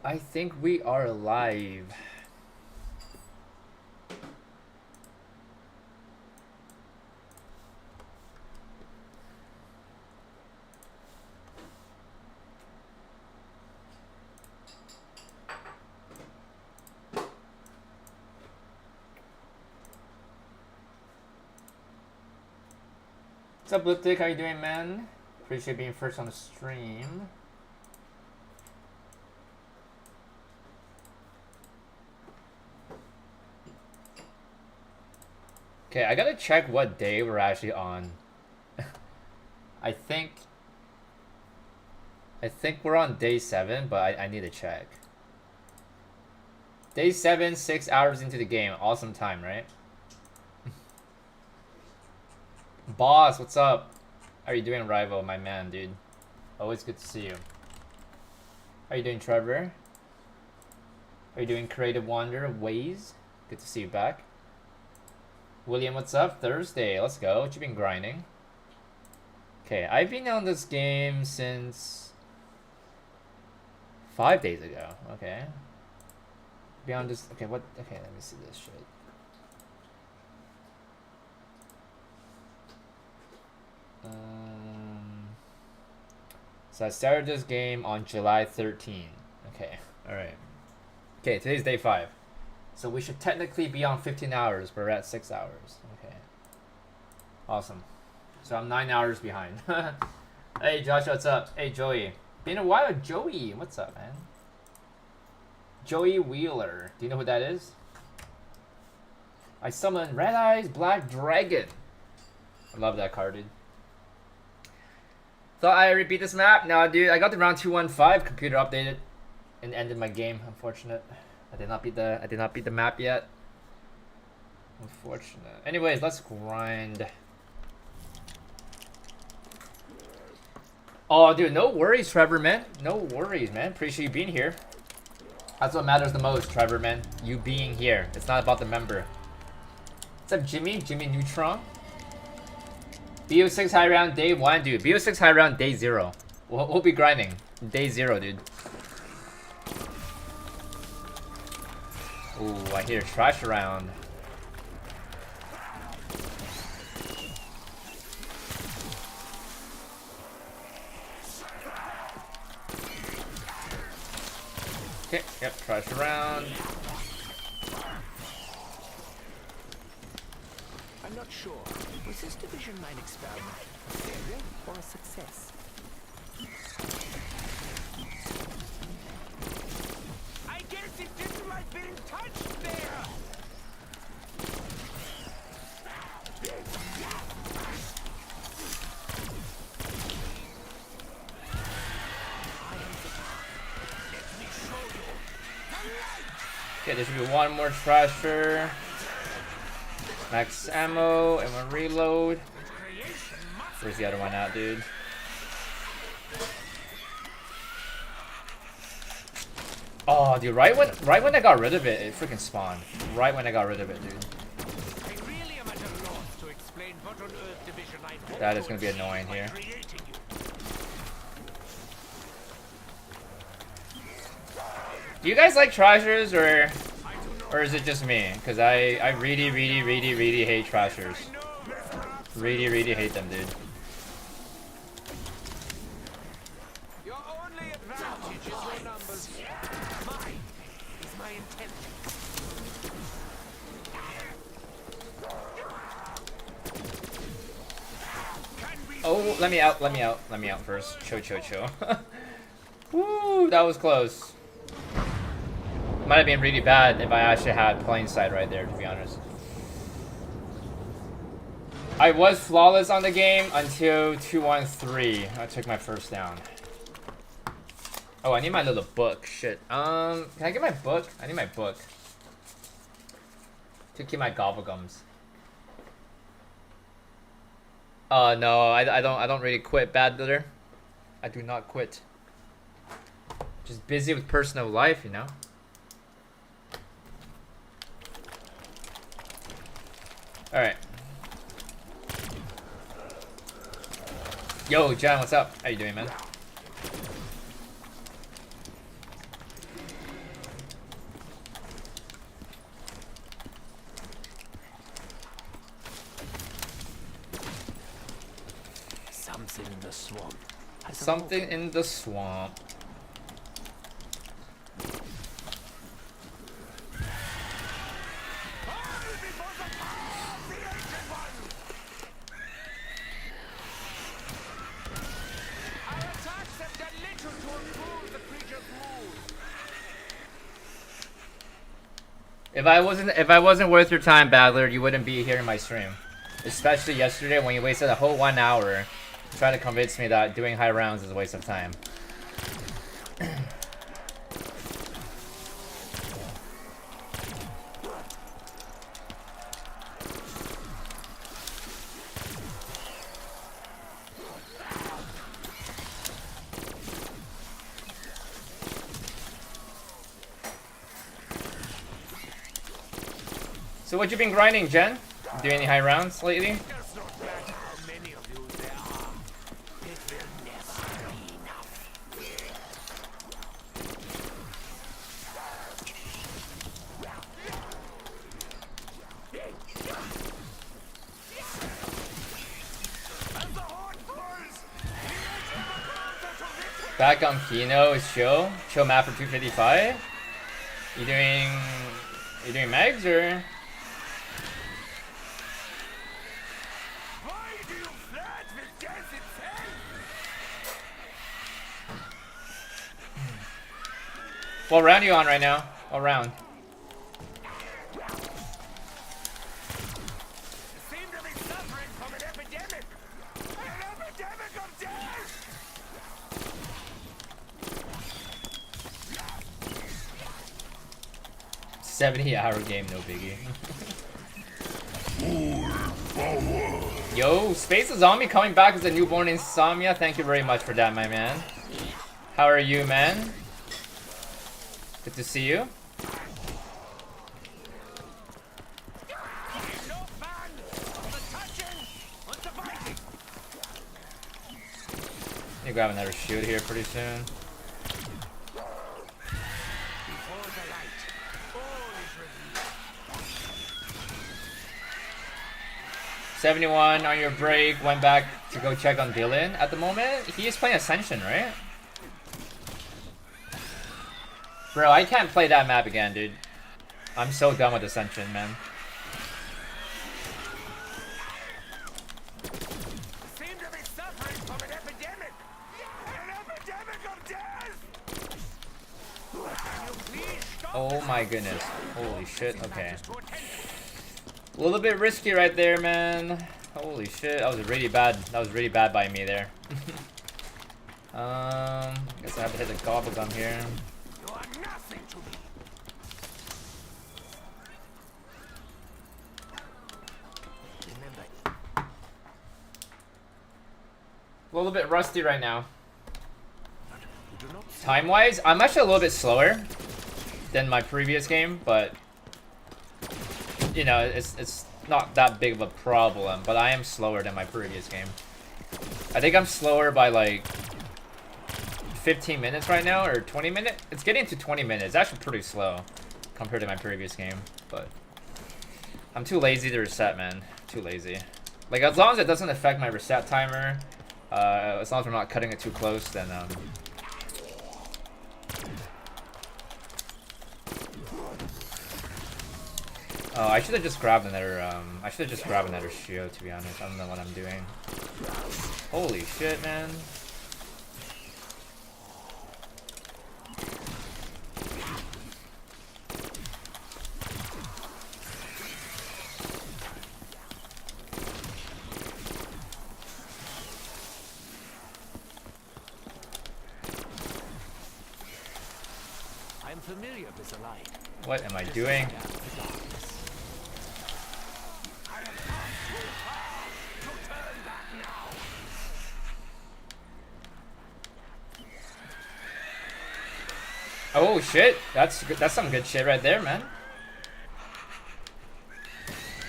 I think we are live. What's up, Lipstick? How you doing, man? Appreciate being first on the stream. Okay, I gotta check what day we're actually on. I think we're on day 7, but I need to check. Day 7, 6 hours into the game. Awesome time, right? Boss, what's up? How are you doing, Rival, my man, dude? Always good to see you. How are you doing, Trevor? How are you doing, Creative Wander? Ways? Good to see you back. William, what's up? Thursday, let's go. What you been grinding? Okay, I've been on this game since 5 days ago. Okay. Beyond this, okay, what? Okay, let me see this shit. So I started this game on July 13. Okay, alright. Okay, today's day 5. So we should technically be on 15 hours, but we're at 6 hours. Okay. Awesome. So I'm 9 hours behind. Hey Josh, what's up? Hey Joey. Been a while, Joey. What's up, man? Joey Wheeler. Do you know who that is? I summoned Red Eyes Black Dragon. I love that card, dude. Thought I repeat this map? No, dude. I got to round 215. Computer updated and ended my game. Unfortunate. I did not beat the map yet. Unfortunate. Anyways, let's grind. Oh, dude, no worries, Trevor, man. No worries, man. Appreciate you being here. That's what matters the most, Trevor, man. You being here. It's not about the member. What's up, Jimmy? Jimmy Neutron. BO6 high round day 1, dude. BO6 high round day 0. We'll be grinding. Day 0, dude. Ooh, I hear trash around. Okay, yep, trash around. I'm not sure. Was this Division 9 experiment a failure or a success? I guess it didn't like being touched there! Okay, there should be one more trasher. Max ammo, and we'll reload. Where's the other one at, dude? Oh, dude, right when I got rid of it, it freaking spawned. Right when I got rid of it, dude. That is gonna be annoying here. Do you guys like trashers, or is it just me? Because I really hate trashers. Really hate them, dude. Your only advantage is your numbers. Mine is my intent. Oh, let me out first. Chill. Woo, that was close. Might have been really bad if I actually had plain sight right there, to be honest. I was flawless on the game until 213. I took my first down. Oh, I need my little book. Shit. Can I get my book? I need my book to keep my gobblegums. No, I don't really quit, bad builder. I do not quit. Just busy with personal life, you know. All right. Yo, John, what's up? How you doing, man? Something in the swamp. Something in the swamp. If I wasn't worth your time, Battler, you wouldn't be here in my stream. Especially yesterday when you wasted a whole 1 hour trying to convince me that doing high rounds is a waste of time. So what you been grinding, Jen? Do any high rounds lately? Back on Kino is chill. Chill map for 255. You doing mags or? What round are you on right now? What round? Seem to be suffering from an epidemic. An epidemic of death. 70-hour game, no biggie. Yo, Space the Zombie coming back as a newborn insomnia. Thank you very much for that, my man. How are you, man? Good to see you. You grab another shoot here pretty soon. $71 on your break. Went back to go check on Dylan. At the moment, he is playing Ascension, right? Bro, I can't play that map again, dude. I'm so done with Ascension, man. Seem to be suffering from an epidemic. An epidemic of death. Oh my goodness. Holy shit. Okay. A little bit risky right there, man. Holy shit. That was really bad. That was really bad by me there. Guess I have to hit the gobblegum here. A little bit rusty right now. Time-wise, I'm actually a little bit slower than my previous game, but you know, it's not that big of a problem. But I am slower than my previous game. I think I'm slower by like 15 minutes right now, or 20 minutes. It's getting to 20 minutes. It's actually pretty slow compared to my previous game, but I'm too lazy to reset, man. Too lazy. Like, as long as it doesn't affect my reset timer, as long as we're not cutting it too close, then oh, I should have just grabbed another shield, to be honest. I don't know what I'm doing. Holy shit, man. I'm familiar with the light. What am I doing? Oh shit, that's some good shit right there, man.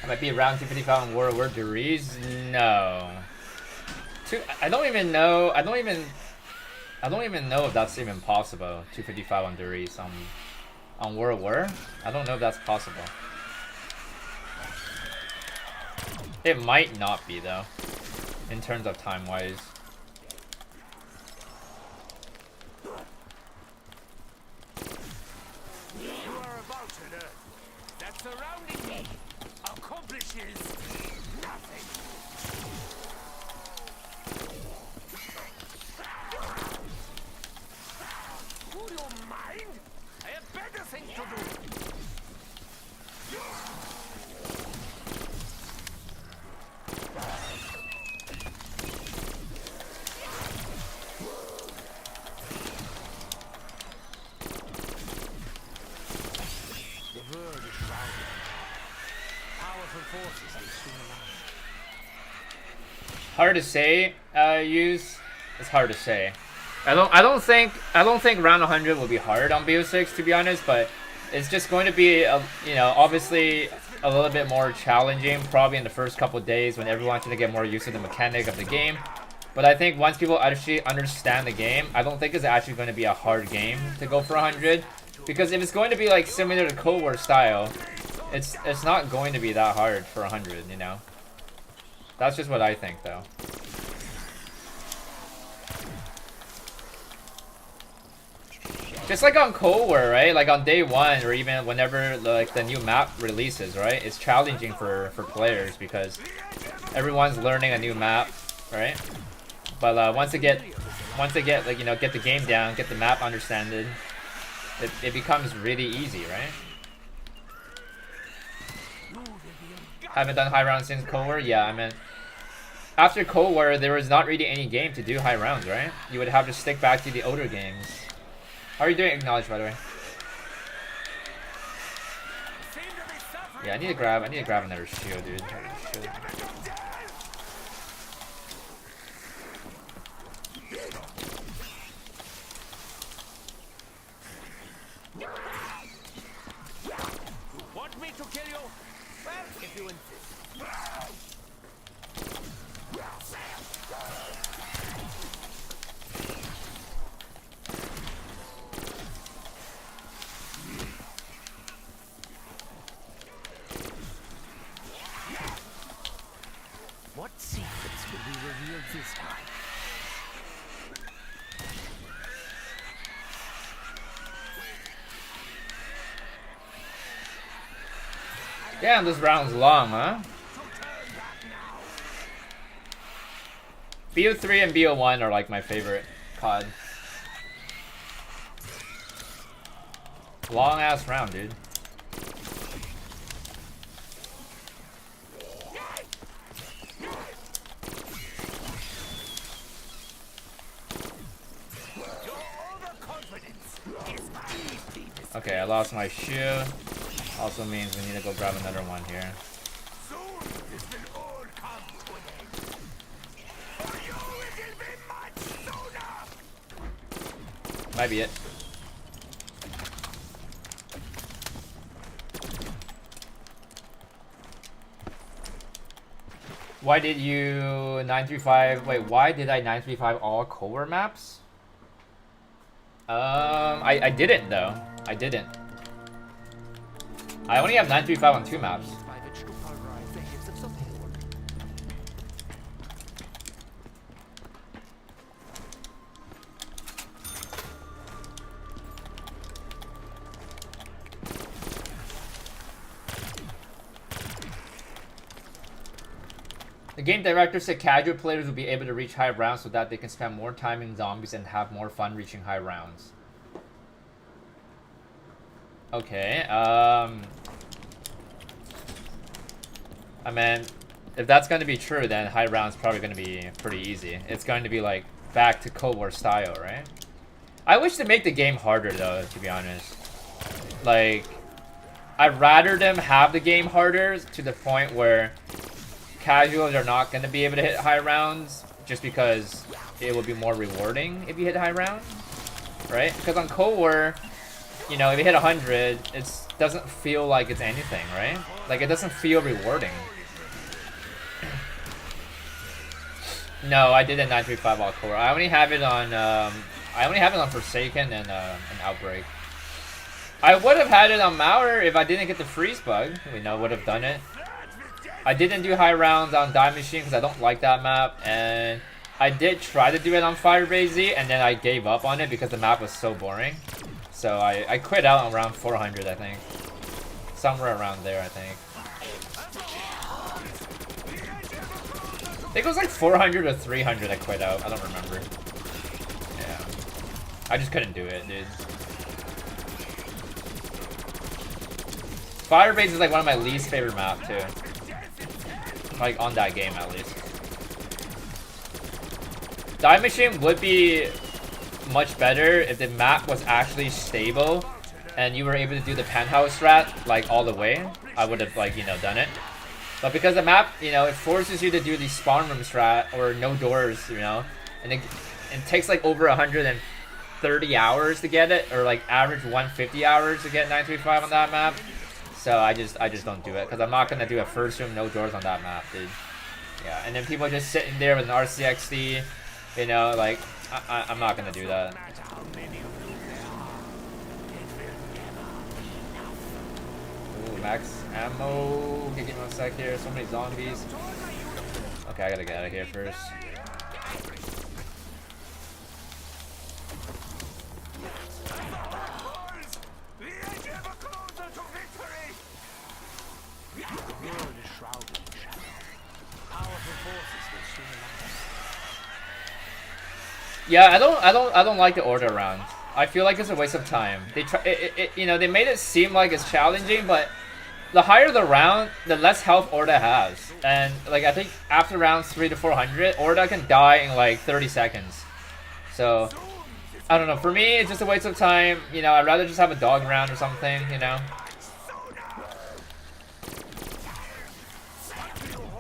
I might be around 255 on World War Degrees. No. I don't even know if that's even possible. 255 on Degrees on World War. I don't know if that's possible. It might not be though, in terms of time wise. Surrounding me accomplishes nothing. Would you mind? I have better things to do. The world is shrouded. Powerful forces will soon arise. Hard to say. Use. It's hard to say. I don't think round 100 will be hard on BO6, to be honest, but it's just going to be you know, obviously a little bit more challenging probably in the first couple days when everyone's going to get more used to the mechanic of the game. But I think once people actually understand the game, I don't think it's actually going to be a hard game to go for 100, because if it's going to be like similar to Cold War style, it's not going to be that hard for 100, you know. That's just what I think though. Just like on Cold War, right? Like on day 1 or even whenever like the new map releases, right? It's challenging for players because everyone's learning a new map, right? But once they get like, you know, get the game down, get the map understanded, it becomes really easy, right? Haven't done high rounds since Cold War? Yeah, I mean, after Cold War, there was not really any game to do high rounds, right? You would have to stick back to the older games. How are you doing? Acknowledge, by the way. Yeah, I need to grab another shield, dude. Want me to kill you? Well, if you insist. What secrets will be revealed this time? Damn, this round's long, huh? BO3 and BO1 are like my favorite COD. Long ass round, dude. Okay, I lost my shoe. Also means we need to go grab another one here. Might be it. Why did you 935? Wait, why did I 935 all Cold War maps? I didn't though. I didn't. I only have 935 on 2 maps. The game director said casual players will be able to reach high rounds so that they can spend more time in zombies and have more fun reaching high rounds. Okay, I mean, if that's going to be true, then high round's probably going to be pretty easy. It's going to be like back to Cold War style, right? I wish to make the game harder though, to be honest. Like, I'd rather them have the game harder to the point where casuals are not going to be able to hit high rounds just because it will be more rewarding if you hit high rounds, right? Because on Cold War, you know, if you hit 100, it doesn't feel like it's anything, right? Like, it doesn't feel rewarding. No, I did a 935 all core. I only have it on Forsaken and Outbreak. I would have had it on Mauer if I didn't get the freeze bug. We know would have done it. I didn't do high rounds on Die Machine because I don't like that map, and I did try to do it on Firebase Z, and then I gave up on it because the map was so boring. So I quit out on round 400, I think. Somewhere around there, I think. I think it was like 400 or 300 I quit out. I don't remember. Yeah. I just couldn't do it, dude. Firebase is like one of my least favorite maps, too. Like, on that game, at least. Dive Machine would be much better if the map was actually stable and you were able to do the penthouse strat, like, all the way. I would have, like, you know, done it. But because the map, you know, it forces you to do the spawn room strat or no doors, you know, and it takes like over 130 hours to get it, or like average 150 hours to get 935 on that map. So I just don't do it because I'm not gonna do a first room no doors on that map, dude. Yeah, and then people just sitting there with an RCXD, you know, like I'm not gonna do that. Ooh, max ammo. Okay, give me 1 sec here. So many zombies. Okay, I gotta get out of here first. Yeah, I don't like the order round. I feel like it's a waste of time. They try, you know, they made it seem like it's challenging, but the higher the round, the less health Orda has. And like I think after rounds 300 to 400, Orda can die in like 30 seconds. So I don't know. For me, it's just a waste of time. You know, I'd rather just have a dog round or something. You know.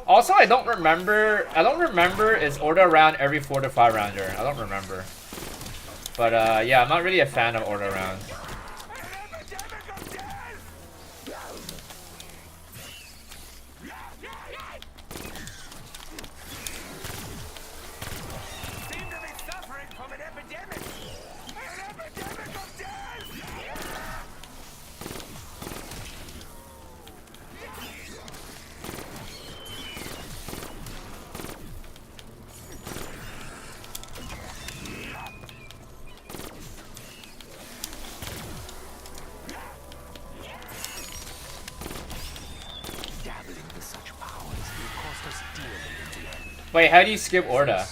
Also, I don't remember is Orda around every 4 to 5 rounder. I don't remember. But yeah, I'm not really a fan of Orda rounds. Wait, how do you skip Orda?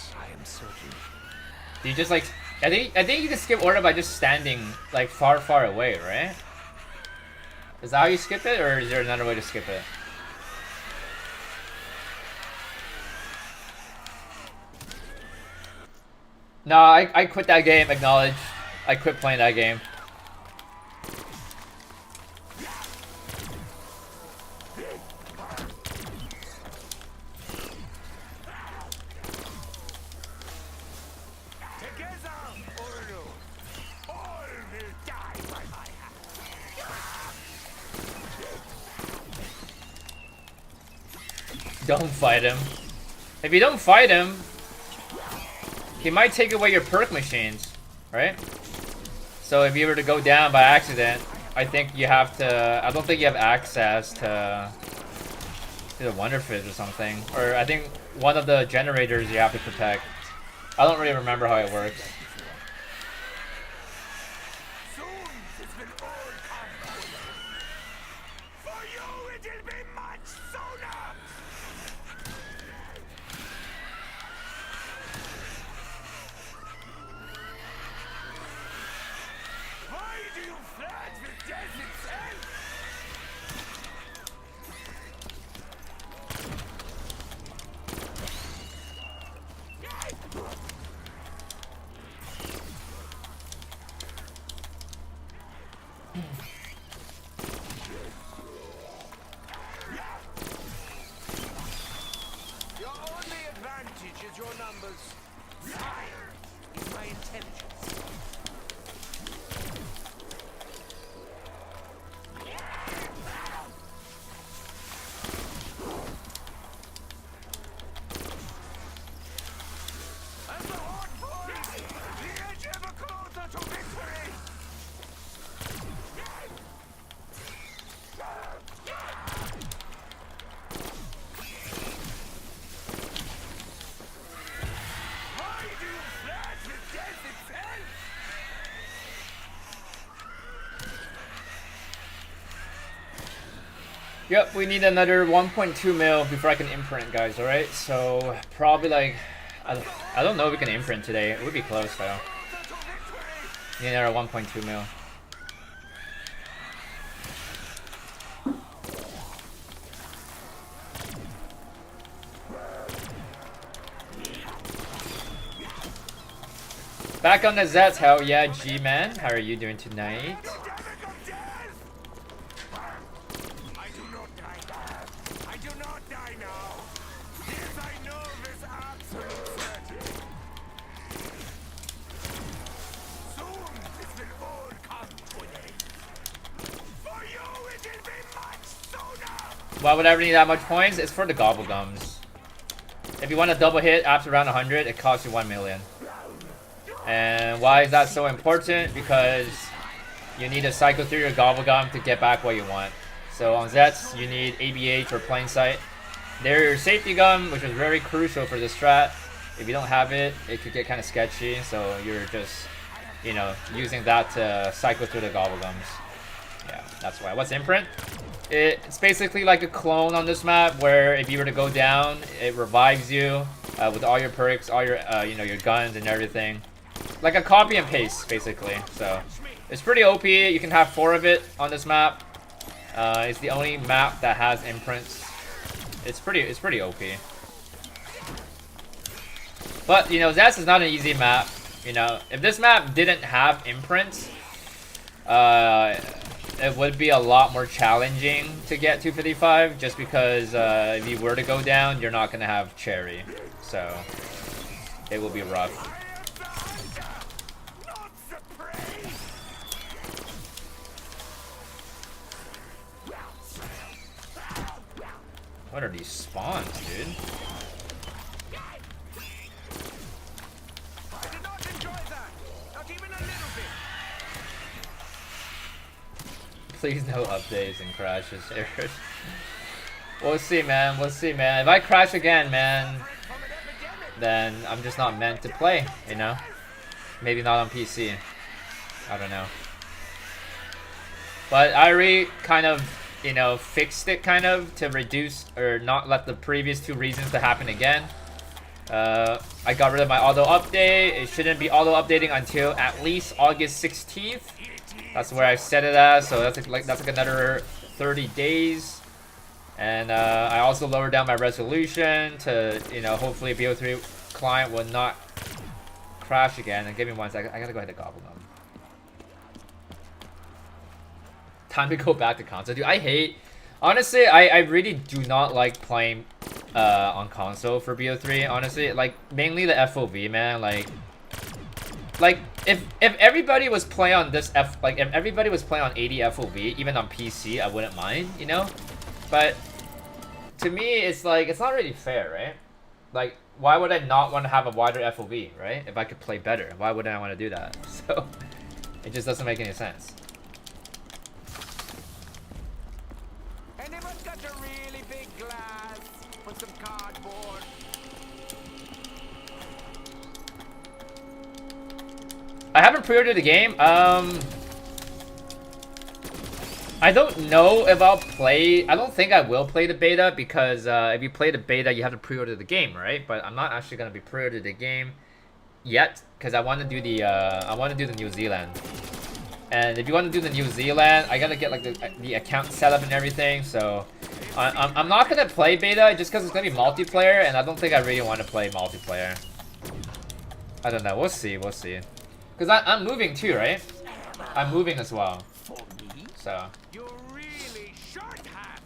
Do you just like... I think you can skip Orda by just standing like far away, right? Is that how you skip it, or is there another way to skip it? No, I quit that game, acknowledge. I quit playing that game. Don't fight him. If you don't fight him, he might take away your perk machines, right? So if you were to go down by accident, I think you have to... I don't think you have access to the Wonder Fizz or something. Or I think one of the generators you have to protect. I don't really remember how it works. Yep, we need another 1.2 mil before I can imprint, guys. All right, so probably like I don't know if we can imprint today. It would be close though. Need another 1.2 mil. Back on the Zets, hell yeah, G-Man. How are you doing tonight? Why would I ever need that much points? It's for the gobblegums. If you want a double hit after round 100, it costs you 1 million. And why is that so important? Because you need to cycle through your gobblegum to get back what you want. So on Zets, you need ABH or plain sight. They're your safety gum, which is very crucial for this strat. If you don't have it, it could get kind of sketchy. So you're just, you know, using that to cycle through the gobblegums. Yeah, that's why. What's imprint? It's basically like a clone on this map where if you were to go down, it revives you with all your perks, all your you know, your guns and everything. Like a copy and paste, basically. So it's pretty OP. You can have 4 of it on this map. It's the only map that has imprints. It's pretty OP. But you know, Zets is not an easy map. You know, if this map didn't have imprints, it would be a lot more challenging to get 255, just because if you were to go down, you're not gonna have cherry, so it will be rough. What are these spawns, dude? I did not enjoy that. Not even a little bit. Please no updates and crashes. We'll see, man. We'll see, man. If I crash again, man, then I'm just not meant to play, you know? Maybe not on PC. I don't know. But I already kind of, you know, fixed it kind of to reduce or not let the previous 2 reasons to happen again. I got rid of my auto update. It shouldn't be auto updating until at least August 16th. That's where I set it as, so that's like another 30 days. And I also lowered down my resolution to, you know, hopefully BO3 client will not crash again. And give me 1 second. I gotta go ahead and gobble them. Time to go back to console. Dude, I hate... Honestly, I really do not like playing on console for BO3, honestly. Like, mainly the FOV, man. Like if everybody was playing on this if everybody was playing on 80 FOV, even on PC, I wouldn't mind, you know? But to me, it's like, it's not really fair, right? Like, why would I not want to have a wider FOV, right? If I could play better, why wouldn't I want to do that? So, it just doesn't make any sense. Anyone's got a really big glass? Put some cardboard. I haven't pre-ordered the game. I don't know if I'll play. I don't think I will play the beta because if you play the beta, you have to pre-order the game, right? But I'm not actually gonna be pre-order the game yet because I want to do the New Zealand. And if you want to do the New Zealand, I gotta get like the account set up and everything. So I'm not gonna play beta just because it's gonna be multiplayer, and I don't think I really want to play multiplayer. I don't know. We'll see. We'll see. Because I'm moving too, right? I'm moving as well. So. You're really short hat.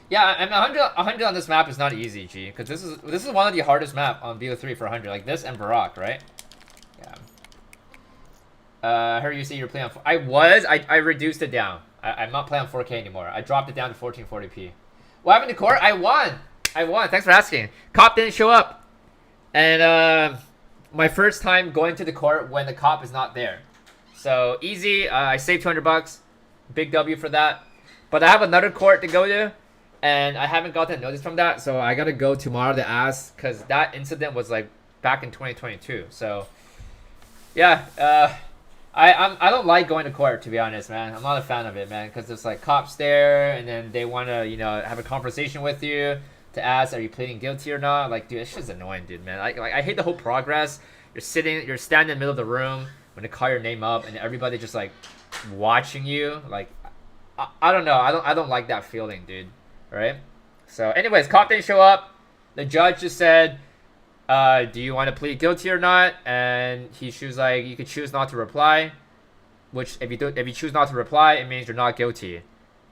Yeah, and 100 on this map is not easy, G. Because this is one of the hardest map on BO3 for 100. Like this and Barak, right? Yeah. I heard you say you're playing on... I reduced it down. I'm not playing on 4K anymore. I dropped it down to 1440p. What happened to Core? I won! Thanks for asking. Cop didn't show up. And, my first time going to the court when the cop is not there. So, easy. I saved 200 bucks. Big W for that. But I have another court to go to. And I haven't gotten a notice from that. So, I gotta go tomorrow to ask. Because that incident was, like, back in 2022. So, yeah. I don't like going to court, to be honest, man. I'm not a fan of it, man, because there's like cops there, and then they want to, you know, have a conversation with you to ask, are you pleading guilty or not? Like, dude, it's just annoying, dude, man. I hate the whole progress. You're standing in the middle of the room when they call your name up, and everybody just like watching you. Like, I don't know. I don't like that feeling, dude. Right? So, anyways, cop didn't show up. The judge just said, do you want to plead guilty or not? And she was like, you could choose not to reply. Which, if you choose not to reply, it means you're not guilty.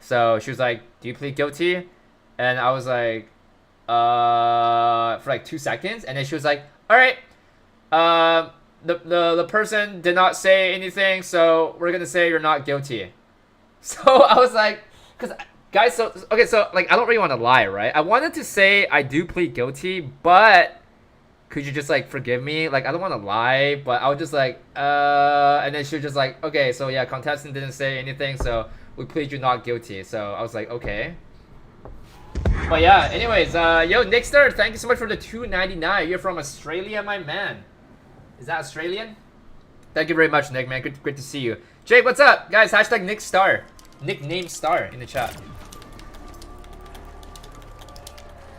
So she was like, do you plead guilty? And I was like, for like 2 seconds. And then she was like, all right, the person did not say anything, so we're gonna say you're not guilty. So I was like, because guys, so okay, so like I don't really want to lie, right? I wanted to say I do plead guilty, but could you just like forgive me? Like I don't want to lie, but I was just like, and then she was just like, okay, so yeah, contestant didn't say anything, so we plead you not guilty. So I was like, okay. But yeah, anyways, yo, Nickster, thank you so much for the $2.99. You're from Australia, my man. Is that Australian? Thank you very much, Nick, man. Great to see you. Jake, what's up? Guys, hashtag Nick Star. Nickname Star in the chat.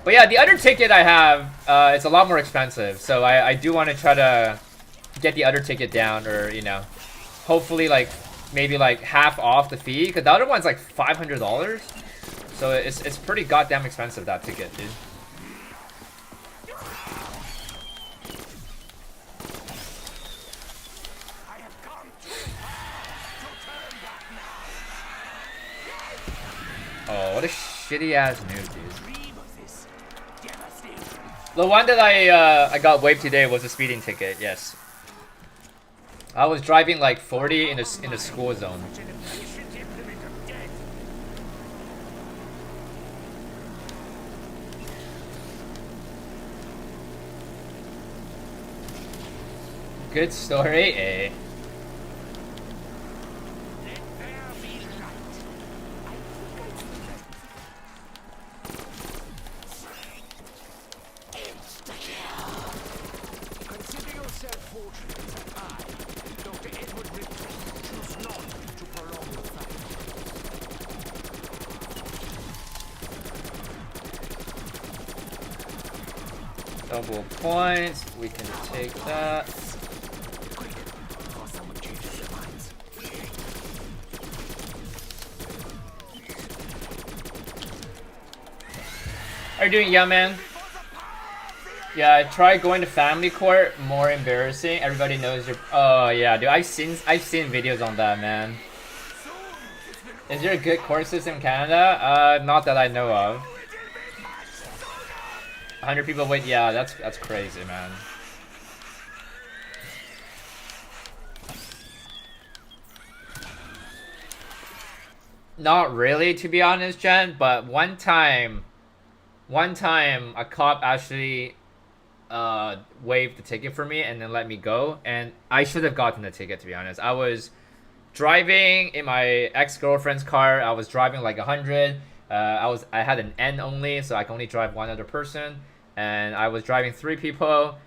But yeah, the other ticket I have, it's a lot more expensive. So I do want to try to get the other ticket down, or, you know, hopefully like maybe like half off the fee. Because the other one's like $500. So it's pretty goddamn expensive, that ticket, dude. Oh, what a shitty ass nuke, dude. The one that I got waived today was a speeding ticket. Yes, I was driving like 40 in the school zone. Good story, eh? Double points, we can take that. How are you doing, young man? Yeah, I tried going to family court. More embarrassing. Everybody knows you're. Oh yeah, dude. I've seen videos on that, man. Is there a good court system in Canada? Not that I know of. 100 people wait. Yeah, that's crazy, man. Not really, to be honest, Jen. But one time, a cop actually waived the ticket for me and then let me go, and I should have gotten the ticket, to be honest. I was driving in my ex-girlfriend's car. I was driving like 100. I had an N only, so I can only drive one other person, and I was driving 3 people,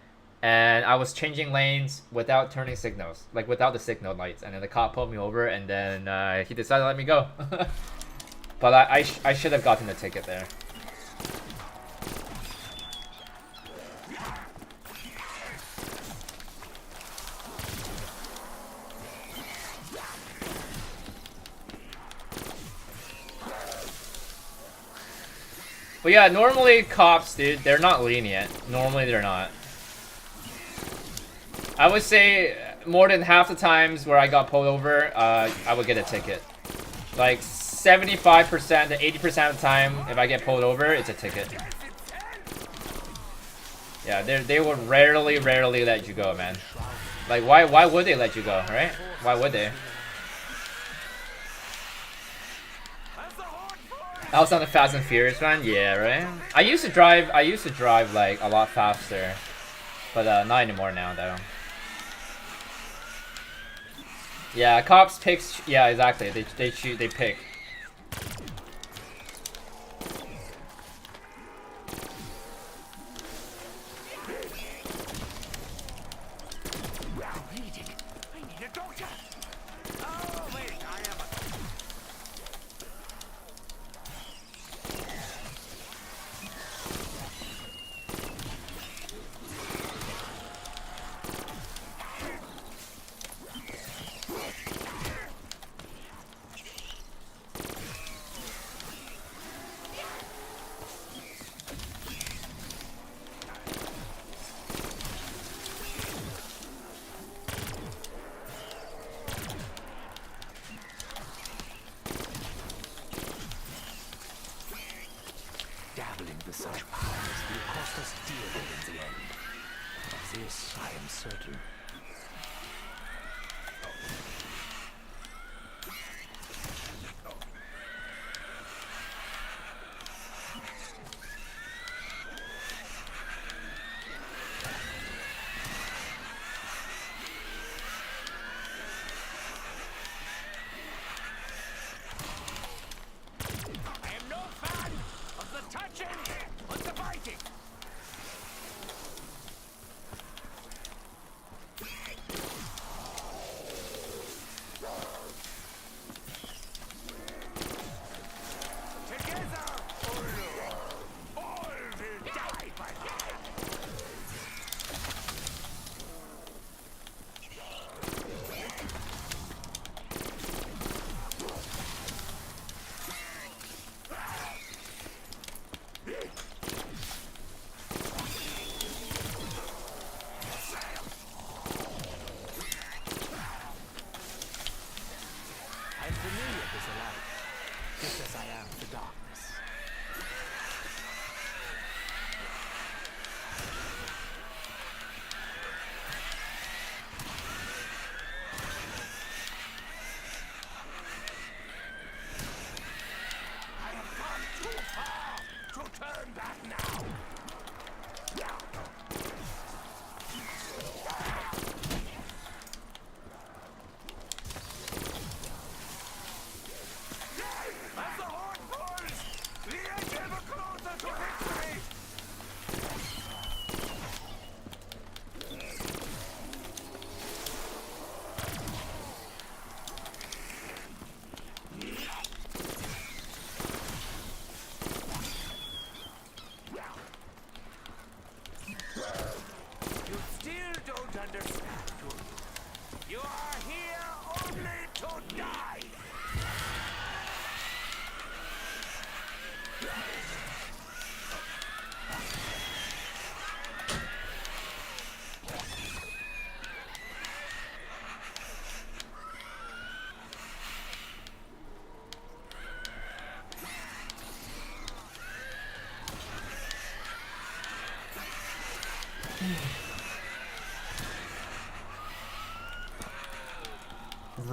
and I was changing lanes without turning signals, like without the signal lights, and then the cop pulled me over, and then he decided to let me go. But I should have gotten the ticket there. But yeah, normally cops, dude, they're not lenient. Normally they're not. I would say more than half the times where I got pulled over, I would get a ticket. Like 75% to 80% of the time, if I get pulled over, it's a ticket. Yeah, they will rarely let you go, man. Like, why would they let you go, right? Why would they? I was on the Fast and Furious one, yeah, right? I used to drive like a lot faster, but not anymore now, though. Yeah, cops picks. Yeah, exactly. They shoot. They pick. such powers will cost us dearly in the end. Of this I am certain.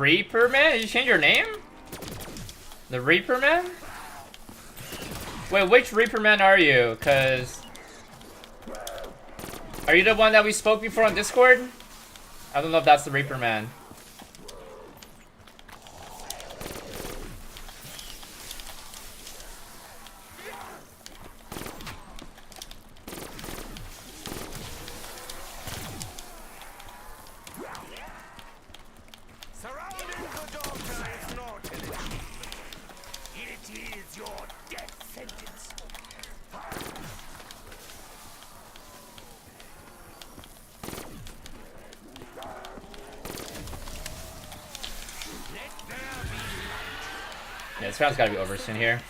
Reaper Man? Did you change your name? The Reaper Man? Wait, which Reaper Man are you? Cause are you the one that we spoke before on Discord? I don't know if that's the Reaper Man. Yeah, this round's gotta be over soon here.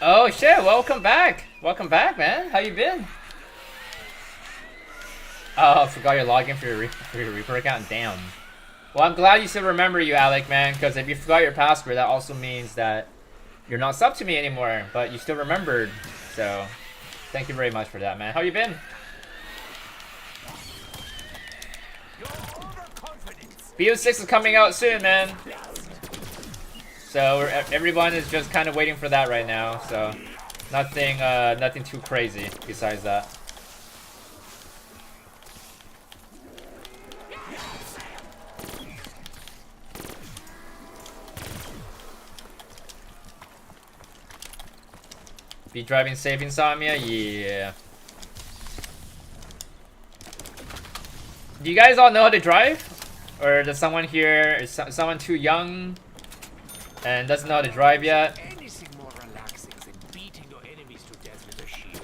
Oh shit, welcome back. Welcome back, man. How you been? Oh, I forgot your login for your Reaper account. Damn. Well, I'm glad you still remember you, Alec, man, because if you forgot your password, that also means that you're not sub to me anymore, but you still remembered. So, thank you very much for that, man. How you been? BO6 is coming out soon, man. So everyone is just kind of waiting for that right now. So, nothing too crazy besides that. Be driving safe, Insomnia? Yeah. Do you guys all know how to drive? Or does someone here, is someone too young and doesn't know how to drive yet? Anything more relaxing than beating your enemies to death with a shield.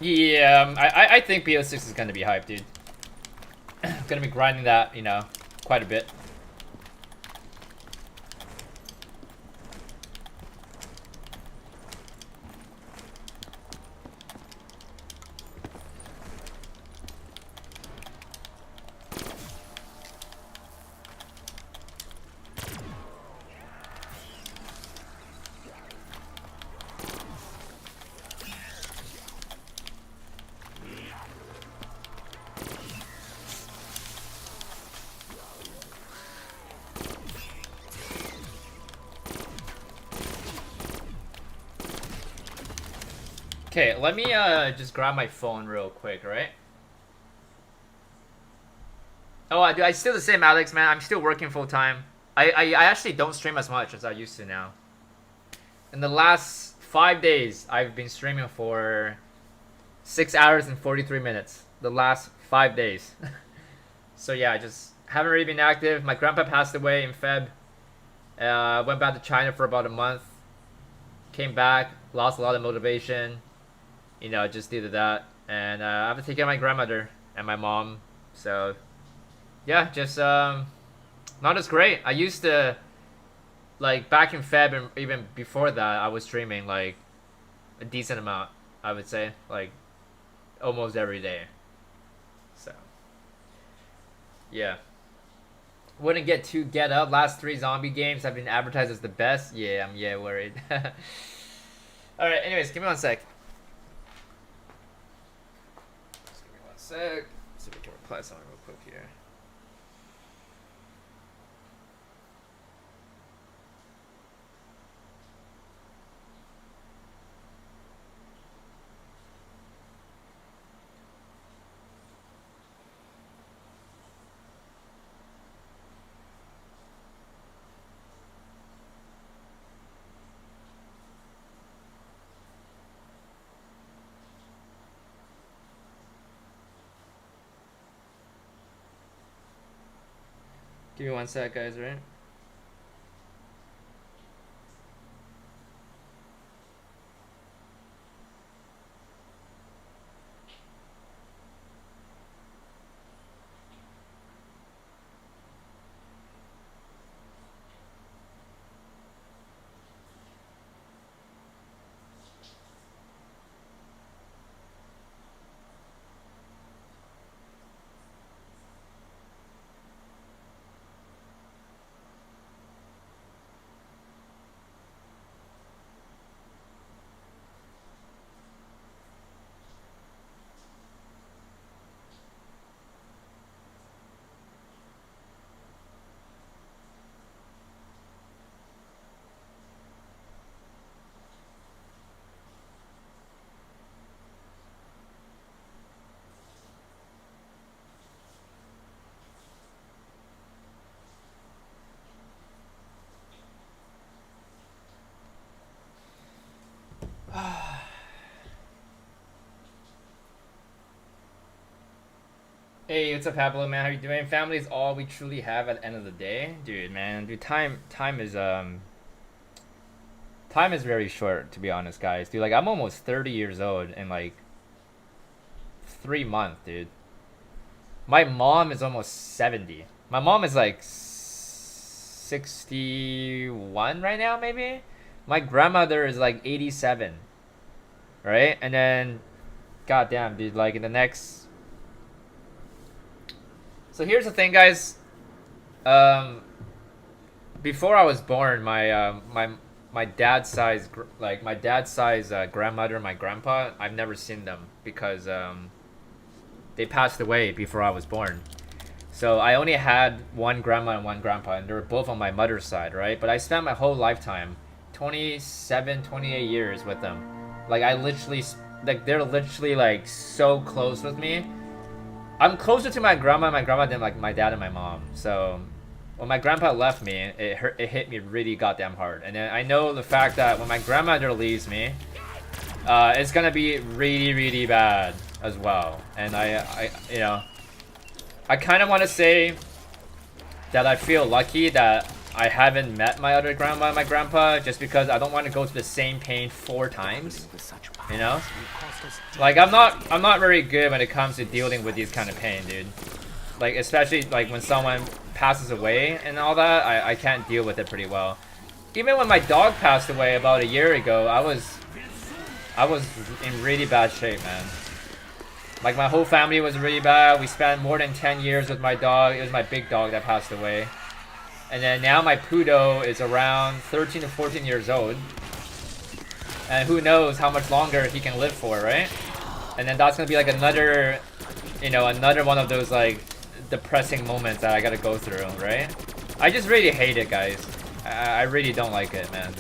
Yeah, I think BO6 is gonna be hype, dude. Gonna be grinding that, you know, quite a bit. Okay, let me just grab my phone real quick, right? Oh, I still the same, Alex, man. I'm still working full time. I actually don't stream as much as I used to now. In the last 5 days, I've been streaming for 6 hours and 43 minutes. The last 5 days. So yeah, I just haven't really been active. My grandpa passed away in Feb. Went back to China for about a month. Came back, lost a lot of motivation. You know, just due to that. And I have to take care of my grandmother and my mom. So yeah, just not as great. I used to, like, back in Feb and even before that, I was streaming like a decent amount, I would say, like almost every day. So yeah, wouldn't get too get up. Last 3 zombie games have been advertised as the best. Yeah, I'm worried. All right, anyways, give me 1 sec. Just give me 1 sec. See if we can reply something real quick here. Give me 1 sec, guys, right? Hey, what's up, Pablo, man? How you doing? Family is all we truly have at the end of the day, dude. Man, dude, time is very short, to be honest, guys. Dude, like, I'm almost 30 years old in like 3 months, dude. My mom is almost 70. My mom is like 61 right now, maybe. My grandmother is like 87, right? And then, goddamn, dude, like in the next. So here's the thing, guys. Before I was born, my dad's size, grandmother and my grandpa, I've never seen them because they passed away before I was born. So I only had one grandma and one grandpa, and they were both on my mother's side, right? But I spent my whole lifetime, 27, 28 years with them. Like I literally, like they're literally like so close with me. I'm closer to my grandma and my grandma than like my dad and my mom. So when my grandpa left me, it hit me really goddamn hard. And then I know the fact that when my grandmother leaves me, it's gonna be really, really bad as well. And I you know, I kind of want to say that I feel lucky that I haven't met my other grandma and my grandpa, just because I don't want to go through the same pain 4 times. You know, like I'm not very good when it comes to dealing with these kind of pain, dude. Like especially like when someone passes away and all that, I can't deal with it pretty well. Even when my dog passed away about a year ago, I was in really bad shape, man. Like my whole family was really bad. We spent more than 10 years with my dog. It was my big dog that passed away. And then now my poodle is around 13 to 14 years old. And who knows how much longer he can live for, right? And then that's gonna be like another, you know, another one of those like depressing moments that I gotta go through, right? I just really hate it, guys. I really don't like it, man.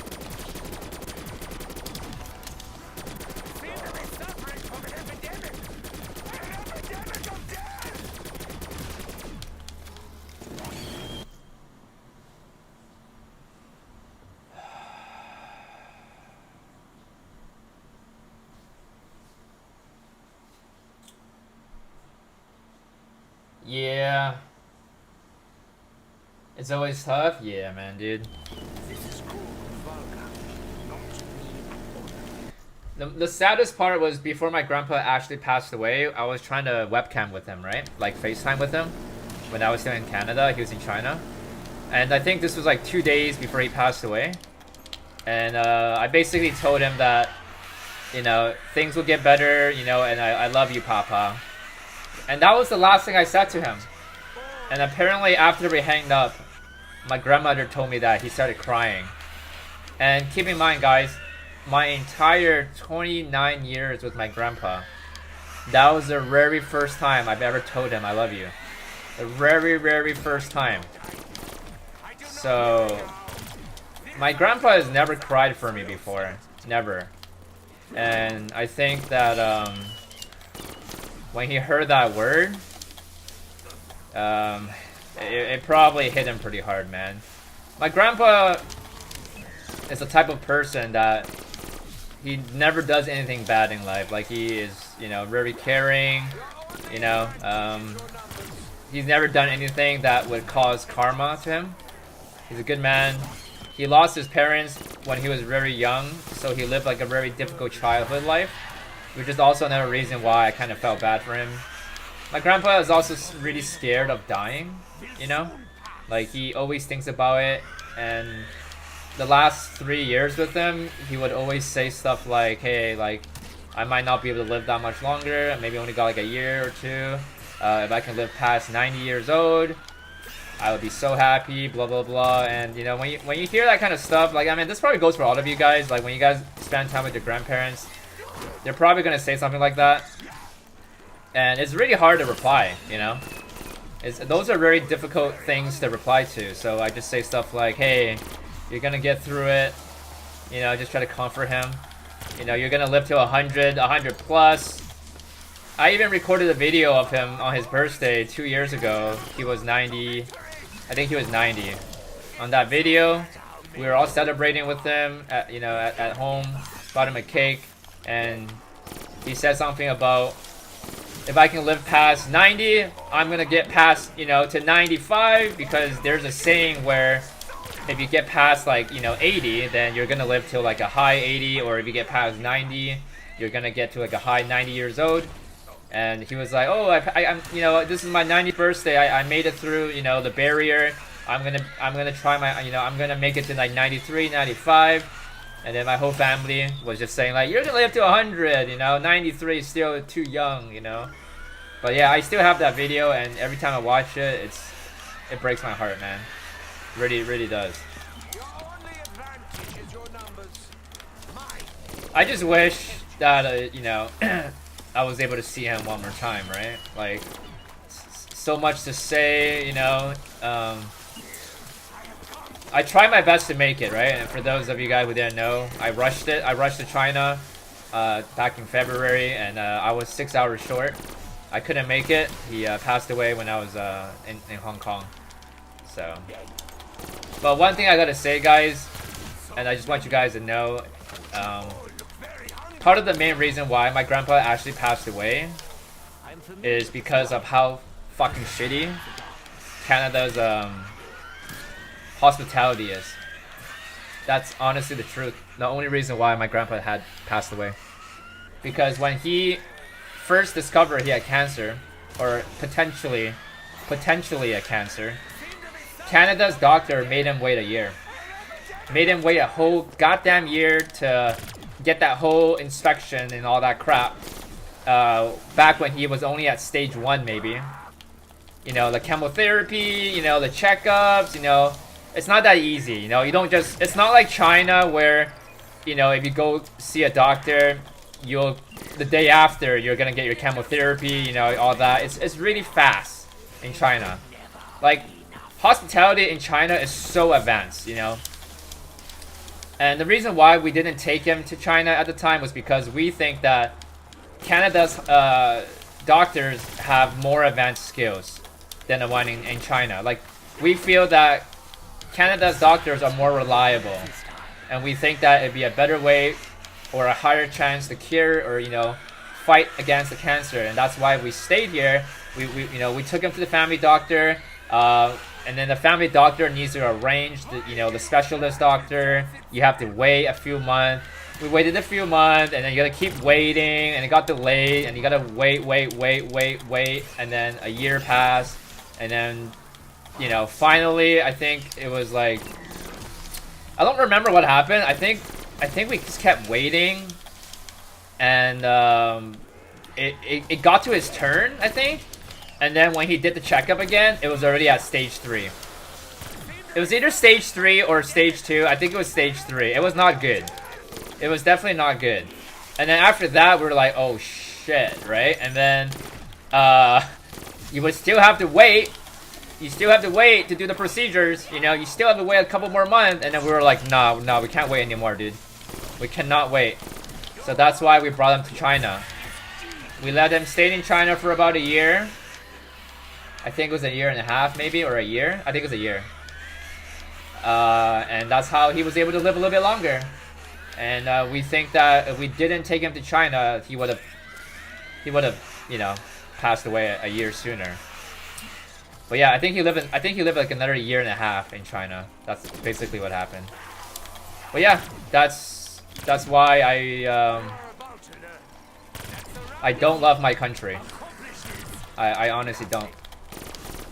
Yeah. It's always tough? Yeah, man, dude. The saddest part was before my grandpa actually passed away, I was trying to webcam with him, right? Like FaceTime with him. When I was still in Canada, he was in China. And I think this was like 2 days before he passed away. And I basically told him that, you know, things will get better, you know, and I love you, Papa. And that was the last thing I said to him. And apparently after we hanged up, my grandmother told me that he started crying. And keep in mind, guys, my entire 29 years with my grandpa, that was the very first time I've ever told him I love you. The very, very first time. So my grandpa has never cried for me before. Never. And I think that when he heard that word, it probably hit him pretty hard, man. My grandpa is the type of person that he never does anything bad in life. Like he is, you know, very caring, you know. He's never done anything that would cause karma to him. He's a good man. He lost his parents when he was very young, so he lived like a very difficult childhood life, which is also another reason why I kind of felt bad for him. My grandpa is also really scared of dying, you know? Like, he always thinks about it, and the last 3 years with him, he would always say stuff like, hey, like, I might not be able to live that much longer, maybe only got like a year or two. If I can live past 90 years old, I would be so happy, blah, blah, blah. And, you know, when you hear that kind of stuff, like, I mean, this probably goes for all of you guys. Like, when you guys spend time with your grandparents, they're probably going to say something like that. And it's really hard to reply, you know? Those are very difficult things to reply to. So I just say stuff like, hey, you're going to get through it. You know, just try to comfort him. You know, you're going to live to 100 plus. I even recorded a video of him on his birthday 2 years ago. He was 90. I think he was 90. On that video, we were all celebrating with him at, you know, at home. Bought him a cake, and he said something about, if I can live past 90, I'm gonna get past, you know, to 95, because there's a saying where if you get past, like, you know, 80, then you're gonna live till like a high 80, or if you get past 90, you're gonna get to like a high 90 years old. And he was like, oh, I'm, you know, this is my 90th birthday. I made it through, you know, the barrier. I'm gonna try my, you know, I'm gonna make it to like 93, 95, and then my whole family was just saying like, you're gonna live to 100, you know, 93 is still too young, you know. But yeah, I still have that video, and every time I watch it, it breaks my heart, man. Really, really does. I just wish that, you know, I was able to see him one more time, right? Like, so much to say, you know. I tried my best to make it, right? And for those of you guys who didn't know, I rushed it. I rushed to China back in February, and I was 6 hours short. I couldn't make it. He passed away when I was in Hong Kong. So, but one thing I gotta say, guys, and I just want you guys to know, part of the main reason why my grandpa actually passed away is because of how fucking shitty Canada's hospitality is. That's honestly the truth. The only reason why my grandpa had passed away. Because when he first discovered he had cancer, or potentially a cancer, Canada's doctor made him wait a year. Made him wait a whole goddamn year to get that whole inspection and all that crap. Back when he was only at stage 1, maybe. You know, the chemotherapy, you know, the checkups, you know, it's not that easy, you know. You don't just, it's not like China where, you know, if you go see a doctor, the day after you're gonna get your chemotherapy, you know, all that. It's really fast in China. Like, hospitality in China is so advanced, you know. And the reason why we didn't take him to China at the time was because we think that Canada's doctors have more advanced skills than the one in China. Like, we feel that Canada's doctors are more reliable, and we think that it'd be a better way or a higher chance to cure or, you know, fight against the cancer. And that's why we stayed here. We took him to the family doctor, and then the family doctor needs to arrange the, you know, the specialist doctor. You have to wait a few months. We waited a few months, and then you gotta keep waiting, and it got delayed, and you gotta wait, and then a year passed, and then, you know, finally, I think it was like, I don't remember what happened. I think we just kept waiting, and it got to his turn, I think, and then when he did the checkup again, it was already at stage 3. It was either stage 3 or stage 2. I think it was stage 3. It was not good. It was definitely not good. And then after that, we were like, oh shit, right? And then you would still have to wait. You still have to wait to do the procedures. You know, you still have to wait a couple more months. And then we were like, no, we can't wait anymore, dude. We cannot wait. So that's why we brought him to China. We let him stay in China for about a year. I think it was a year and a half, maybe, or a year. I think it was a year. And that's how he was able to live a little bit longer. And we think that if we didn't take him to China, he would have, you know, passed away a year sooner. But yeah, I think he lived like another year and a half in China. That's basically what happened. But yeah, that's why I don't love my country. I honestly don't.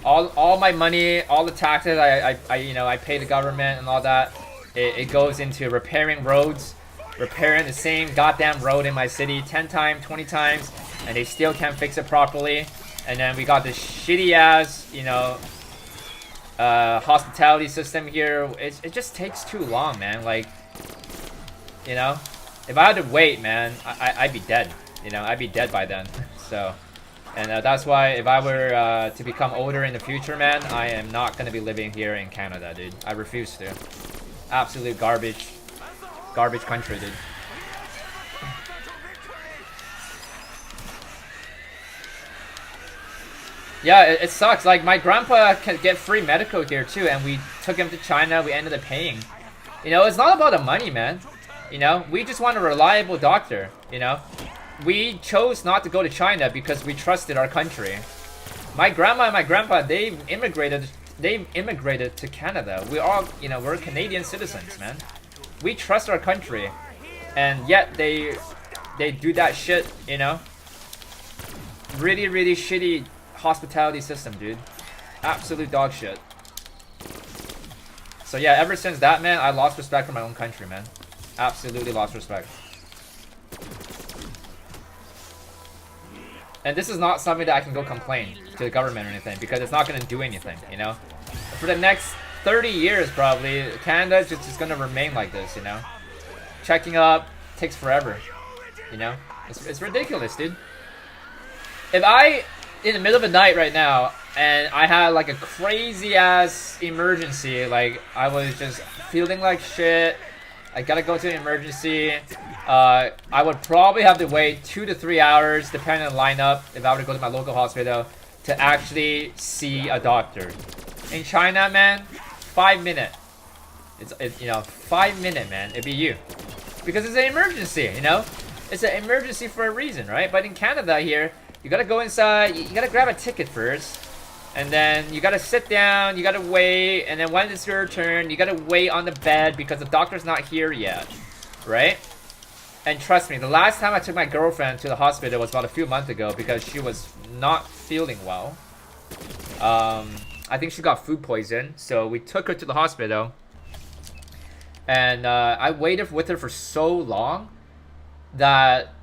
All my money, all the taxes I pay the government and all that, it goes into repairing roads, repairing the same goddamn road in my city 10 times, 20 times, and they still can't fix it properly. And then we got this shitty ass, you know, hospitality system here. It just takes too long, man. Like, you know, if I had to wait, man, I'd be dead. You know, I'd be dead by then. So, and that's why if I were to become older in the future, man, I am not gonna be living here in Canada, dude. I refuse to. Absolute garbage country, dude. Yeah, it sucks. Like, my grandpa can get free medical here too, and we took him to China. We ended up paying. You know, it's not about the money, man. You know, we just want a reliable doctor. You know, we chose not to go to China because we trusted our country. My grandma and my grandpa, they immigrated to Canada. We all, you know, we're Canadian citizens, man. We trust our country, and yet they do that shit. You know, really shitty hospitality system, dude. Absolute dog shit. So yeah, ever since that, man, I lost respect for my own country, man. Absolutely lost respect. And this is not something that I can go complain to the government or anything, because it's not going to do anything, you know? For the next 30 years, probably, Canada just is going to remain like this, you know? Checking up takes forever, you know? It's ridiculous, dude. If I, in the middle of the night right now, and I had like a crazy ass emergency, like I was just feeling like shit, I gotta go to an emergency, I would probably have to wait 2 to 3 hours, depending on the lineup, if I were to go to my local hospital, to actually see a doctor. In China, man, 5 minutes. It's you know, 5 minutes, man, it'd be you. Because it's an emergency, you know? It's an emergency for a reason, right? But in Canada here, you gotta go inside, you gotta grab a ticket first, and then you gotta sit down, you gotta wait, and then when it's your turn, you gotta wait on the bed because the doctor's not here yet, right? And trust me, the last time I took my girlfriend to the hospital was about a few months ago because she was not feeling well. I think she got food poison, so we took her to the hospital. And I waited with her for so long that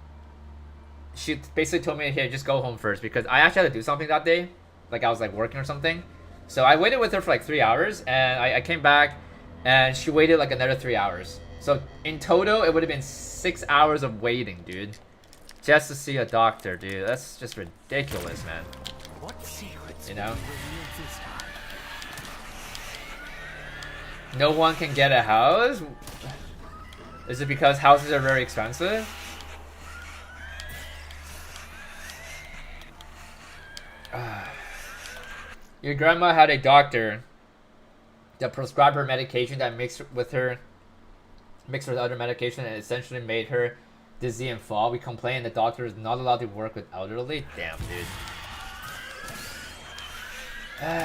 she basically told me, hey, just go home first, because I actually had to do something that day. Like I was like working or something. So I waited with her for like 3 hours, and I came back and she waited like another 3 hours. So in total, it would have been 6 hours of waiting, dude. Just to see a doctor, dude. That's just ridiculous, man. What secrets, you know? this time? No one can get a house? Is it because houses are very expensive? Your grandma had a doctor that prescribed her medication that mixed with other medication and essentially made her dizzy and fall. We complain the doctor is not allowed to work with elderly. Damn, dude.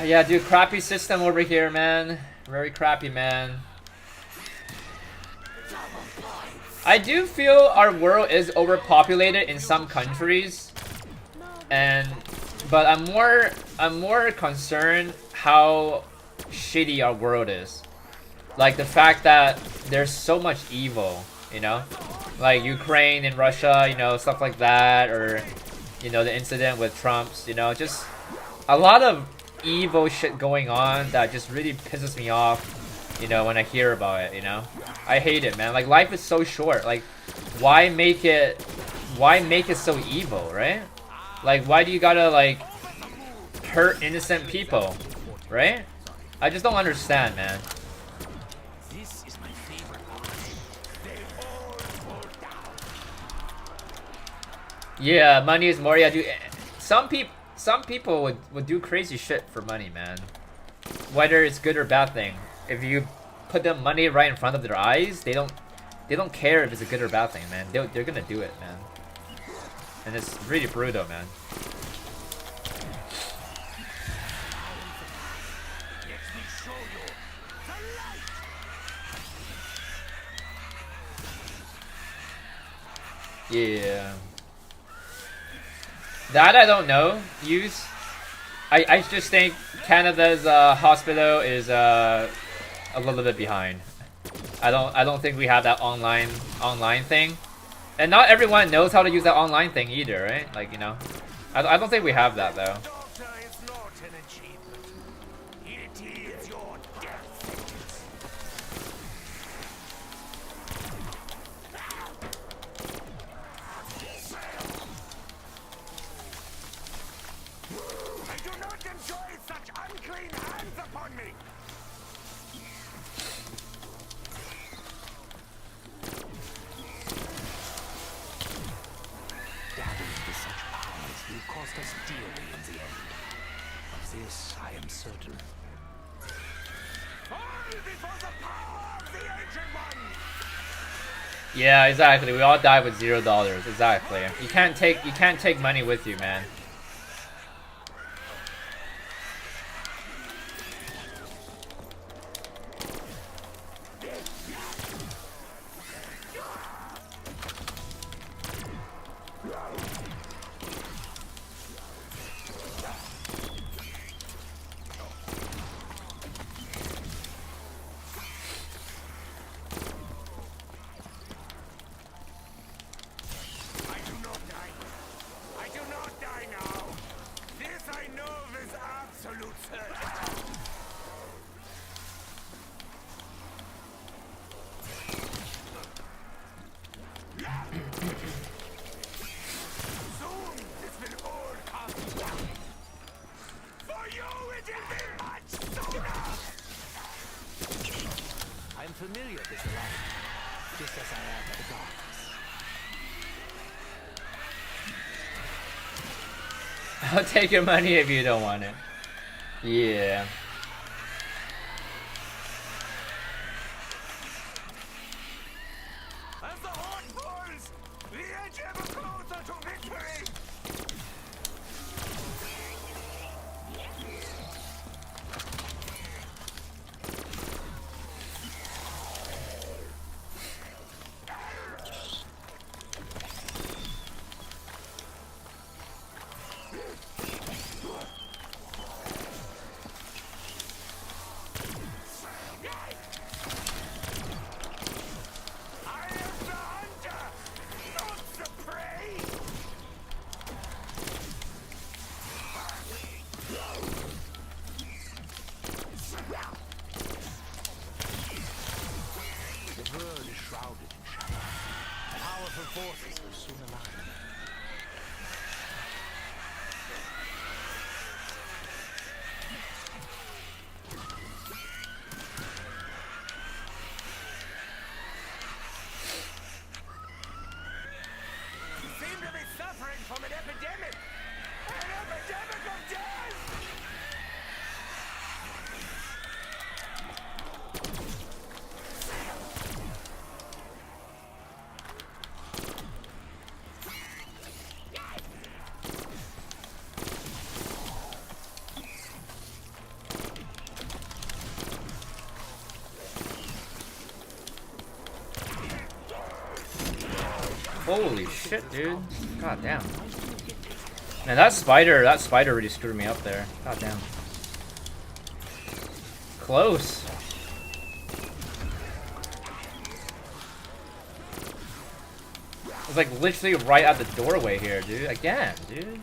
Yeah, dude, crappy system over here, man. Very crappy, man. I do feel our world is overpopulated in some countries, but I'm more concerned how shitty our world is. Like the fact that there's so much evil, you know? Like Ukraine and Russia, you know, stuff like that, or you know, the incident with Trump's, you know, just a lot of evil shit going on that just really pisses me off, you know, when I hear about it, you know? I hate it, man. Like life is so short. Like why make it so evil, right? Like why do you gotta like hurt innocent people, right? I just don't understand, man. This is my favorite part. They all fall down. Yeah, money is more. Yeah, dude. Some people would do crazy shit for money, man. Whether it's good or bad thing. If you put them money right in front of their eyes, they don't care if it's a good or bad thing, man. They're gonna do it, man. And it's really brutal, man. Yeah. That I don't know. Use. I just think Canada's hospital is a little bit behind. I don't think we have that online thing, and not everyone knows how to use that online thing either, right? Like, you know, I don't think we have that though. Doctor is not an achievement. It is your death. I do not enjoy such unclean hands upon me. Gathering to such powers will cost us dearly in the end. Of this I am certain. Fall before the power of the Ancient One! Yeah, exactly. We all die with $0. Exactly. You can't take money with you, man. familiar with the light, just as I am with the darkness. I'll take your money if you don't want it. Yeah. As the heart falls, the edge ever closer to victory! Forces will soon align. You seem to be suffering from an epidemic! An epidemic of death! Holy shit, dude. God damn. Man, that spider really screwed me up there. God damn. Close. It's like literally right at the doorway here, dude. Again, dude.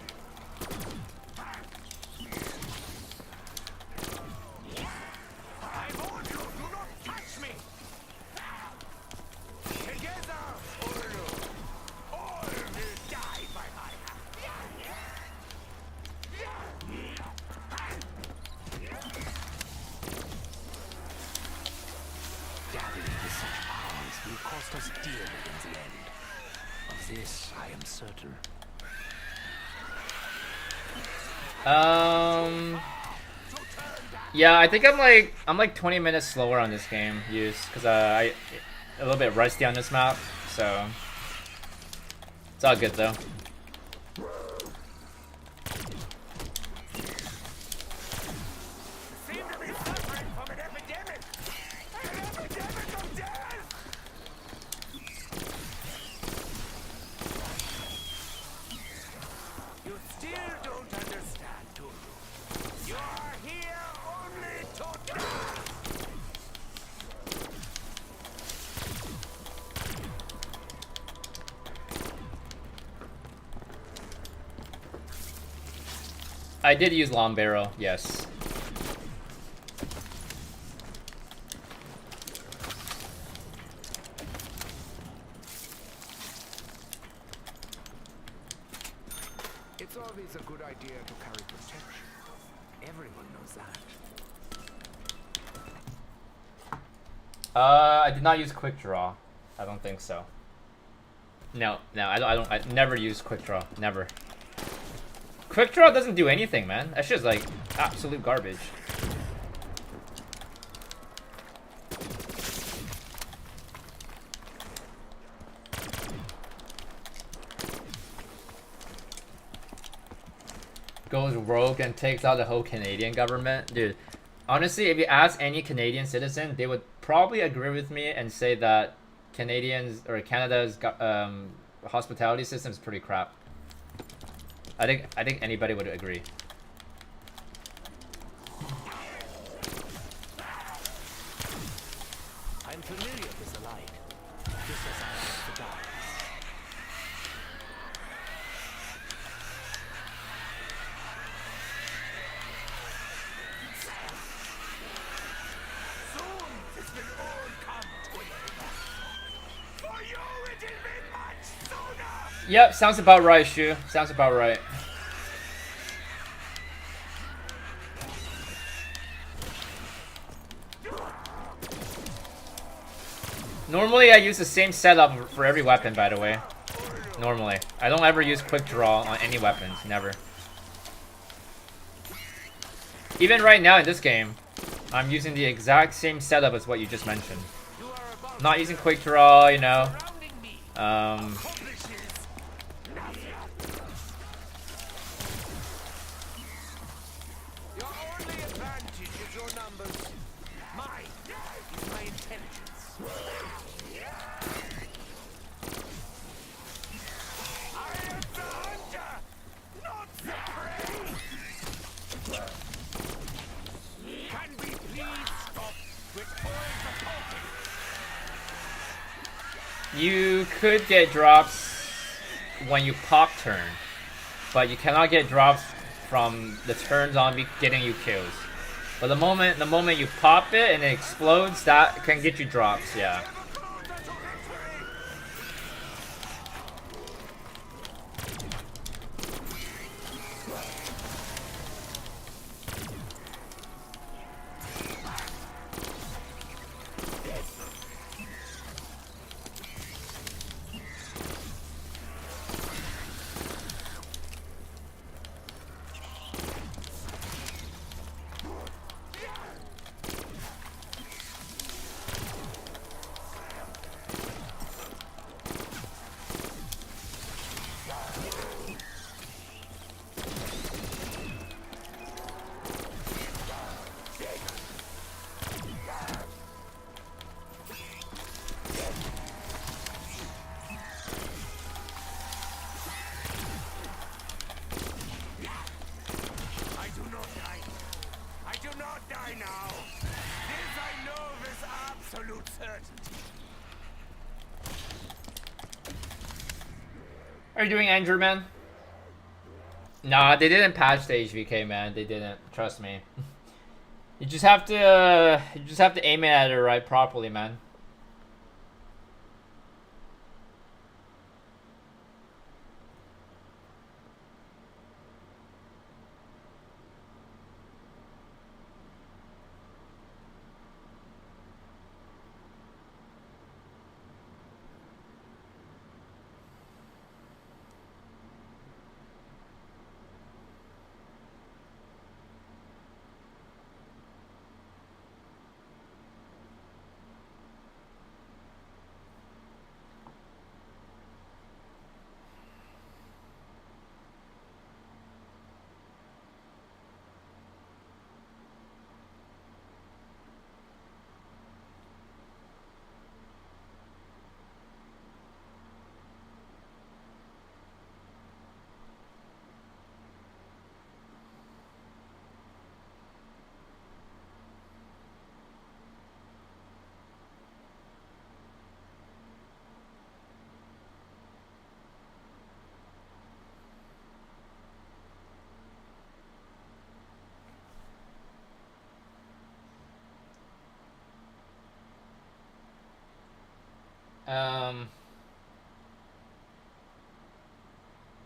Yeah, I think I'm like 20 minutes slower on this game use because I a little bit rusty on this map, so it's all good though. I did use long barrel, yes. It's always a good idea to carry protection. Everyone knows that. I did not use quick draw. I don't think so. No, I never use quick draw. Never. Quick draw doesn't do anything, man. That's just like absolute garbage. Goes rogue and takes out the whole Canadian government. Dude, honestly, if you ask any Canadian citizen, they would probably agree with me and say that Canadians or Canada's hospitality system is pretty crap. I think anybody would agree. I'm familiar with the light, just as I am with the darkness. Soon this will all come to an end. For you, it will be much sooner. Yep, sounds about right, Shu. Sounds about right. Normally I use the same setup for every weapon, by the way. Normally. I don't ever use quick draw on any weapons, never. Even right now in this game, I'm using the exact same setup as what you just mentioned. Not using quick draw, you know. You could get drops when you pop turn, but you cannot get drops from the turn zombie getting you kills. But the moment you pop it and it explodes, that can get you drops, yeah. Are you doing Andrew, man? Nah, they didn't patch the HVK, man. They didn't. Trust me. You just have to aim it at it right properly, man.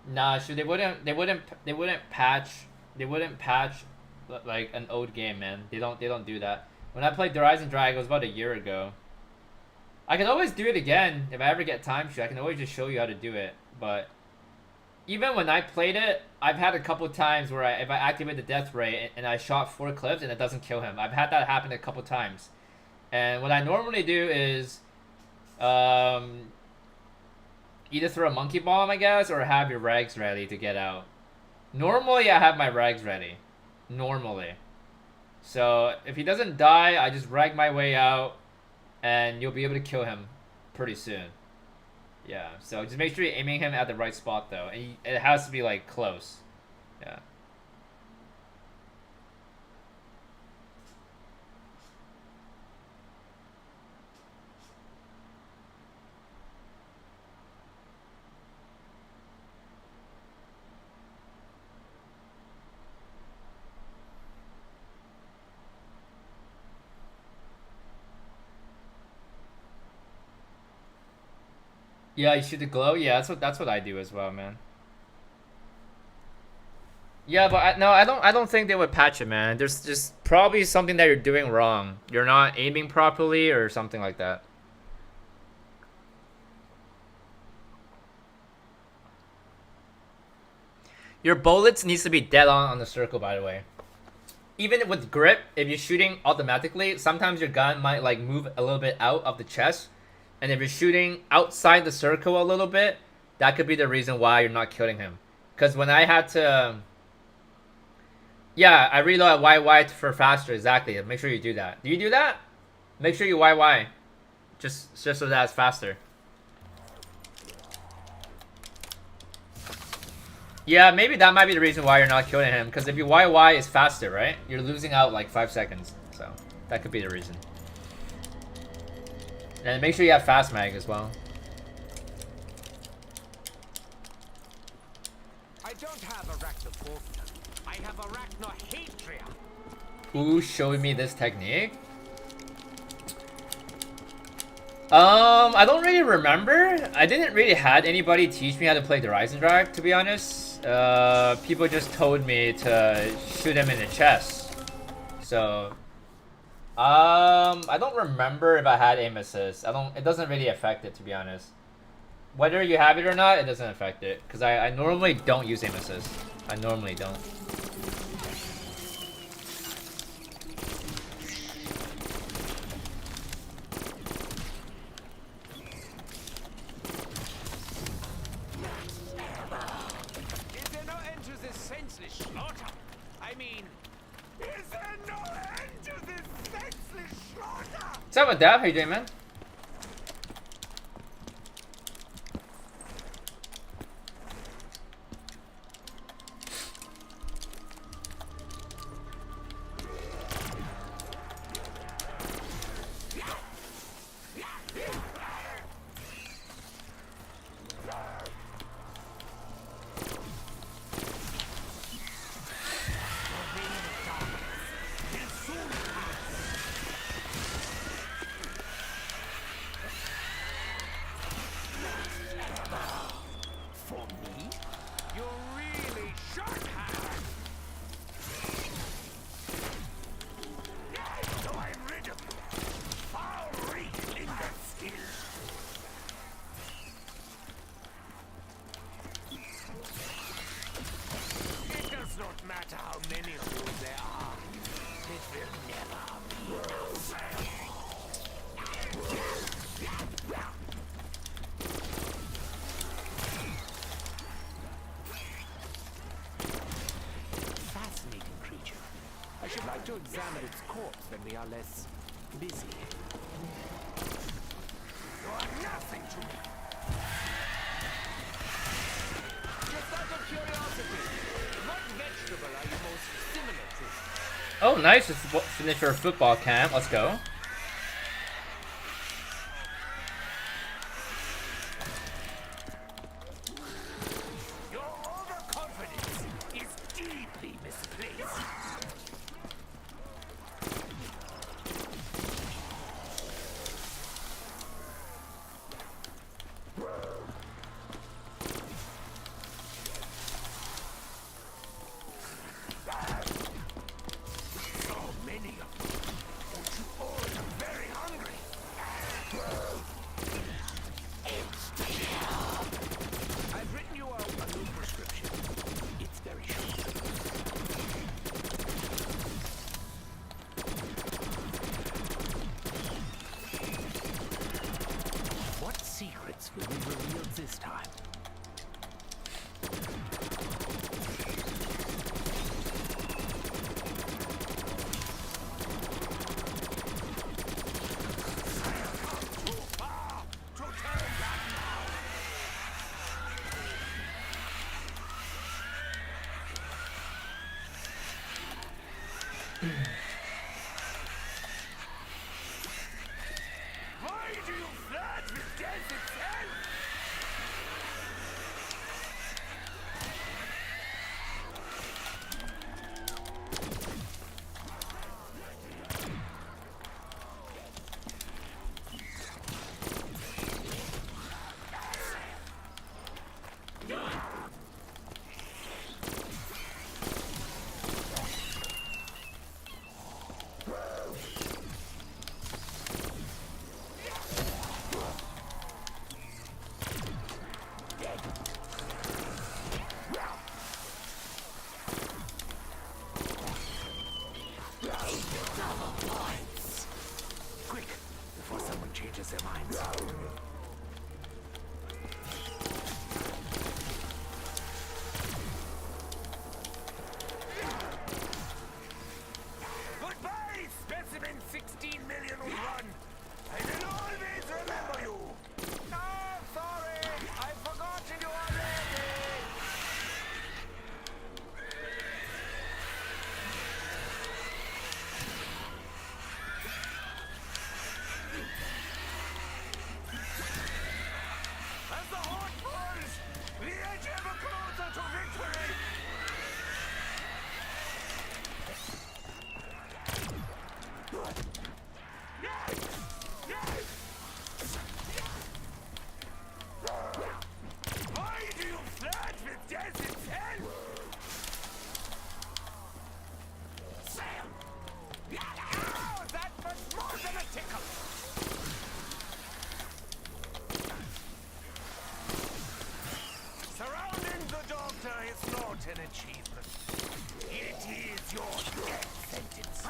Nah, shoot, they wouldn't patch like an old game, man. They don't do that. When I played Rise and Drag, it was about a year ago. I can always do it again if I ever get time. Shoot, I can always just show you how to do it. But even when I played it, I've had a couple times where if I activate the death ray and I shot 4 clips and it doesn't kill him. I've had that happen a couple times. And what I normally do is either throw a monkey bomb, I guess, or have your rags ready to get out. Normally, I have my rags ready. Normally. So, if he doesn't die, I just rag my way out, and you'll be able to kill him pretty soon. Yeah, so just make sure you're aiming him at the right spot, though. And it has to be, like, close. Yeah. Yeah, you shoot the glow. Yeah, that's what I do as well, man. Yeah, but I don't think they would patch it, man. There's just probably something that you're doing wrong. You're not aiming properly or something like that. Your bullets needs to be dead on the circle, by the way. Even with grip, if you're shooting automatically, sometimes your gun might like move a little bit out of the chest. And if you're shooting outside the circle a little bit, that could be the reason why you're not killing him. Because when I had to... Yeah, I reload at YY for faster, exactly. Make sure you do that. Do you do that? Make sure you YY. Just so that it's faster. Yeah, maybe that might be the reason why you're not killing him. Because if you YY, it's faster, right? You're losing out like 5 seconds. So, that could be the reason. And make sure you have fast mag as well. I don't have arachnophobia. I have arachnohatria. Who showed me this technique? I don't really remember. I didn't really had anybody teach me how to play the Rise and Drag, to be honest. People just told me to shoot him in the chest. So, I don't remember if I had aim assist. It doesn't really affect it, to be honest. Whether you have it or not, it doesn't affect it. Because I normally don't use aim assist. I normally don't. Is there no end to this senseless slaughter? I mean, is there no end to this senseless slaughter? What's up with that? How you doing, man? To examine its corpse when we are less busy. You are nothing to me. Just out of curiosity, what vegetable are you most similar to? Oh, nice. Just finished your football camp. Let's go. Your overconfidence is deeply misplaced. Will be revealed this time. an achievement. It is your death sentence.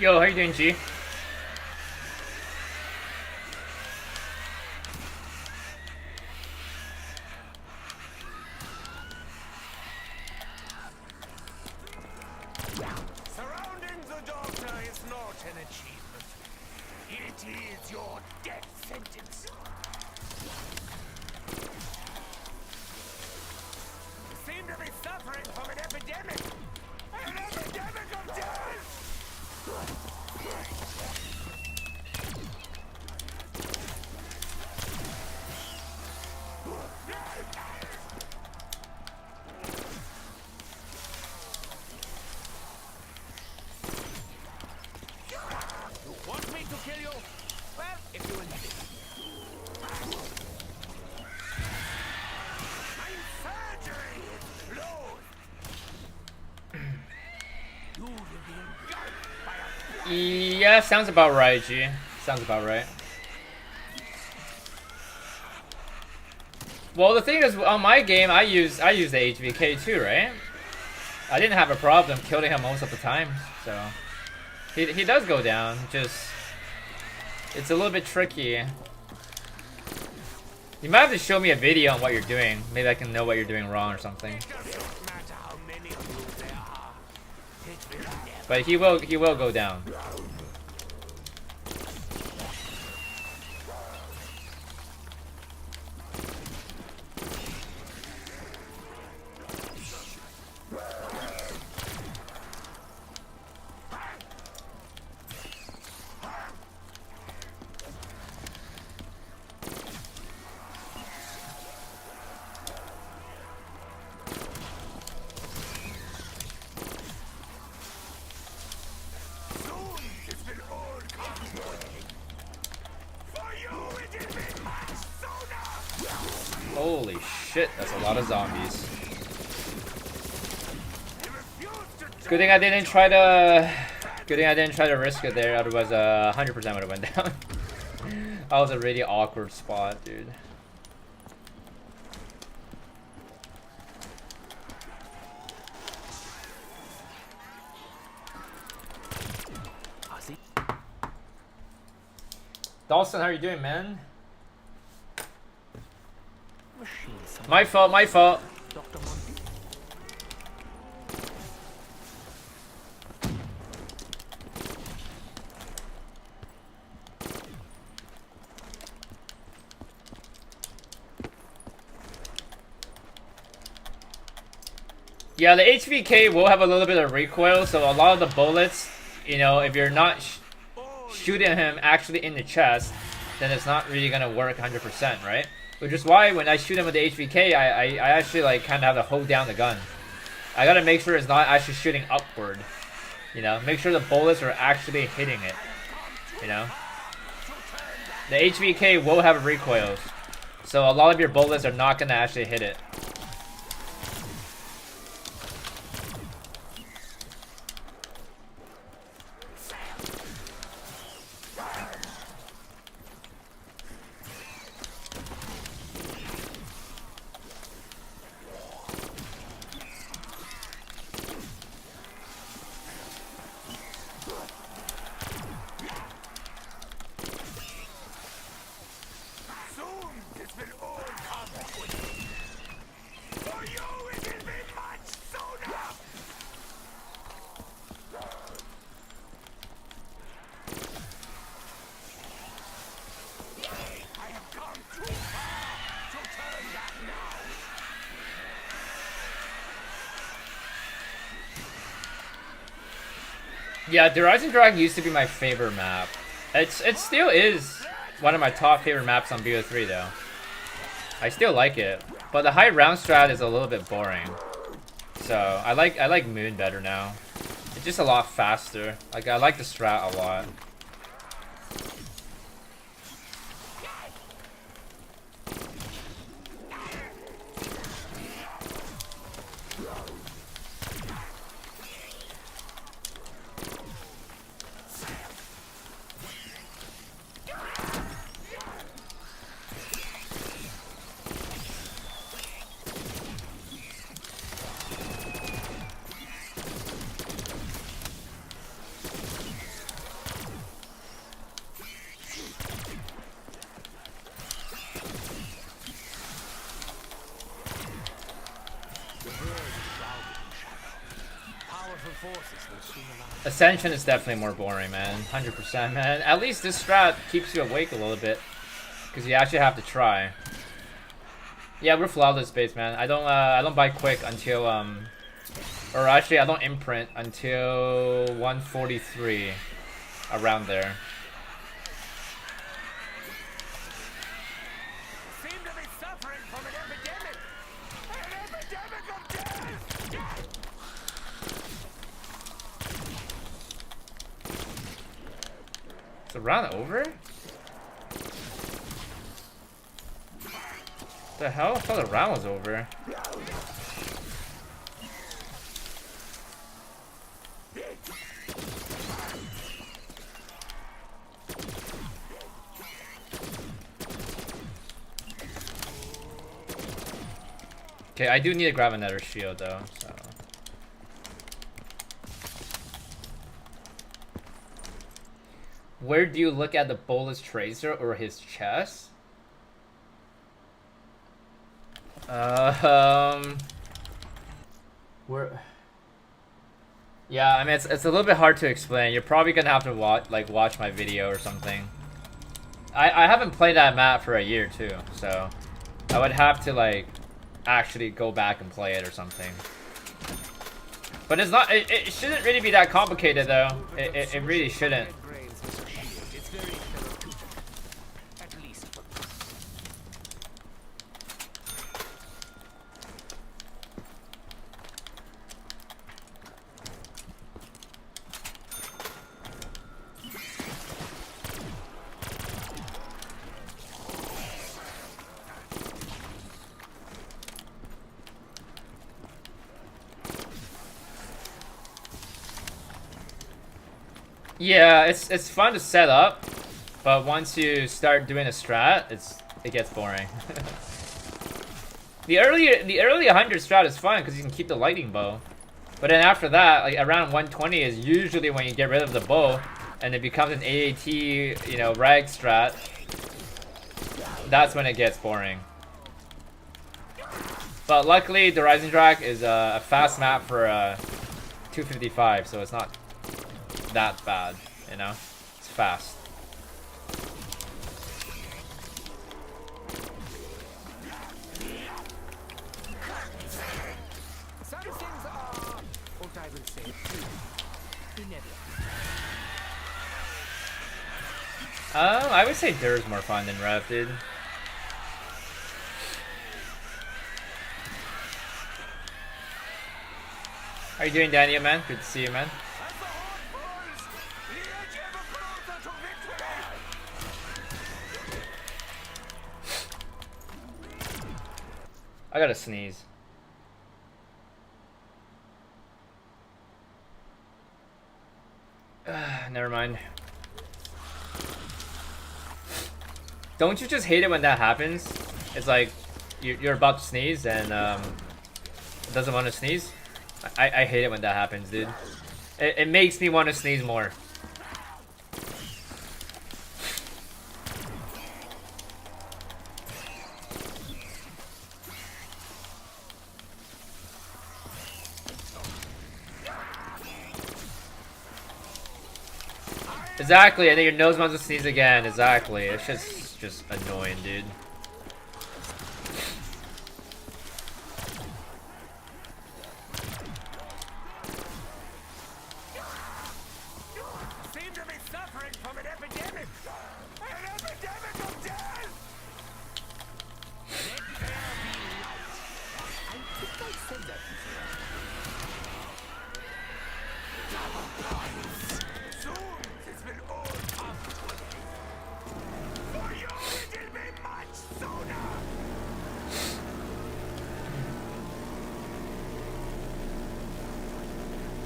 Yo, how you doing, G? Surrounding the doctor is not an achievement. It is your death sentence. You seem to be suffering from an epidemic. An epidemic of death! You want me to kill you? Well, if you insist. My surgery is closed. You will be engulfed by a Yeah, sounds about right, G. Sounds about right. Well, the thing is, on my game, I use the HVK too, right? I didn't have a problem killing him most of the time, so he does go down. Just it's a little bit tricky. You might have to show me a video on what you're doing. Maybe I can know what you're doing wrong or something. It doesn't matter how many of you there are. It will never. But he will go down. Soon this will all come to an end. For you it will be much sooner. Holy shit, that's a lot of zombies. I refuse to Good thing I didn't try to. Good thing I didn't try to risk it there. Otherwise, 100% would have went down. That was a really awkward spot, dude. Dawson, how are you doing, man? My fault, my fault. Dr. Monty. Yeah, the HVK will have a little bit of recoil, so a lot of the bullets, you know, if you're not shooting him actually in the chest, then it's not really gonna work 100%, right? Which is why when I shoot him with the HVK, I actually like kind of have to hold down the gun. I gotta make sure it's not actually shooting upward, you know. Make sure the bullets are actually hitting it, you know. The HVK will have recoils, so a lot of your bullets are not gonna actually hit it. Soon this will all come to an end. For you it will be much sooner. I have come too far to turn back now. Yeah, the Rising Dragon used to be my favorite map. It still is one of my top favorite maps on BO3 though. I still like it, but the high round strat is a little bit boring. So I like Moon better now. It's just a lot faster. Like I like the strat a lot. Ascension is definitely more boring, man. 100%, man. At least this strat keeps you awake a little bit, because you actually have to try. Yeah, we're flawless base, man. I don't buy quick until or actually I don't imprint until 143, around there. Seem to be suffering from an epidemic. An epidemic of death. Is the round over? The hell? I thought the round was over. Okay, I do need to grab another shield though, so. Where do you look at the Bolus Tracer or his chest? Where? Yeah, I mean it's a little bit hard to explain. You're probably gonna have to watch my video or something. I haven't played that map for a year too, so I would have to like actually go back and play it or something. But it's not. It shouldn't really be that complicated though. It really shouldn't. Yeah, it's fun to set up, but once you start doing a strat, it gets boring. the early 100 strat is fun because you can keep the lightning bow, but then after that, like around 120 is usually when you get rid of the bow, and it becomes an AAT, you know, rag strat. That's when it gets boring. But luckily, the Rising Drag is a fast map for 255, so it's not that bad, you know? It's fast. Some things are, what I will say, inevitable. I would say Dur's more fun than Rev, dude. How you doing, Daniel, man? Good to see you, man. I gotta sneeze. Never mind. Don't you just hate it when that happens? It's like you're about to sneeze and it doesn't want to sneeze. I hate it when that happens, dude. It makes me want to sneeze more. Exactly, and then your nose wants to sneeze again. Exactly, it's just annoying, dude. Seem to be suffering from an epidemic. An epidemic of death. Let there be light. I think I said that before. Soon this will all come to an end. For you it'll be much sooner.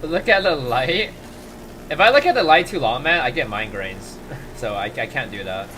Look at the light. If I look at the light too long, man, I get migraines. So I can't do that.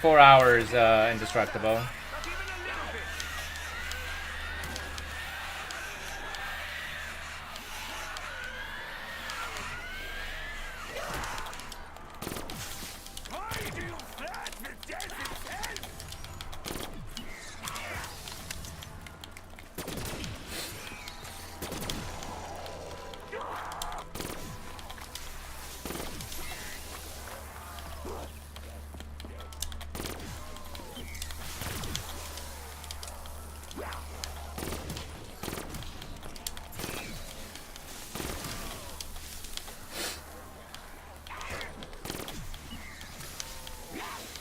4 hours indestructible. Not even a little bit. Why do you flirt with death itself?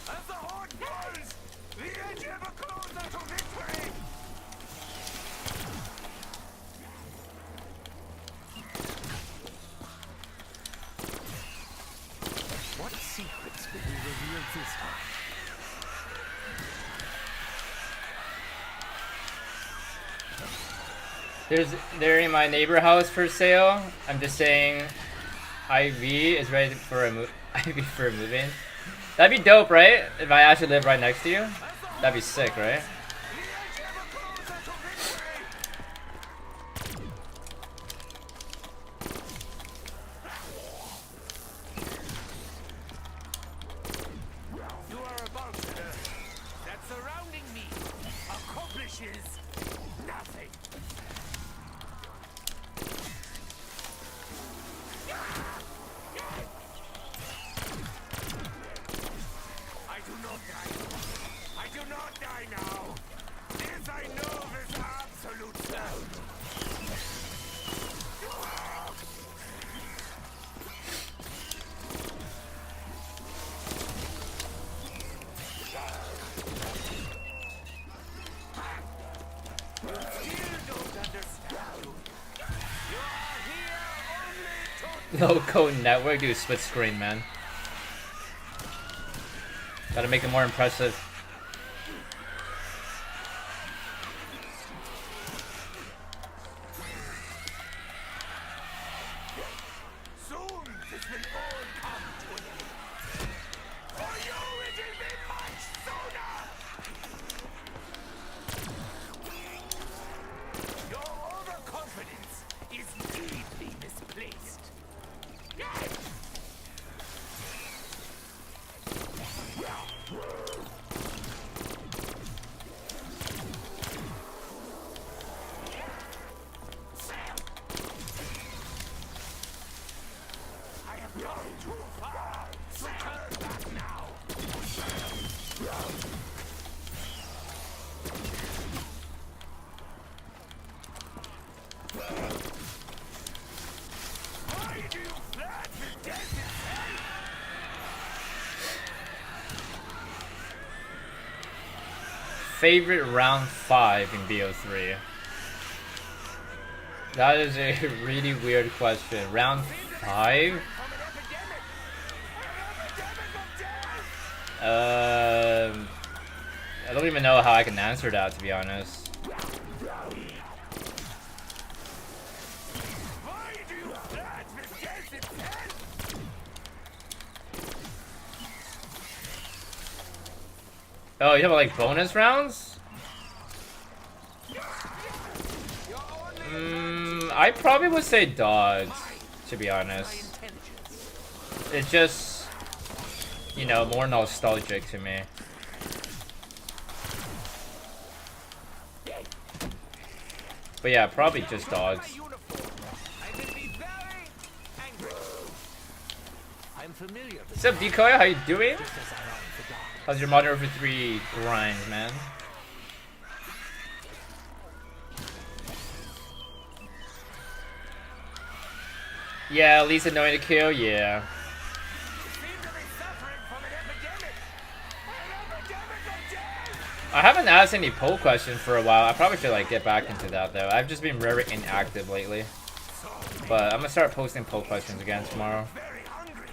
As the horde falls, the edge ever closer to victory! What secrets will be revealed this time? They're in my neighbor house for sale. I'm just saying, IV is ready for a IV for a move-in. That'd be dope, right? If I actually live right next to you, that'd be sick, right? The edge ever closer to victory! You are about to learn that surrounding me accomplishes nothing. I do not die. I do not die now. This I know is absolute self. You still don't understand. You are here only to Low-code network, dude, split screen, man. Gotta make it more impressive. soon this will all come to an end. For you it will be much sooner. Your overconfidence is deeply misplaced. I have gone too far to turn back now. Why do you flirt with death itself? Favorite round 5 in BO3? That is a really weird question. Round 5? From an epidemic! An epidemic of death! I don't even know how I can answer that, to be honest. Why do you flirt with death itself? Oh, you have like bonus rounds? I probably would say dogs, to be honest. It's just, you know, more nostalgic to me. But yeah, probably just dogs. I will be very angry. I'm familiar with What's up, Decoy? How you doing? this as I am the dark. How's your Modern Warfare 3 grind, man? Yeah, at least annoying to kill, yeah. Seem to be suffering from an epidemic. An epidemic of death! I haven't asked any poll questions for a while. I probably should like get back into that though. I've just been very inactive lately. But I'm gonna start posting poll questions again tomorrow. Very hungry.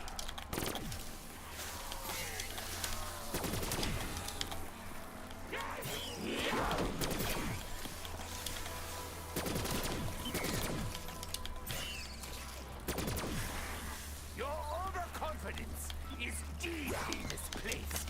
Your overconfidence is deeply misplaced.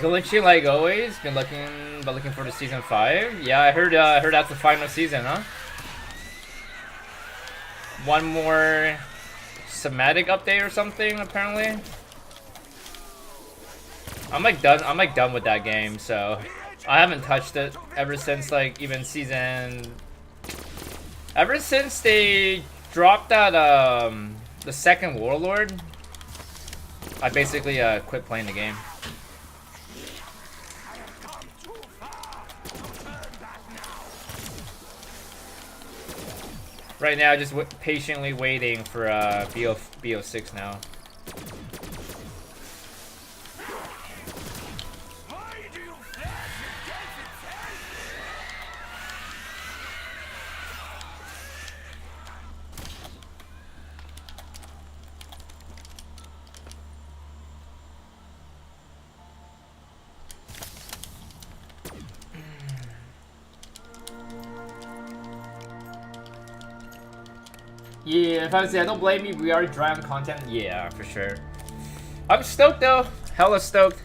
Glitching like always. Been looking for the season 5. Yeah, I heard that's the final season, huh? One more somatic update or something, apparently. I'm like done with that game, so I haven't touched it ever since like even season. Ever since they dropped that the second Warlord, I basically quit playing the game. Right now, just patiently waiting for BO6 now. Yeah, if I say I don't blame you, we already dry on content. Yeah, for sure. I'm stoked though. Hella stoked.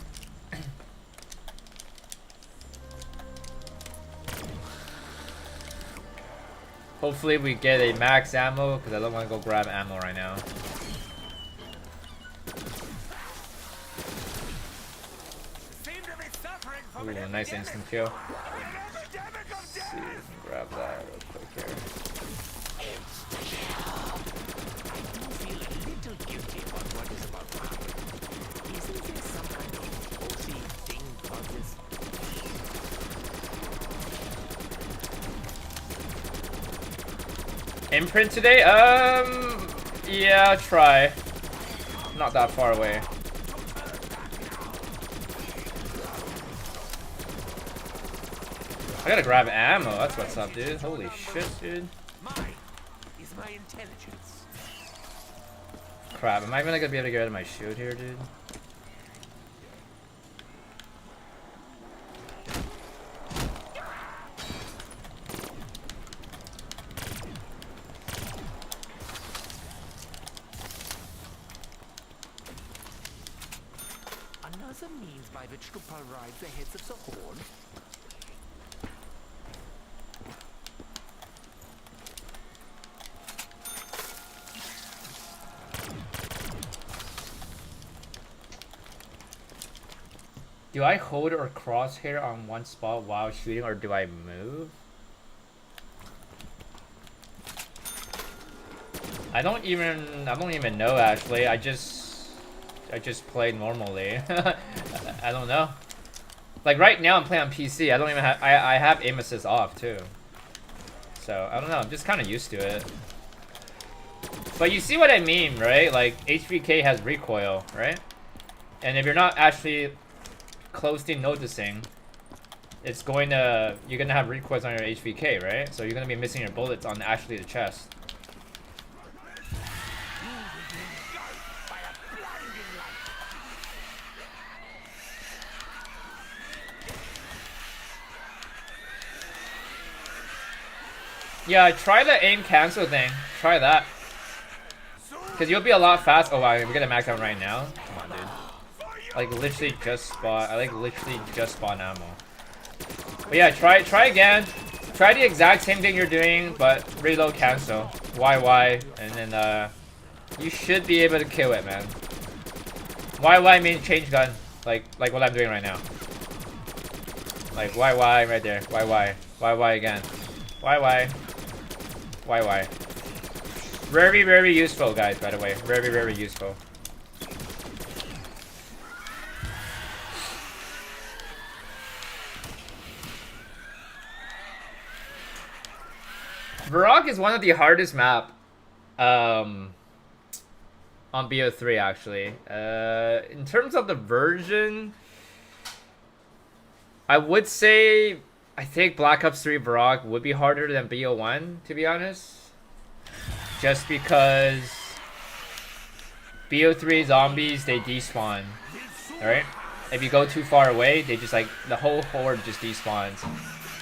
Hopefully we get a max ammo, because I don't want to go grab ammo right now. Ooh, nice instant kill. Let's see if we can grab that real quick here. Imprint today? Yeah, try. Not that far away. I gotta grab ammo, that's what's up, dude. Holy shit, dude. Is my intelligence. Crap, am I even gonna be able to get out of my shield here, dude? Another means by which to pulverize the heads of the Horde. Do I hold or crosshair on one spot while shooting, or do I move? I don't even know actually. I just play normally. I don't know. Like right now I'm playing on PC. I don't even have I have aim assist off too. So I don't know. I'm just kind of used to it. But you see what I mean, right? Like HVK has recoil, right? And if you're not actually closely noticing, it's going to you're gonna have recoils on your HVK, right? So you're gonna be missing your bullets on actually the chest. Yeah, try the aim cancel thing. Try that. Because you'll be a lot fast. Oh wow, we're gonna max out right now. Come on, dude. Like literally just spawn. I like literally just spawn ammo. But yeah, try again. Try the exact same thing you're doing, but reload cancel. YY, and then you should be able to kill it, man. YY means change gun, like what I'm doing right now. Like YY right there. YY again. YY. Very useful, guys. By the way, very useful. Varrock is one of the hardest map on BO3 actually. In terms of the version, I would say I think Black Ops 3 Varrock would be harder than BO1, to be honest. Just because BO3 Zombies, they despawn. Alright? If you go too far away, they just like, the whole horde just despawns.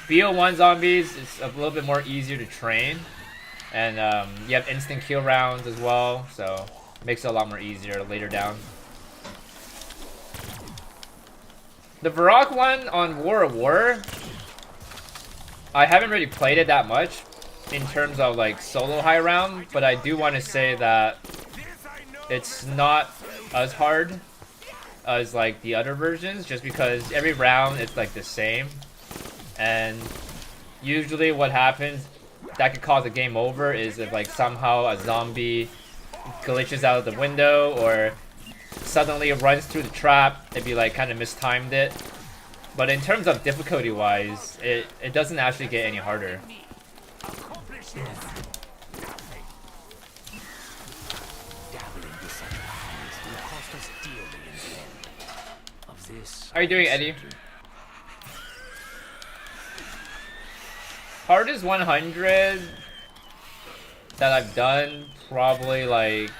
BO1 Zombies is a little bit more easier to train. And you have instant kill rounds as well, so it makes it a lot more easier later down. The Varrock one on War of War, I haven't really played it that much in terms of like solo high round, but I do want to say that it's not as hard as like the other versions, just because every round it's like the same, and usually what happens that could cause a game over is if like somehow a zombie glitches out of the window or suddenly runs through the trap. It'd be like kind of mistimed it. But in terms of difficulty wise, it doesn't actually get any harder. How are you doing, Eddie? Hardest 100 that I've done, probably like,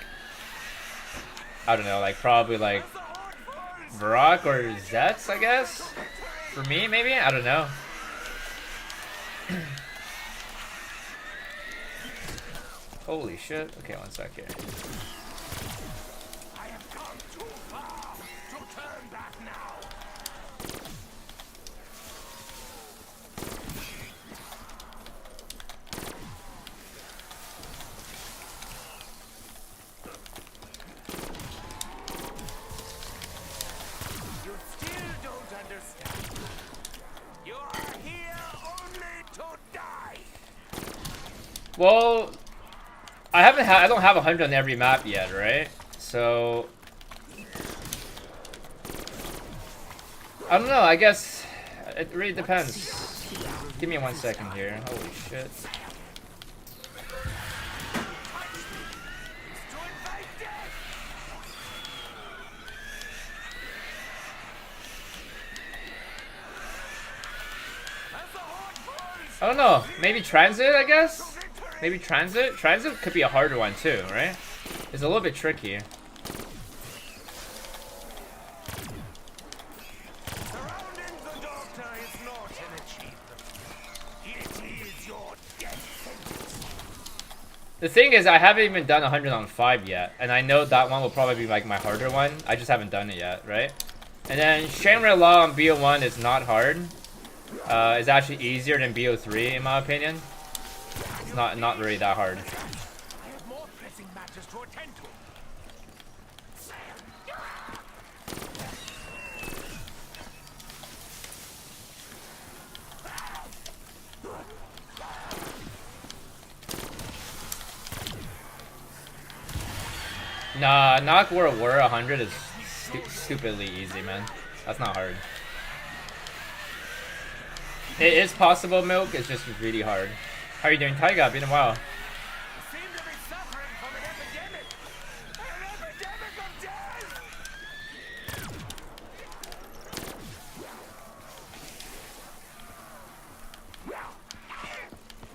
I don't know, like probably like Varrock or Zets, I guess? For me, maybe? I don't know. Holy shit. Okay, one sec here. I have gone too far to turn back now. You still don't understand. You are here only to die. Well, I don't have 100 on every map yet, right? So I don't know, I guess it really depends. Give me 1 second here. Holy shit. I don't know, maybe transit, I guess? Maybe transit? Transit could be a harder one too, right? It's a little bit tricky. Surrounding the doctor is not an achievement. It is your death. The thing is, I haven't even done 100 on 5 yet, and I know that one will probably be like my harder one. I just haven't done it yet, right? And then Shangri-La on BO1 is not hard. It's actually easier than BO3 in my opinion. It's not really that hard. I have more pressing matters to attend to. Nah, knock War of War 100 is stupidly easy, man. That's not hard. It is possible, Milk. It's just really hard. How are you doing, Taiga? Been a while. Seem to be suffering from an epidemic. An epidemic of death.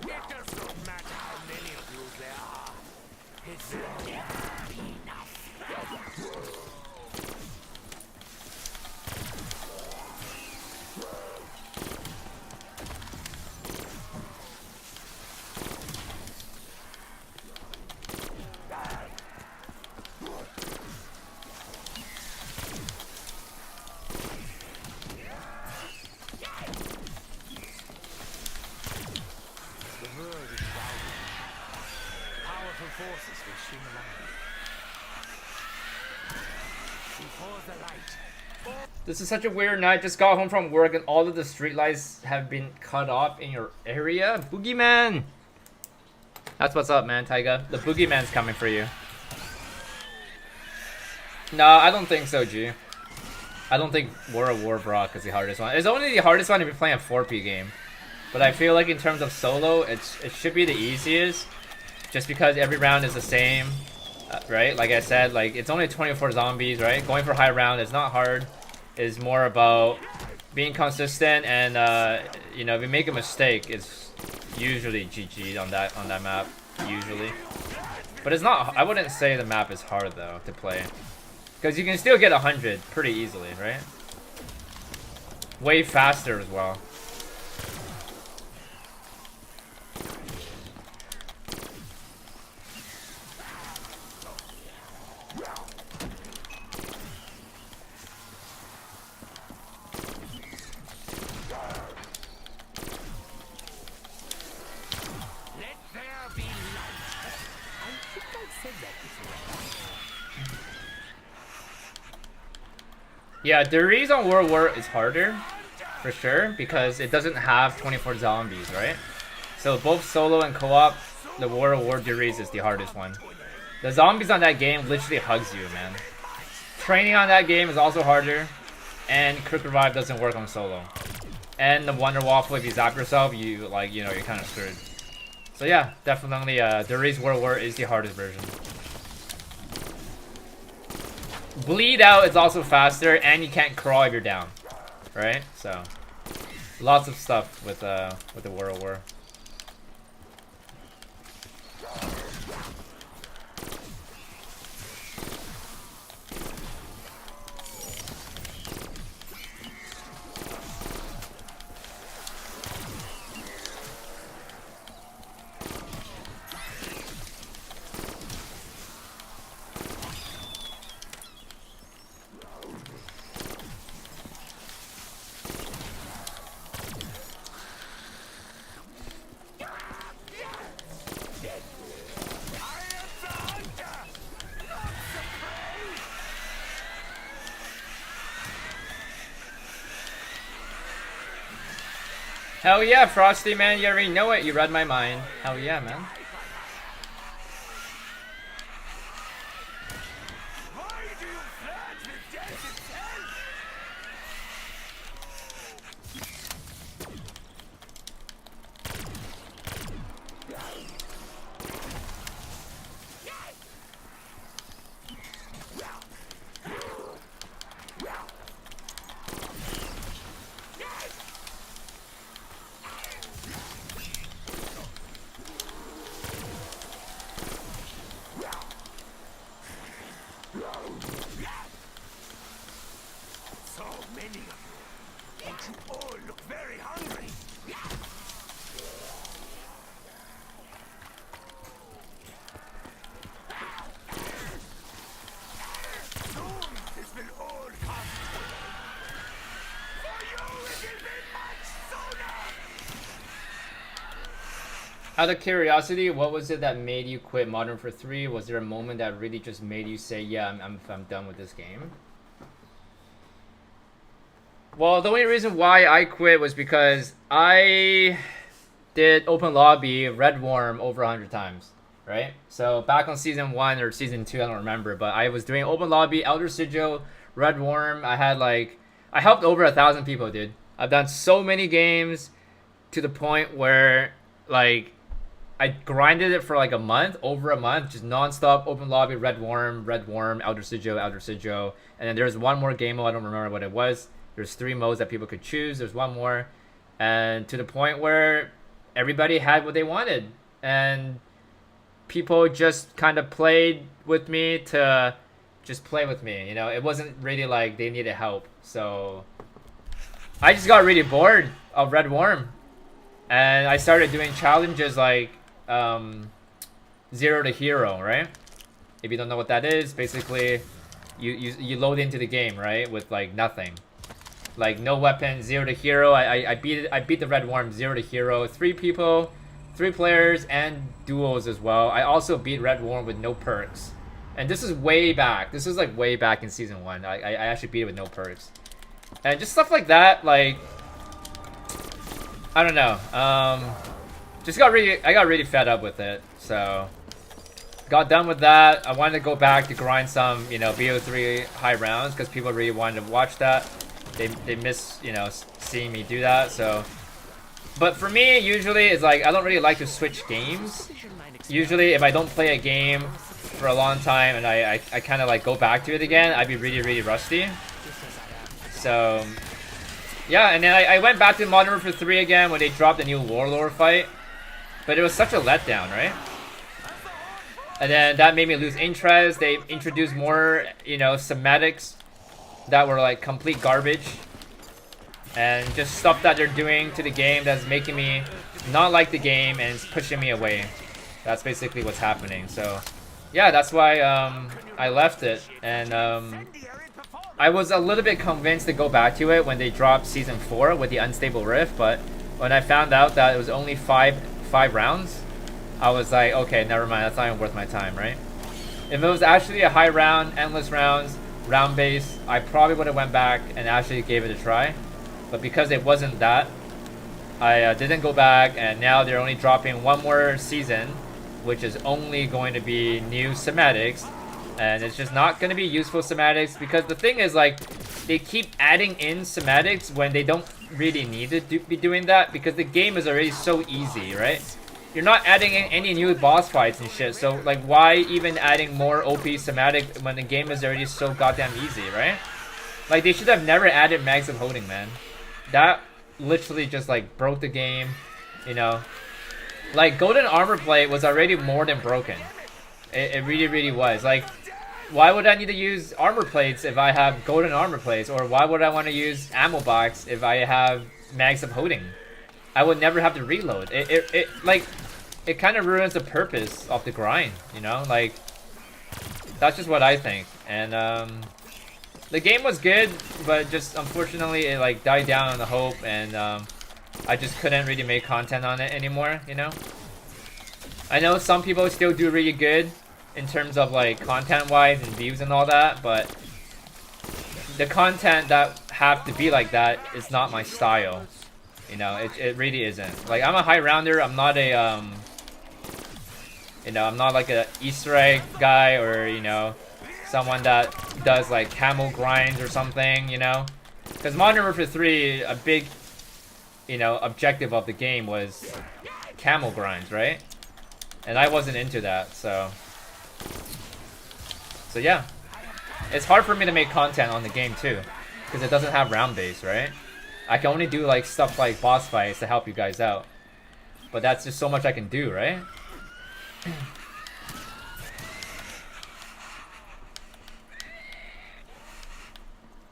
It does not matter how many of you there are. It will never be enough. The world is shouting. Powerful forces will swing along. Before the light. This is such a weird night. Just got home from work and all of the street lights have been cut off in your area. Boogeyman! That's what's up, man, Taiga. The Boogeyman's coming for you. Nah, I don't think so, G. I don't think War of War Brock is the hardest one. It's only the hardest one if you're playing a 4P game. But I feel like in terms of solo, it should be the easiest. Just because every round is the same. Right? Like I said, like it's only 24 zombies, right? Going for high round is not hard. It's more about being consistent and you know, if you make a mistake, it's usually GG on that map. Usually. But it's not, I wouldn't say the map is hard though to play. Because you can still get 100 pretty easily, right? Way faster as well. Yeah, the reason World War is harder, for sure, because it doesn't have 24 zombies, right? So both solo and co-op, the World War Degrees is the hardest one. The zombies on that game literally hugs you, man. Training on that game is also harder, and Quick Revive doesn't work on solo. And the Wonder Waffle, if you zap yourself, you like, you know, you're kind of screwed. So yeah, definitely, Degrees World War is the hardest version. Bleed out is also faster, and you can't crawl if you're down, right? So, lots of stuff with the World War. Hell yeah, Frosty, man. You already know it. You read my mind. Hell yeah, man. Out of curiosity, what was it that made you quit Modern Warfare 3? Was there a moment that really just made you say, yeah, I'm done with this game? Well, the only reason why I quit was because I did open lobby Red Worm over 100 times, right? So back on season 1 or season 2, I don't remember, but I was doing open lobby, Elder Sigil, Red Worm. I helped over 1,000 people, dude. I've done so many games to the point where, like, I grinded it for like over a month, just non-stop open lobby, Red Worm, Elder Sigil, and then there's one more game mode, I don't remember what it was. There's 3 modes that people could choose, there's one more, and to the point where everybody had what they wanted, and people just kind of played with me to just play with me, you know? It wasn't really like they needed help, so I just got really bored of Red Worm, and I started doing challenges like Zero to Hero, right? If you don't know what that is, basically you load into the game, right, with like nothing, like no weapon, Zero to Hero. I beat the Red Worm 0 to Hero, 3 people, 3 players, and duos as well. I also beat Red Worm with no perks, and this is way back. This is like way back in season 1. I actually beat it with no perks, and just stuff like that. Like, I don't know. I got really fed up with it, so got done with that. I wanted to go back to grind some, you know, BO3 high rounds because people really wanted to watch that. They miss, you know, seeing me do that. So, but for me, usually it's like I don't really like to switch games. Usually, if I don't play a game for a long time and I kind of like go back to it again, I'd be really rusty. So, yeah, and then I went back to Modern Warfare 3 again when they dropped the new Warlord fight. But it was such a letdown, right? And then that made me lose interest. They introduced more, you know, semantics that were like complete garbage. And just stuff that they're doing to the game that's making me not like the game and it's pushing me away. That's basically what's happening. So, yeah, that's why I left it. And I was a little bit convinced to go back to it when they dropped Season 4 with the Unstable Rift. But when I found out that it was only 5 rounds, I was like, okay, never mind, that's not even worth my time, right? If it was actually a high round, endless rounds, round base, I probably would have went back and actually gave it a try. But because it wasn't that, I didn't go back, and now they're only dropping one more season, which is only going to be new schematics, and it's just not going to be useful schematics, because the thing is, like, they keep adding in schematics when they don't really need to be doing that, because the game is already so easy, right? You're not adding in any new boss fights and shit, so like, why even adding more OP schematic when the game is already so goddamn easy, right? Like, they should have never added mags of holding, man. That literally just like broke the game, you know. Like, golden armor plate was already more than broken. It really was. Like, why would I need to use armor plates if I have golden armor plates? Or why would I want to use ammo box if I have mags of holding? I would never have to reload. It kind of ruins the purpose of the grind, you know. Like, that's just what I think. And the game was good, but just unfortunately it like died down on the hope, and I just couldn't really make content on it anymore, you know. I know some people still do really good in terms of like content wise and views and all that, but the content that have to be like that is not my style, you know. It really isn't. Like, I'm a high rounder. I'm not a you know, I'm not like a Easter egg guy, or, you know, someone that does like camel grinds or something, you know. Because Modern Warfare 3, a big, you know, objective of the game was camel grinds, right? And I wasn't into that, so yeah. It's hard for me to make content on the game too, because it doesn't have round base, right? I can only do like stuff like boss fights to help you guys out, but that's just so much I can do, right?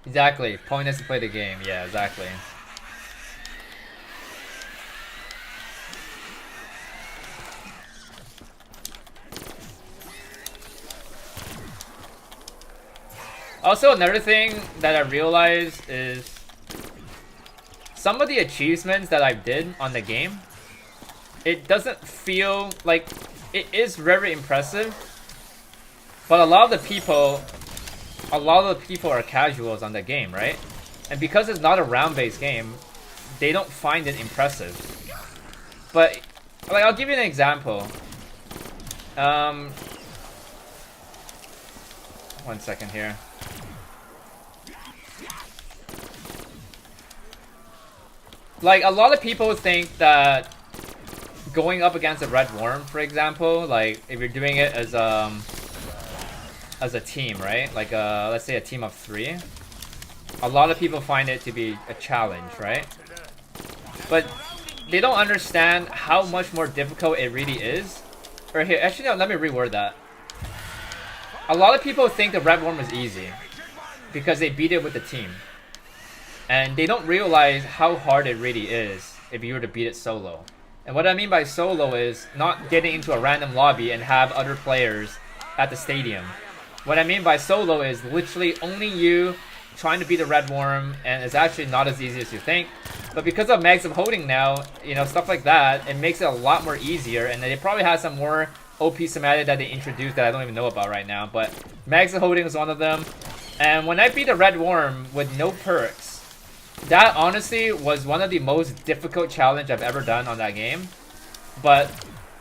Exactly. Point is to play the game. Yeah, exactly. Also, another thing that I realized is some of the achievements that I did on the game, it doesn't feel like it is very impressive, but a lot of the people are casuals on the game, right? And because it's not a round-based game, they don't find it impressive. But like, I'll give you an example. One second here. Like, a lot of people think that going up against a red worm, for example, like if you're doing it as a team, right? Like let's say a team of 3. A lot of people find it to be a challenge, right? But they don't understand how much more difficult it really is. Or here, actually no, let me reword that. A lot of people think the red worm is easy because they beat it with the team. And they don't realize how hard it really is if you were to beat it solo. And what I mean by solo is not getting into a random lobby and have other players at the stadium. What I mean by solo is literally only you trying to beat the red worm, and it's actually not as easy as you think. But because of mags of holding now, you know, stuff like that, it makes it a lot more easier, and they probably have some more OP schematic that they introduced that I don't even know about right now. But mags of holding is one of them. And when I beat the red worm with no perks, that honestly was one of the most difficult challenge I've ever done on that game. But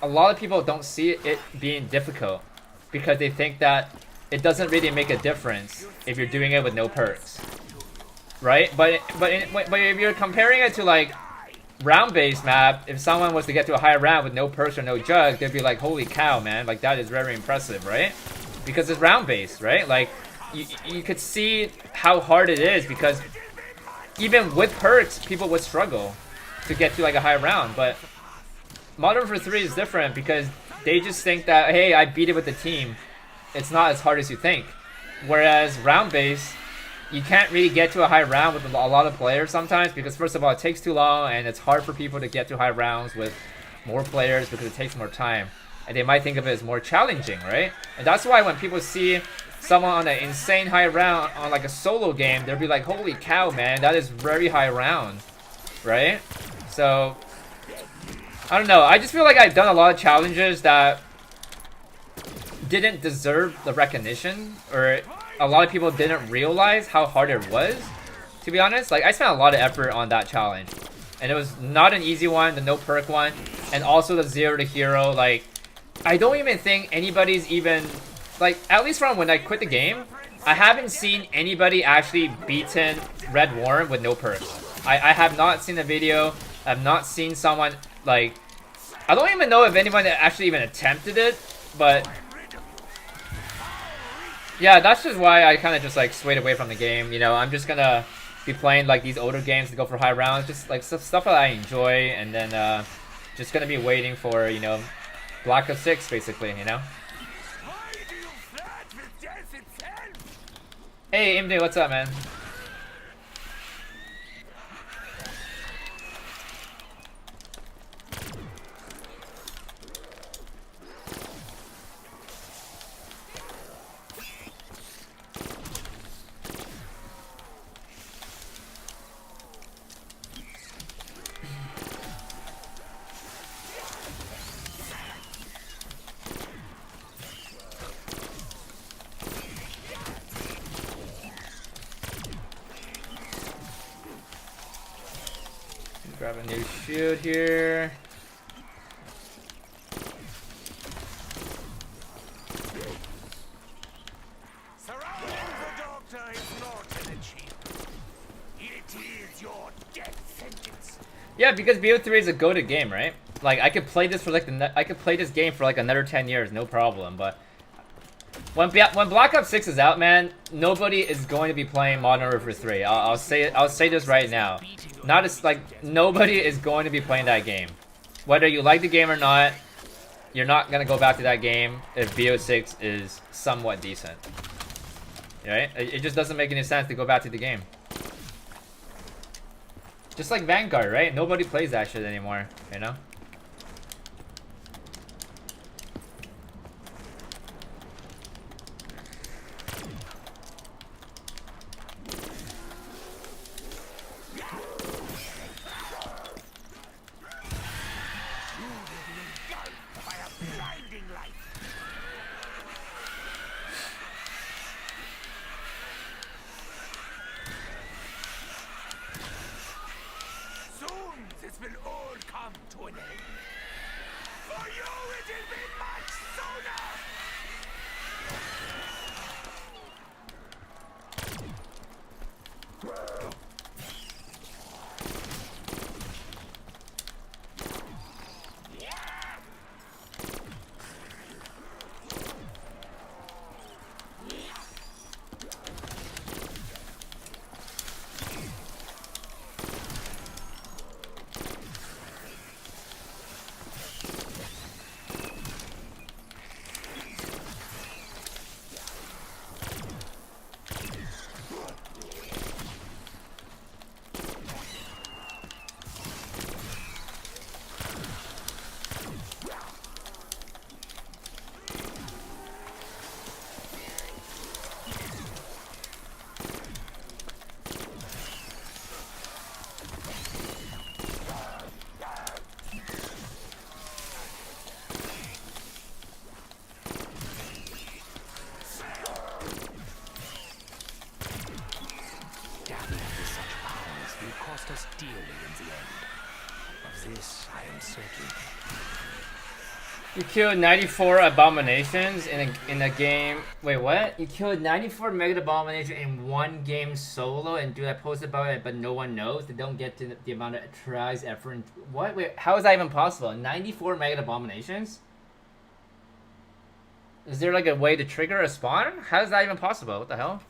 a lot of people don't see it being difficult because they think that it doesn't really make a difference if you're doing it with no perks, right? But if you're comparing it to like round-based map, if someone was to get to a higher round with no perks or no jug, they'd be like, holy cow, man, like that is very impressive, right? Because it's round-based, right? Like you could see how hard it is, because even with perks, people would struggle to get to like a high round. But Modern Warfare 3 is different because they just think that, hey, I beat it with the team. It's not as hard as you think. Whereas round-based, you can't really get to a high round with a lot of players sometimes, because first of all, it takes too long, and it's hard for people to get to high rounds with more players because it takes more time. And they might think of it as more challenging, right? And that's why when people see someone on an insane high round on like a solo game, they'll be like, holy cow, man, that is very high round, right? So I don't know, I just feel like I've done a lot of challenges that didn't deserve the recognition, or a lot of people didn't realize how hard it was, to be honest. Like, I spent a lot of effort on that challenge. And it was not an easy one, the no perk one. And also the 0 to hero. Like, I don't even think anybody's even... Like, at least from when I quit the game, I haven't seen anybody actually beaten Red Worm with no perks. I have not seen a video. I've not seen someone, like... I don't even know if anyone actually even attempted it, but... Yeah, that's just why I kind of just, like, swayed away from the game. You know, I'm just gonna be playing, like, these older games to go for high rounds. Just, like, stuff that I enjoy, and then, just gonna be waiting for, you know, Black Ops 6, basically, you know? Hey, MD, what's up, man? Grab a new shield here. Surrounding the doctor is not an achievement. It is your death sentence. Yeah, because BO3 is a goated game, right? Like, I could play this for like I could play this game for like another 10 years, no problem. But when Black Ops 6 is out, man, nobody is going to be playing Modern Warfare 3. I'll say this right now. Not as like nobody is going to be playing that game. Whether you like the game or not, you're not gonna go back to that game if BO6 is somewhat decent. Right? It just doesn't make any sense to go back to the game. Just like Vanguard, right? Nobody plays that shit anymore, you know? You killed 94 abominations in a game. Wait, what? You killed 94 mega abominations in one game solo, and do I post about it, but no one knows. They don't get to the amount of tries, effort. What? Wait, how is that even possible? 94 mega abominations? Is there like a way to trigger a spawn? How is that even possible? What the hell?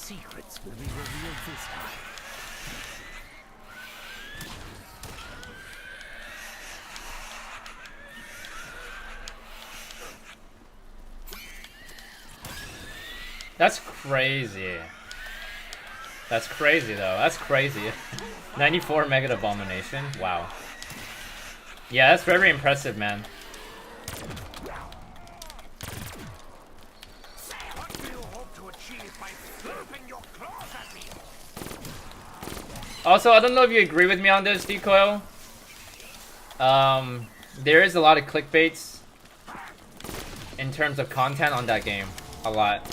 secrets will be revealed this time. That's crazy. That's crazy though. That's crazy. 94 Mega Abomination. Wow. Yeah, that's very impressive, man. What do you hope to achieve by slurping your claws at me? Also, I don't know if you agree with me on this, Decoil. There is a lot of clickbaits in terms of content on that game. A lot.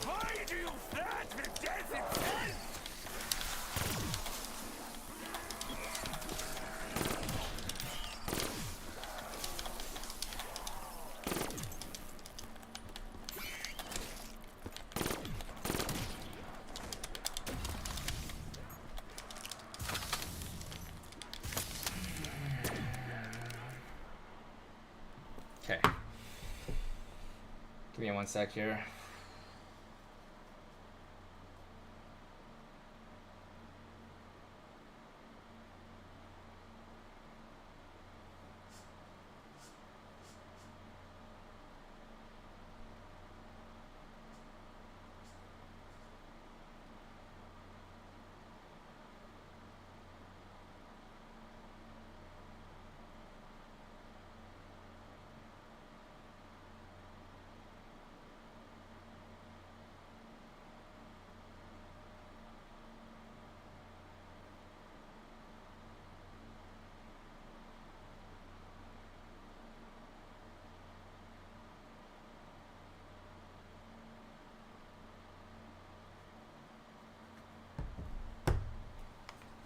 Why do you flirt with death itself? Okay. Give me 1 sec here.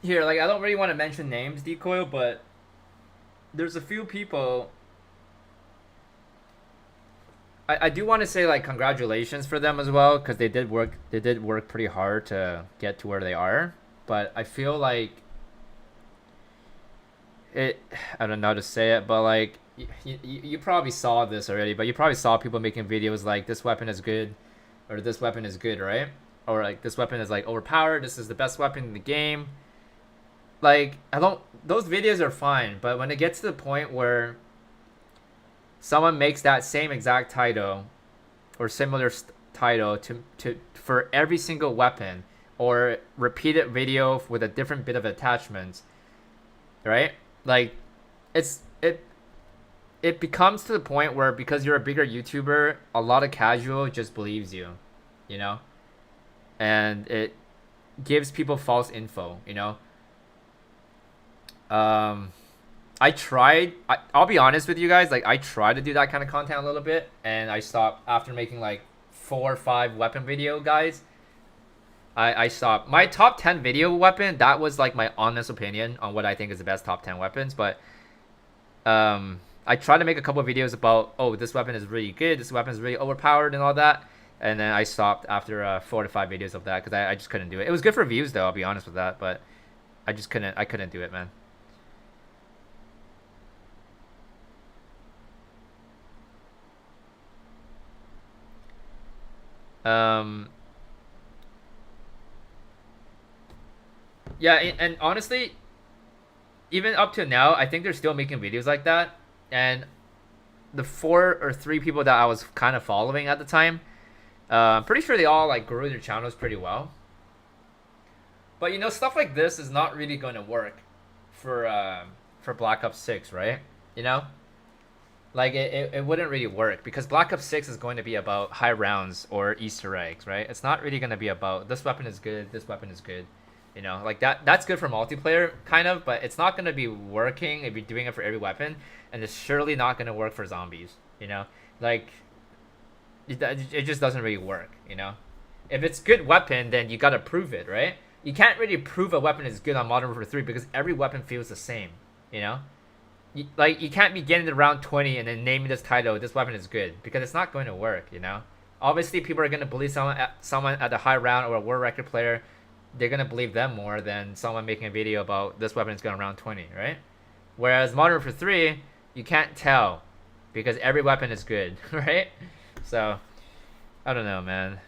Here, like, I don't really want to mention names, Decoil, but there's a few people. I do want to say, like, congratulations for them as well, because they did work pretty hard to get to where they are. But I feel like I don't know how to say it, but like you probably saw this already, but you probably saw people making videos like, this weapon is good, or this weapon is good, right? Or like, this weapon is like overpowered, this is the best weapon in the game. Like, those videos are fine, but when it gets to the point where someone makes that same exact title or similar title for every single weapon, or repeated video with a different bit of attachments, right? Like, it becomes to the point where, because you're a bigger YouTuber, a lot of casual just believes you, you know? And it gives people false info, you know? I'll be honest with you guys, like, I tried to do that kind of content a little bit, and I stopped after making like 4 or 5 weapon video guys. I stopped. My top 10 video weapon, that was like my honest opinion on what I think is the best top 10 weapons, but I tried to make a couple of videos about, oh, this weapon is really good, this weapon is really overpowered and all that, and then I stopped after 4 to 5 videos of that, because I just couldn't do it. It was good for views though, I'll be honest with that, but I couldn't do it, man. Yeah, and honestly, even up to now, I think they're still making videos like that, and the 4 or 3 people that I was kind of following at the time, pretty sure they all like grew their channels pretty well. But you know, stuff like this is not really going to work for Black Ops 6, right? You know, like it wouldn't really work, because Black Ops 6 is going to be about high rounds or Easter eggs, right? It's not really going to be about, this weapon is good, this weapon is good. You know, like that's good for multiplayer, kind of, but it's not going to be working if you're doing it for every weapon, and it's surely not going to work for zombies, you know? Like, it just doesn't really work, you know? If it's good weapon, then you got to prove it, right? You can't really prove a weapon is good on Modern Warfare 3, because every weapon feels the same, you know? You can't be getting to round 20 and then naming this title, this weapon is good, because it's not going to work, you know? Obviously, people are going to believe someone at the high round or a world record player. They're going to believe them more than someone making a video about this weapon is going around 20, right? Whereas Modern Warfare 3, you can't tell, because every weapon is good, right? So, I don't know, man.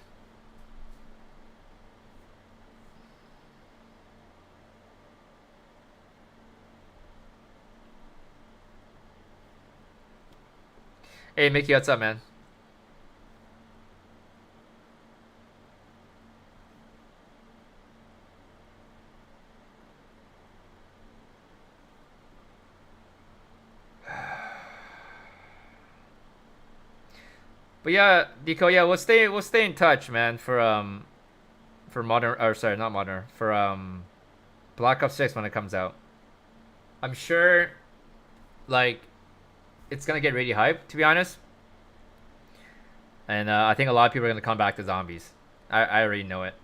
Hey, Mickey, what's up, man? But yeah, Deco, yeah, we'll stay in touch, man, for modern, or sorry, not modern, for Black Ops 6 when it comes out. I'm sure, like, it's gonna get really hyped, to be honest. And I think a lot of people are gonna come back to zombies. I already know it.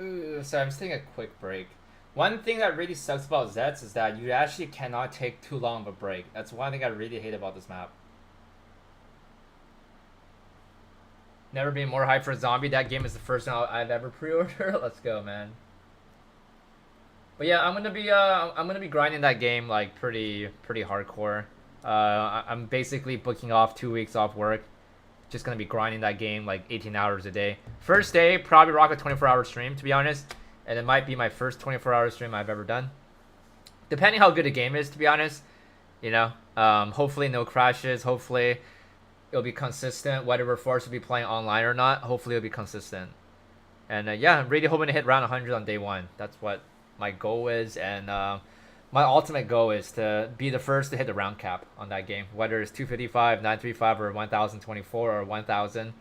Ooh, so I'm just taking a quick break. One thing that really sucks about Zets is that you actually cannot take too long of a break. That's one thing I really hate about this map. Never been more hyped for a zombie. That game is the first one I've ever pre-ordered. Let's go, man. But yeah, I'm gonna be grinding that game like pretty hardcore. I'm basically booking off 2 weeks off work. Just gonna be grinding that game like 18 hours a day. First day, probably rock a 24-hour stream, to be honest. And it might be my first 24-hour stream I've ever done. Depending how good the game is, to be honest. You know, hopefully no crashes. Hopefully it'll be consistent. Whether we're forced to be playing online or not, hopefully it'll be consistent. And yeah, I'm really hoping to hit round 100 on day 1. That's what my goal is. And my ultimate goal is to be the first to hit the round cap on that game. Whether it's 255, 935, or 1024 or 1000.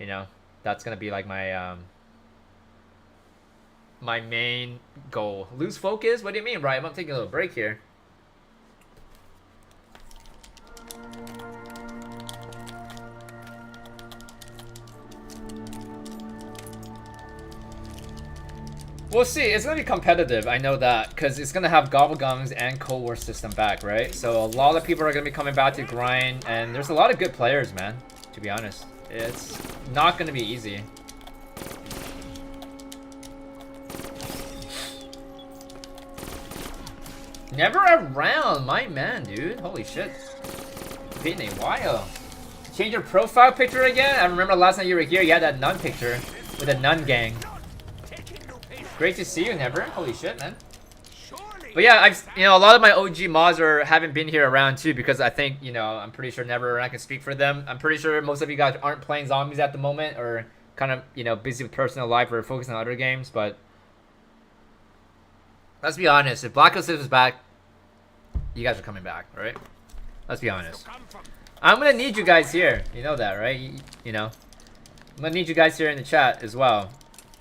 You know, that's going to be like my my main goal. Lose focus? What do you mean, Brian? I'm taking a little break here. We'll see. It's going to be competitive. I know that. Because it's going to have Gobblegums and Cold War system back, right? So a lot of people are going to be coming back to grind. And there's a lot of good players, man. To be honest. It's not going to be easy. Never around. My man, dude. Holy shit. Been a while. Change your profile picture again? I remember last time you were here, you had that nun picture. With the nun gang. Great to see you, Never. Holy shit, man. But yeah, a lot of my OG mods haven't been here around too because I think, I'm pretty sure Never and I can speak for them. I'm pretty sure most of you guys aren't playing zombies at the moment or kind of, busy with personal life or focusing on other games. But let's be honest, if Black Ops 6 is back, you guys are coming back, right? Let's be honest. I'm gonna need you guys here. You know that, right? I'm gonna need you guys here in the chat as well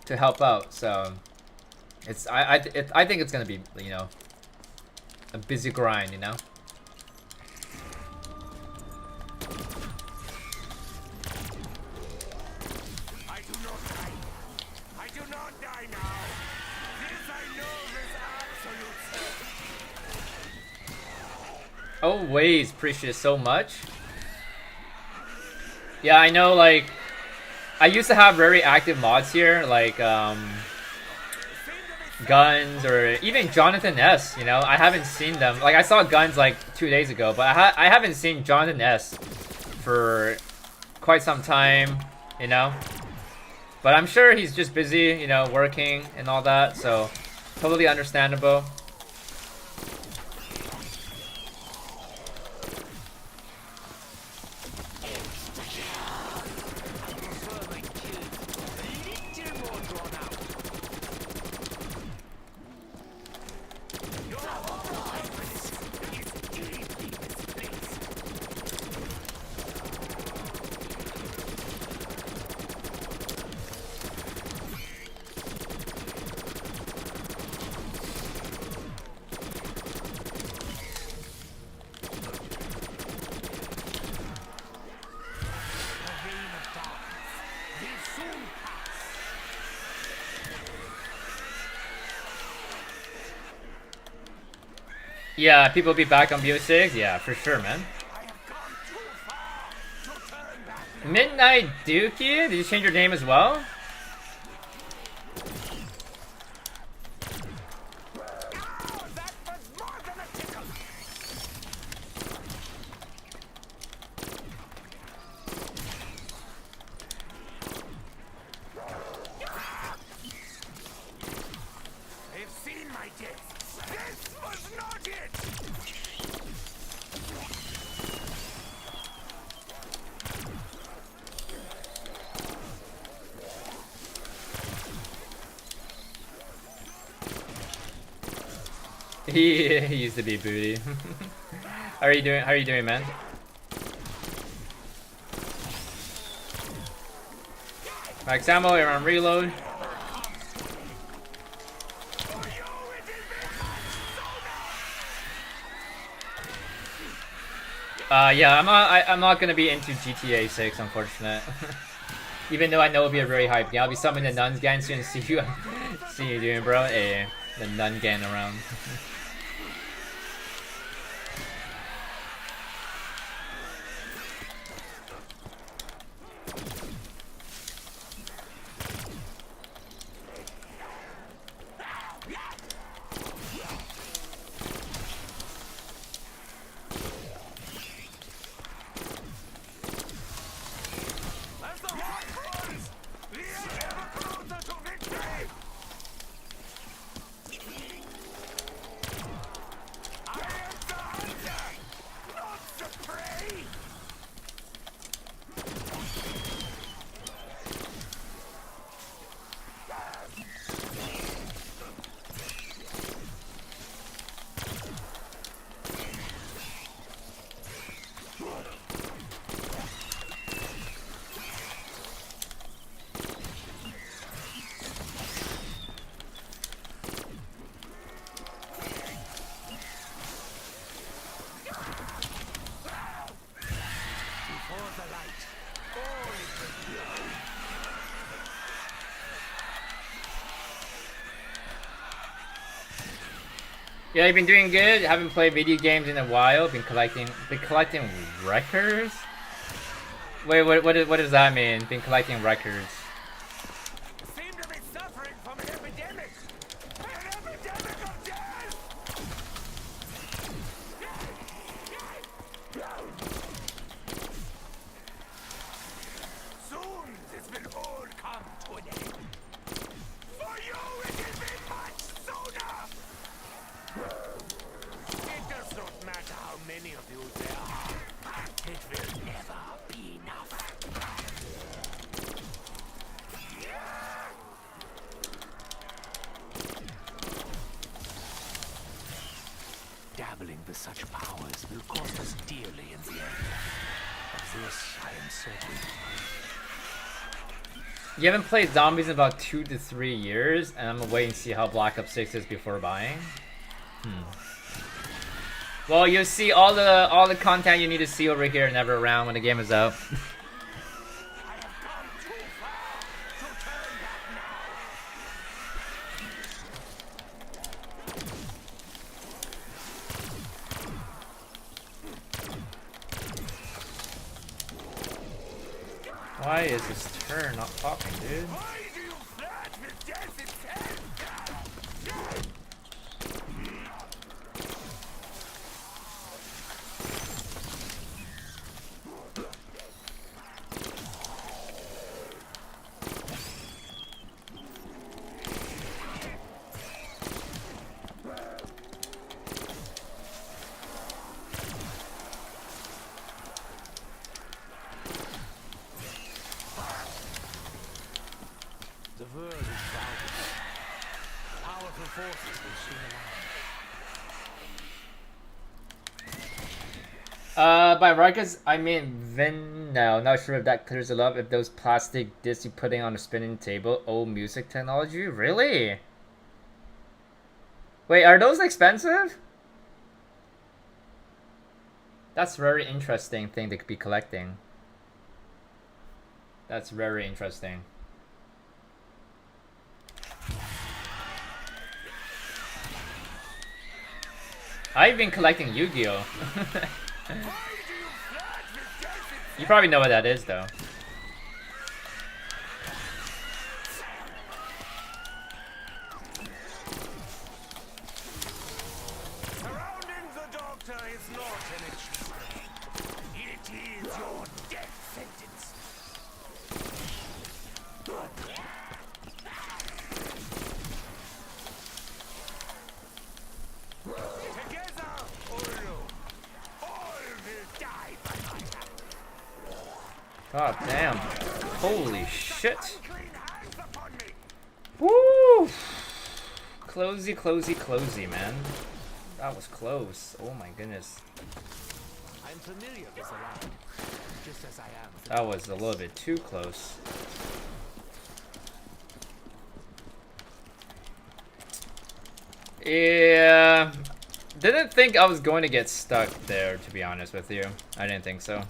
to help out. So. I think it's gonna be a busy grind, I do not die. I do not die now. This I know with absolute. Always appreciate it so much. Yeah, I know. Like, I used to have very active mods here, like Guns or even Jonathan S. I haven't seen them. Like I saw Guns like 2 days ago, but I haven't seen Jonathan S. for quite some time. But I'm sure he's just busy, working and all that. So totally understandable. Yeah, people be back on BO6. Yeah, for sure, man. Midnight Dookie? Did you change your name as well? He used to be booty. How are you doing? How are you doing, man? Max ammo, you're on reload. Yeah, I'm not gonna be into GTA 6, unfortunate. Even though I know it'll be a very hype game. I'll be summoning the nuns gang soon. See you doing, bro. Hey, the nun gang around. Yeah, I've been doing good. Haven't played video games in a while. Been collecting records. Wait, what does that mean? Been collecting records. Seem to be suffering from an epidemic. An epidemic of death. Soon this will all come to an end. For you, it will be much sooner. It does not matter how many of you there are. It will never be enough. Dabbling with such powers will cost us dearly in the end. Of this I am certain. You haven't played zombies in about 2 to 3 years, and I'm gonna wait and see how Black Ops 6 is before buying. Well, you'll see all the content you need to see over here never around when the game is out. Why is this turn not popping, dude? Why do you flirt with death itself? The world is bounded. Powerful forces will soon arise. By records, I mean vinyl. Not sure if that clears it up. If those plastic discs you putting on a spinning table, old music technology, really? Wait, are those expensive? That's very interesting thing to be collecting. That's very interesting. I've been collecting Yu-Gi-Oh. You probably know what that is, though. Surrounding the doctor is not an achievement. It is your death sentence. Together or alone, all will die by my hand. God damn. Holy shit. Clean hands upon me. Woo! Closey, closey, closey, man. That was close. Oh my goodness. I'm familiar with the land, just as I am with the That was a little bit too close. Yeah. Didn't think I was going to get stuck there, to be honest with you. I didn't think so.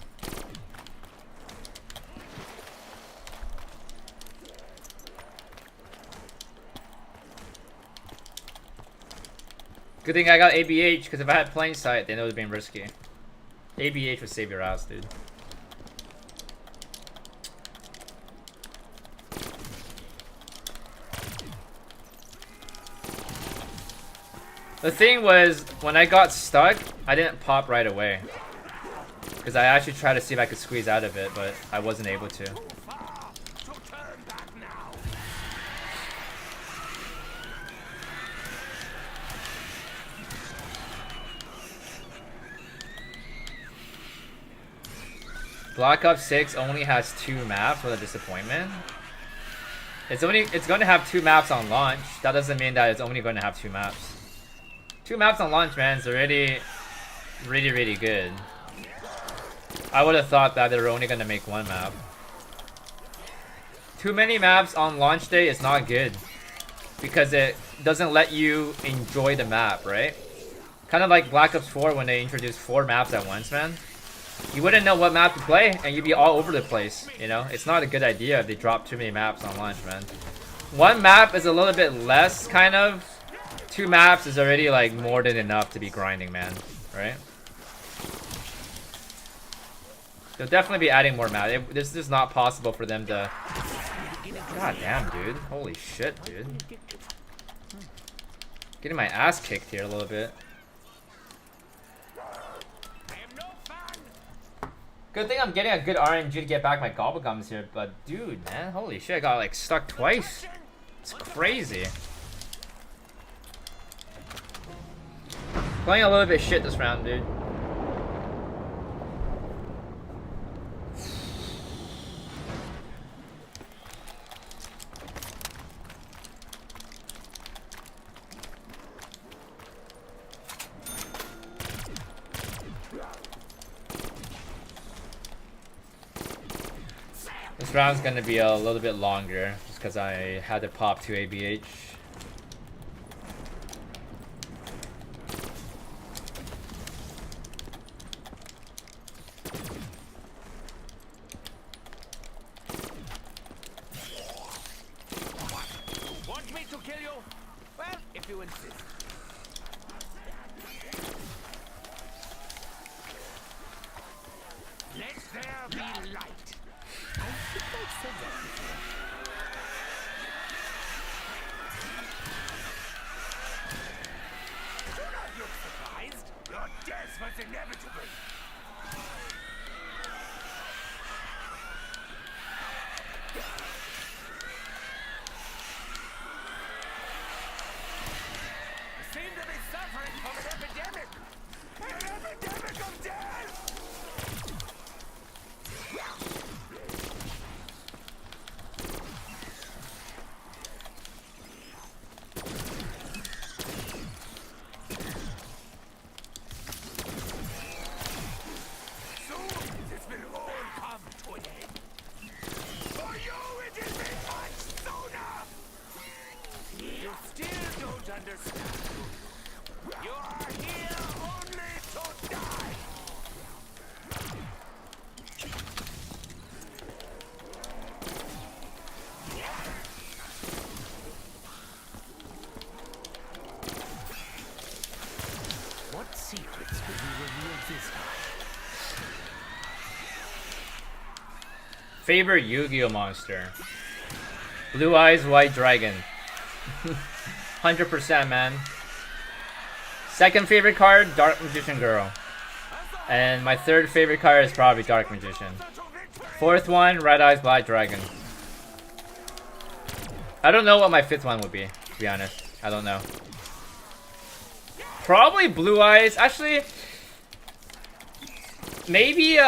Good thing I got ABH, because if I had plain sight, then it would have been risky. ABH would save your ass, dude. The thing was, when I got stuck, I didn't pop right away. Because I actually tried to see if I could squeeze out of it, but I wasn't able to. Black Ops 6 only has 2 maps. What a disappointment. It's going to have 2 maps on launch. That doesn't mean that it's only going to have 2 maps. 2 maps on launch, man, is already really good. I would have thought that they were only going to make 1 map. Too many maps on launch day is not good. Because it doesn't let you enjoy the map, right? Kind of like Black Ops 4 when they introduced 4 maps at once, man. You wouldn't know what map to play, and you'd be all over the place, you know? It's not a good idea if they drop too many maps on launch, man. 1 map is a little bit less, kind of. 2 maps is already, like, more than enough to be grinding, man. Right? They'll definitely be adding more maps. This is not possible for them to... God damn, dude. Holy shit, dude. Getting my ass kicked here a little bit. Good thing I'm getting a good RNG to get back my gobblegums here, but dude, man, holy shit, I got like stuck twice. It's crazy. Playing a little bit shit this round, dude. This round's gonna be a little bit longer, just because I had to pop 2 ABH. Want me to kill you? Well, if you insist. Let there be light. I think I said that before. Do not look surprised. Your death was inevitable. You seem to be suffering from an epidemic. An epidemic of death! secrets will be revealed this time. Favorite Yu-Gi-Oh monster? Blue Eyes White Dragon. 100%, man. Second favorite card, Dark Magician Girl. And my third favorite card is probably Dark Magician. Fourth one, Red Eyes Black Dragon. I don't know what my fifth one would be, to be honest. I don't know. Probably Blue Eyes. Actually, maybe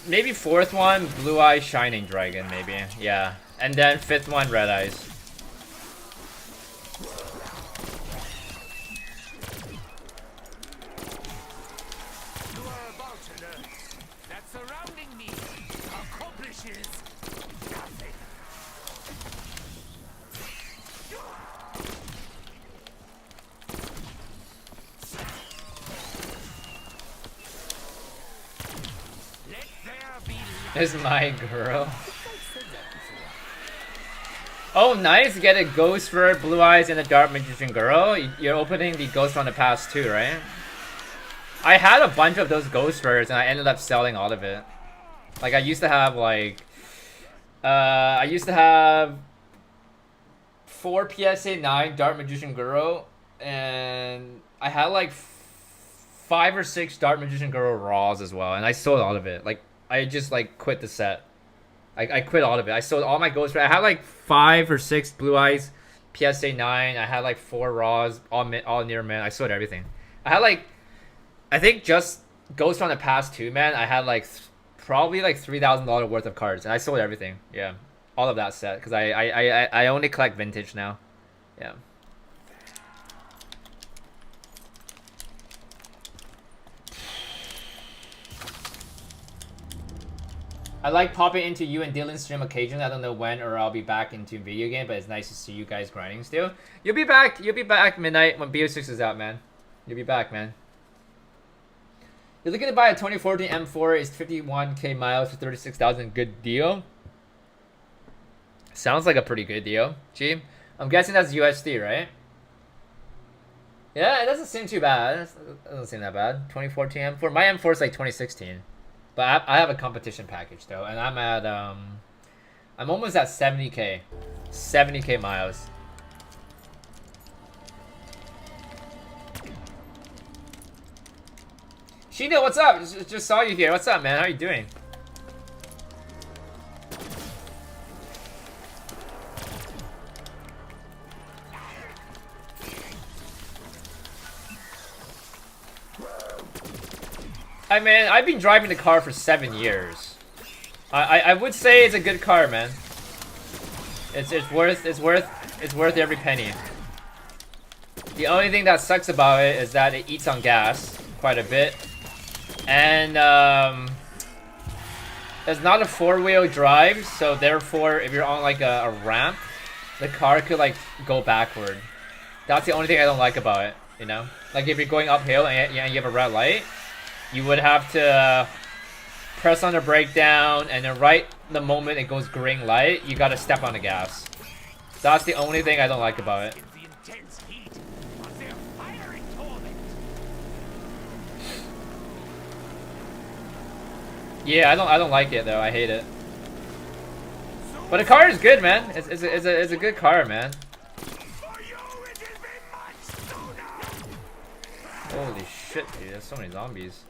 maybe fourth one, Blue Eyes Shining Dragon, maybe. Yeah. And then fifth one, Red Eyes. You are about to learn that surrounding me accomplishes nothing. Let there be light. Is my girl. Oh, nice. Get a Ghost for Blue Eyes and a Dark Magician Girl. You're opening the Ghost from the Past too, right? I had a bunch of those Ghost Rares and I ended up selling all of it. Like, I used to have, like... I used to have 4 PSA 9 Dark Magician Girl. And I had, like, 5 or 6 Dark Magician Girl Raws as well. And I sold all of it. Like, I just, like, quit the set. I quit all of it. I sold all my Ghost Rares. I had, like, 5 or 6 Blue Eyes PSA 9. I had, like, 4 Raws, all near mint. I sold everything. I had, like... I think just Ghost from the Past 2, man, I had like probably like $3,000 worth of cards, and I sold everything. Yeah, all of that set because I only collect vintage now. Yeah. I like popping into you and Dylan's stream occasionally. I don't know when or I'll be back into video game, but it's nice to see you guys grinding still. You'll be back. You'll be back midnight when BO6 is out, man. You'll be back, man. You're looking to buy a 2014 M4. It's 51k miles for 36,000. Good deal. Sounds like a pretty good deal. Gee, I'm guessing that's USD, right? Yeah, it doesn't seem too bad. It doesn't seem that bad. 2014 M4. My M4 is like 2016, but I have a competition package though, and I'm at I'm almost at 70k, 70k miles. Shino, what's up? Just saw you here. What's up, man? How you doing? I mean, I've been driving the car for 7 years. I would say it's a good car, man. It's worth every penny. The only thing that sucks about it is that it eats on gas quite a bit. And it's not a 4-wheel drive, so therefore if you're on like a ramp, the car could like go backward. That's the only thing I don't like about it, you know? Like if you're going uphill and you have a red light, you would have to press on the brake down, and then right the moment it goes green light, you gotta step on the gas. That's the only thing I don't like about it. Yeah, I don't like it though. I hate it. But the car is good, man. It's a good car, man. Holy shit, dude! There's so many zombies.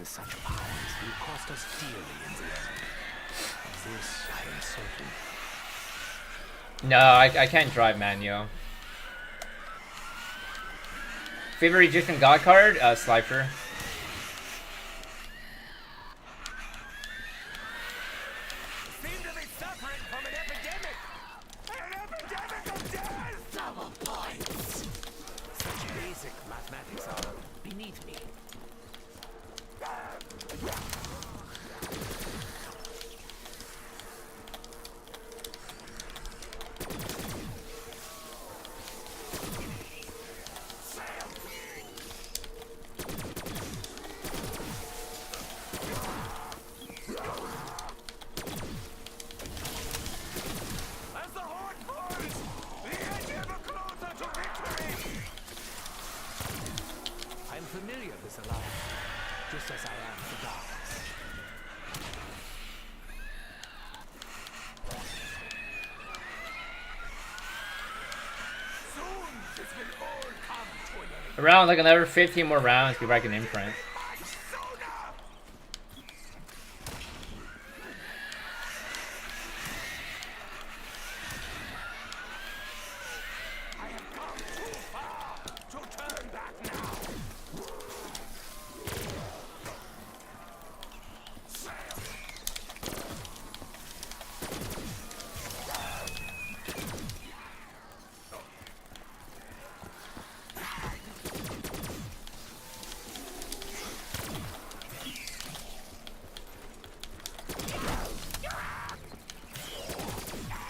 Such powers will cost us dearly in the end. Of this I am certain. No, I can't drive manual. Favorite Egyptian god card? Slifer. Seem to be suffering from an epidemic! An epidemic of death! Double points! Such basic mathematics are beneath me. free of this alliance, just as I am the darkness. Soon this will all come to an end. Around like another 15 more rounds before I can imprint. Much sooner. I have come too far to turn back now.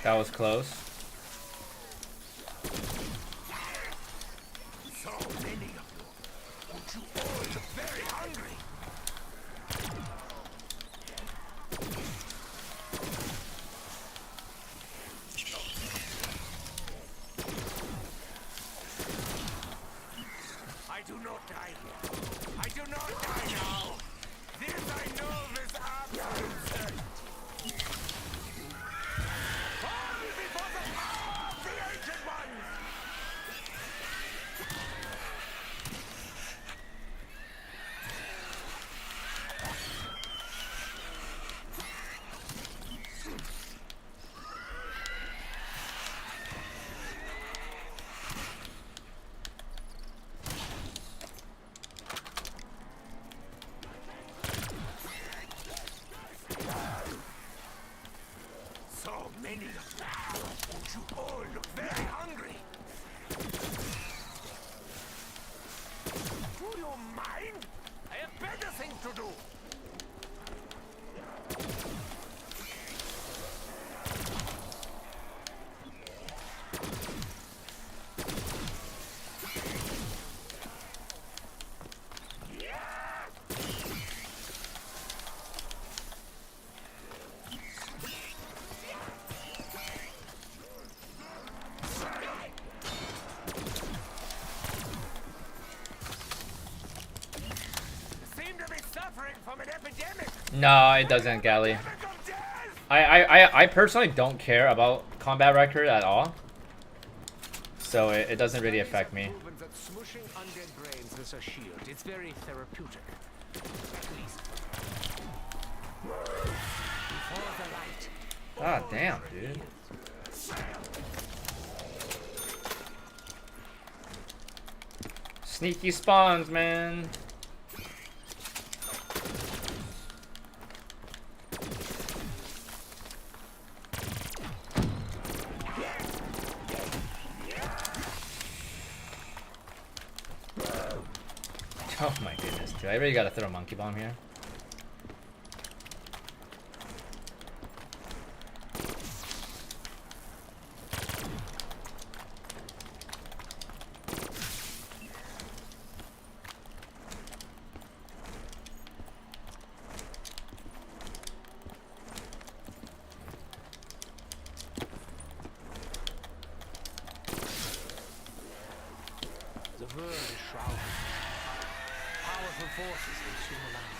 That was close. So many of you. Would you all look very hungry? I do not die here. I do not die now. This I know is absolute certainty. Fall before the power of the Ancient Ones! So many of you. Would you all look very hungry? Do you mind? I have better things to do. Seem to be suffering from an epidemic. No, it doesn't, Gally. Epidemic of death! I personally don't care about combat record at all. So it doesn't really affect me. Proven that smooshing undead brains is a shield. It's very therapeutic. At least. Before the light. Ah, damn, dude. Sneaky spawns, man. Oh my goodness, dude. I really gotta throw a monkey bomb here. The world is shrouded. Powerful forces will soon align.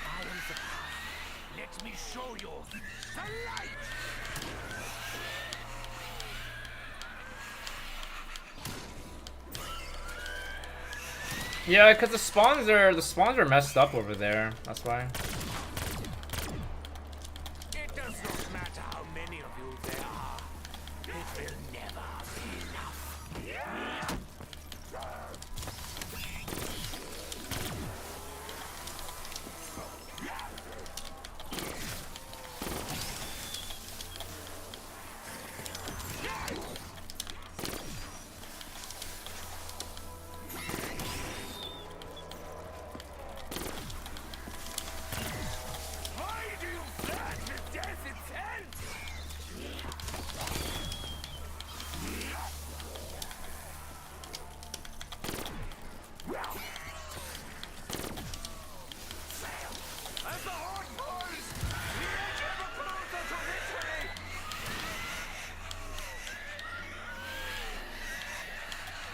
I am the path. Let me show you the light. Yeah, because the spawns are messed up over there. That's why. It does not matter how many of you there are. It will never be enough.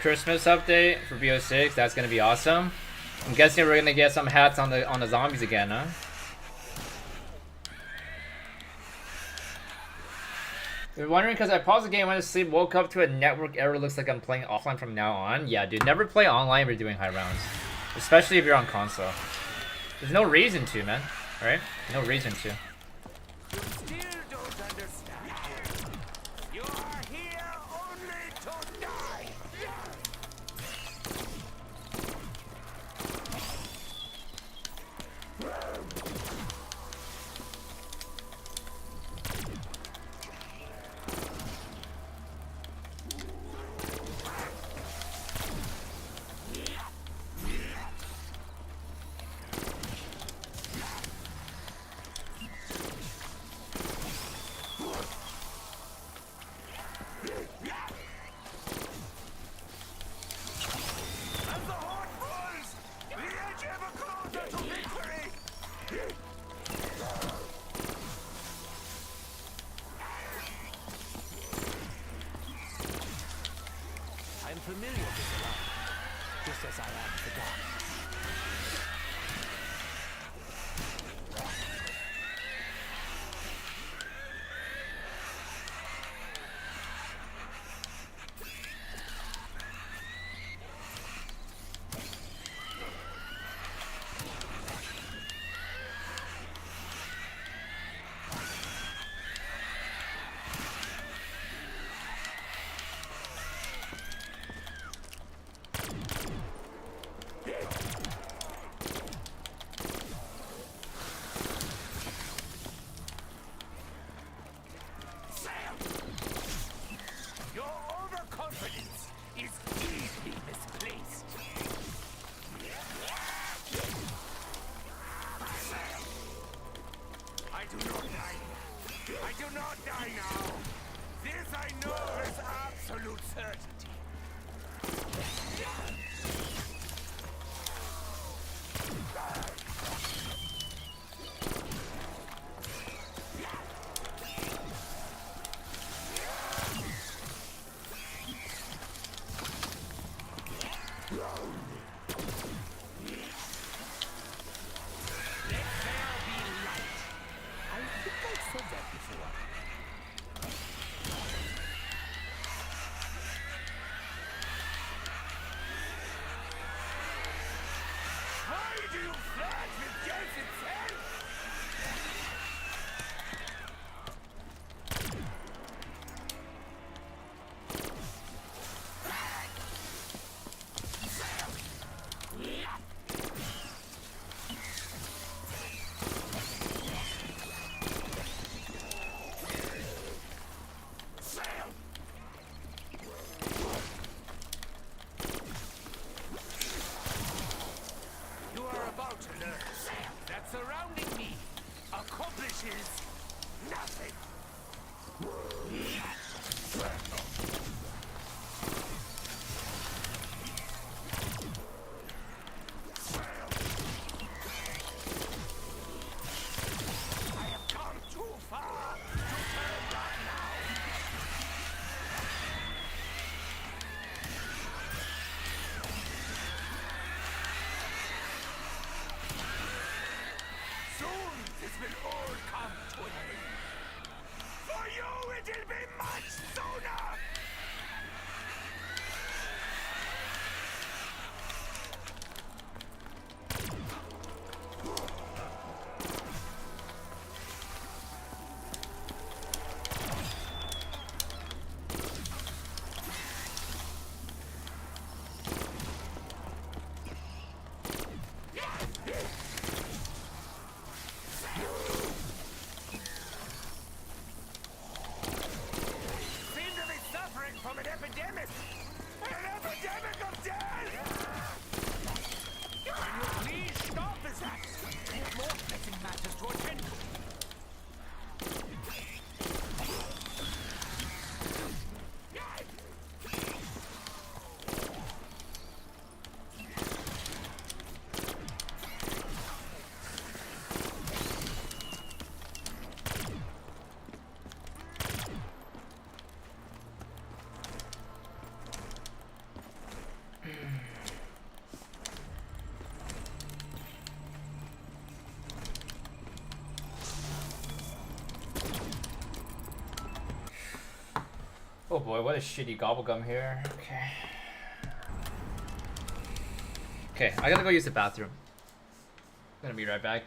Christmas update for BO6. That's gonna be awesome. I'm guessing we're gonna get some hats on the zombies again, huh? You're wondering because I paused the game, went to sleep, woke up to a network error. Looks like I'm playing offline from now on. Yeah, dude, never play online if you're doing high rounds, especially if you're on console. There's no reason to, man. Right? No reason to. You still don't understand. You are here only to die. As the horde falls, the edge ever closer to victory. I'm familiar with the light, just as I am the dark. Your overconfidence is deeply misplaced. I do not die. I do not die now. This I know with absolute certainty. Let there be light. I think I said that before. Oh boy, what a shitty gobblegum here. Okay. Okay, I gotta go use the bathroom. Gonna be right back.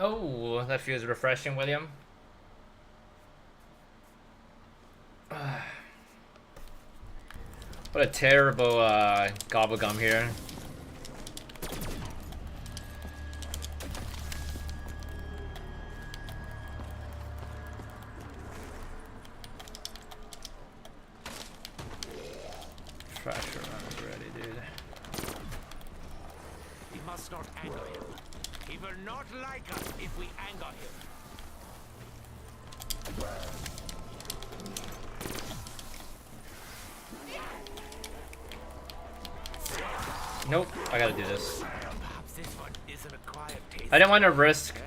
Oh, that feels refreshing, William. What a terrible gobblegum here. Fracture runs already, dude. We must not anger him. He will not like us if we anger him. Nope, I gotta do this. Perhaps this one is an acquired taste. I didn't want to risk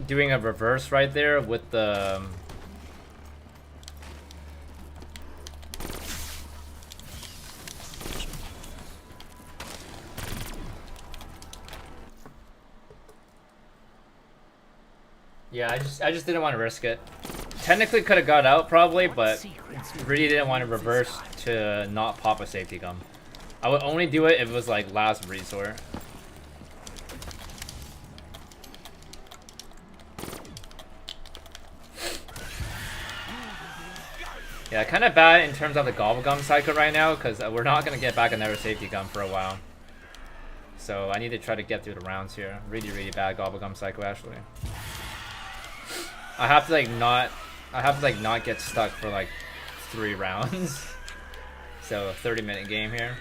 doing a reverse right there with the... Yeah, I just didn't want to risk it. Technically could have got out probably, but really didn't want to reverse to not pop a safety gum. I would only do it if it was like last resort. Yeah, kind of bad in terms of the gobble gum cycle right now, because we're not going to get back another safety gum for a while. So I need to try to get through the rounds here. Really, really bad gobble gum cycle actually. I have to not get stuck for like 3 rounds. So a 30-minute game here.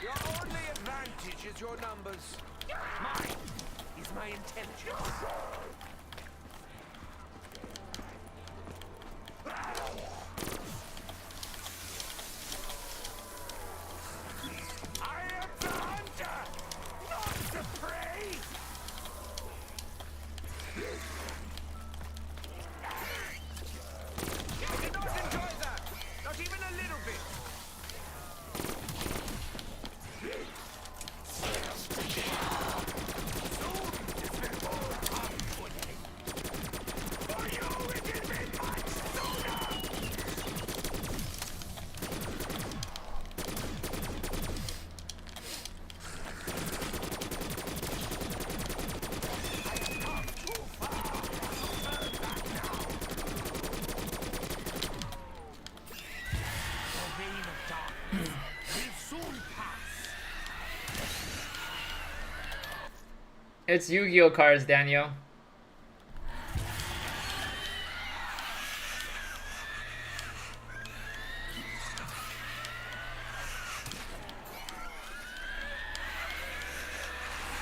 Your only advantage is your numbers. Mine is my intelligence. I am the hunter, not the prey. I did not enjoy that, not even a little bit. For you, it will be much sooner. It's Yu-Gi-Oh cards, Daniel. If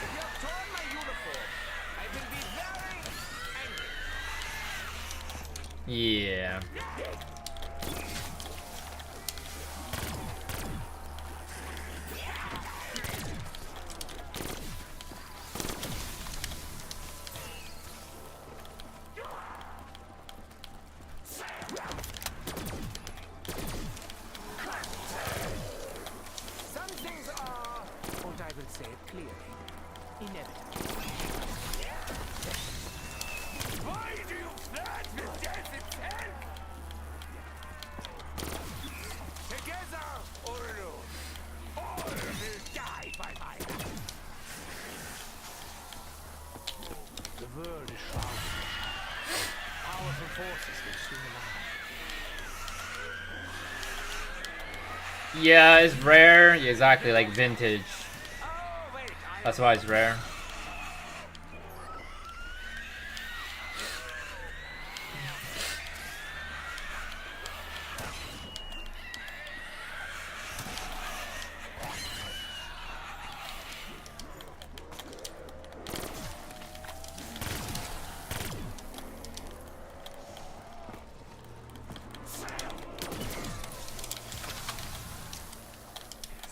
you have torn my uniform, I will be very angry. Yeah. Some things are, and I will say it clearly, inevitable. Why do you flirt with death itself? Together or alone, all will die by my hand. The world is shrouded. Powerful forces will soon align. Yeah, it's rare. Yeah, exactly, like vintage. Oh, wait, That's why it's rare.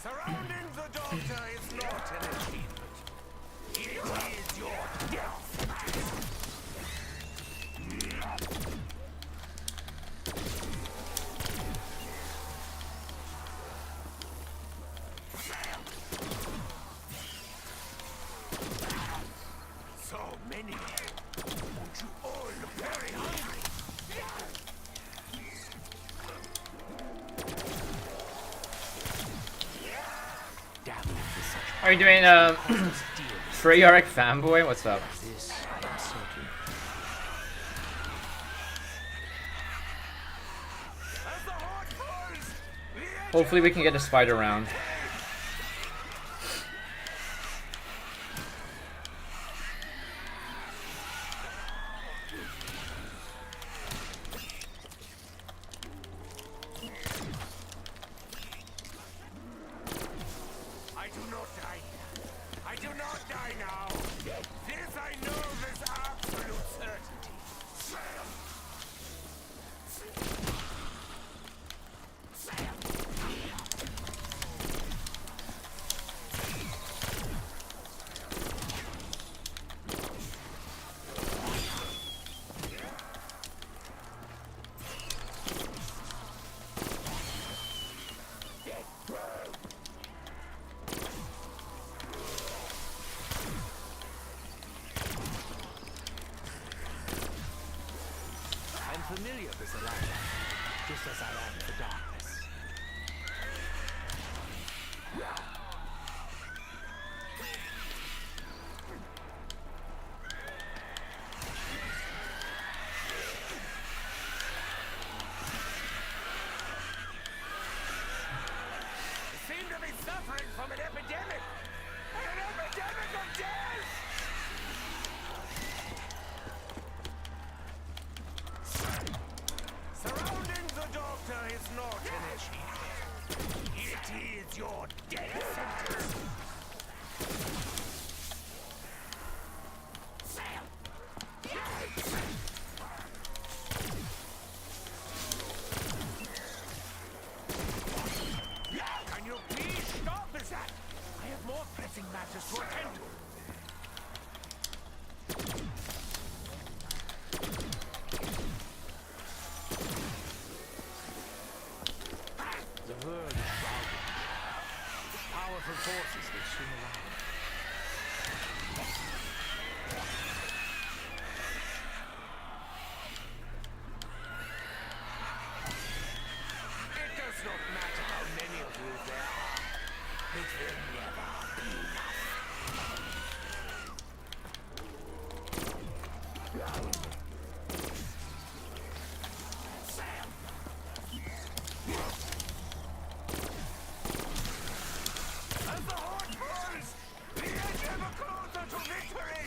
surrounding the doctor is not an achievement. It is your death. So many. Won't you all look very hungry? Dabbling with such Are you doing Treyarch fanboy? What's up? this, I am certain. As the horde falls, the Hopefully we can get a spider round. this alive, just as I am the darkness. Seem to be suffering from an epidemic! An epidemic of death! Surrounding the doctor is not an issue. It is your death sentence. Can you please stop this act? I have more pressing matters to attend to. The world is routed. Powerful forces will swing around. It does not matter how many of you there are. It will never be enough. As the horde burns, the edge ever closer to victory!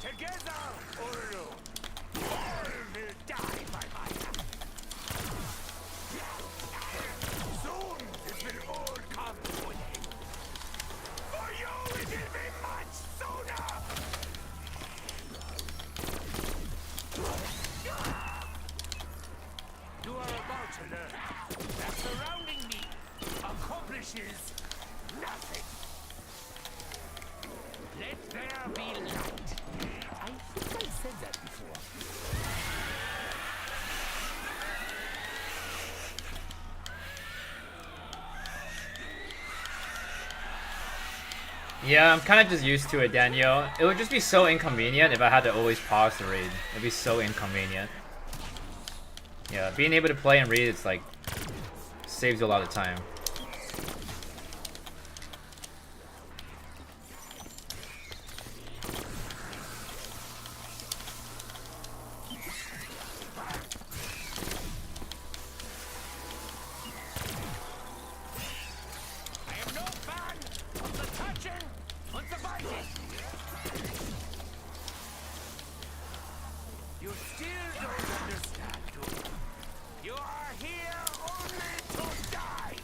Together, Uru! All will die by my hand! Soon this will all come to an end! For you it will be much sooner! You are about to learn that surrounding me accomplishes nothing. Let there be light. I think I said that before. Yeah, I'm kind of just used to it, Daniel. It would just be so inconvenient if I had to always pause the raid. It'd be so inconvenient. Yeah, being able to play and read, it's like, saves you a lot of time. I am no fan of the touching and the biting. You still don't understand, do you? You are here only to die.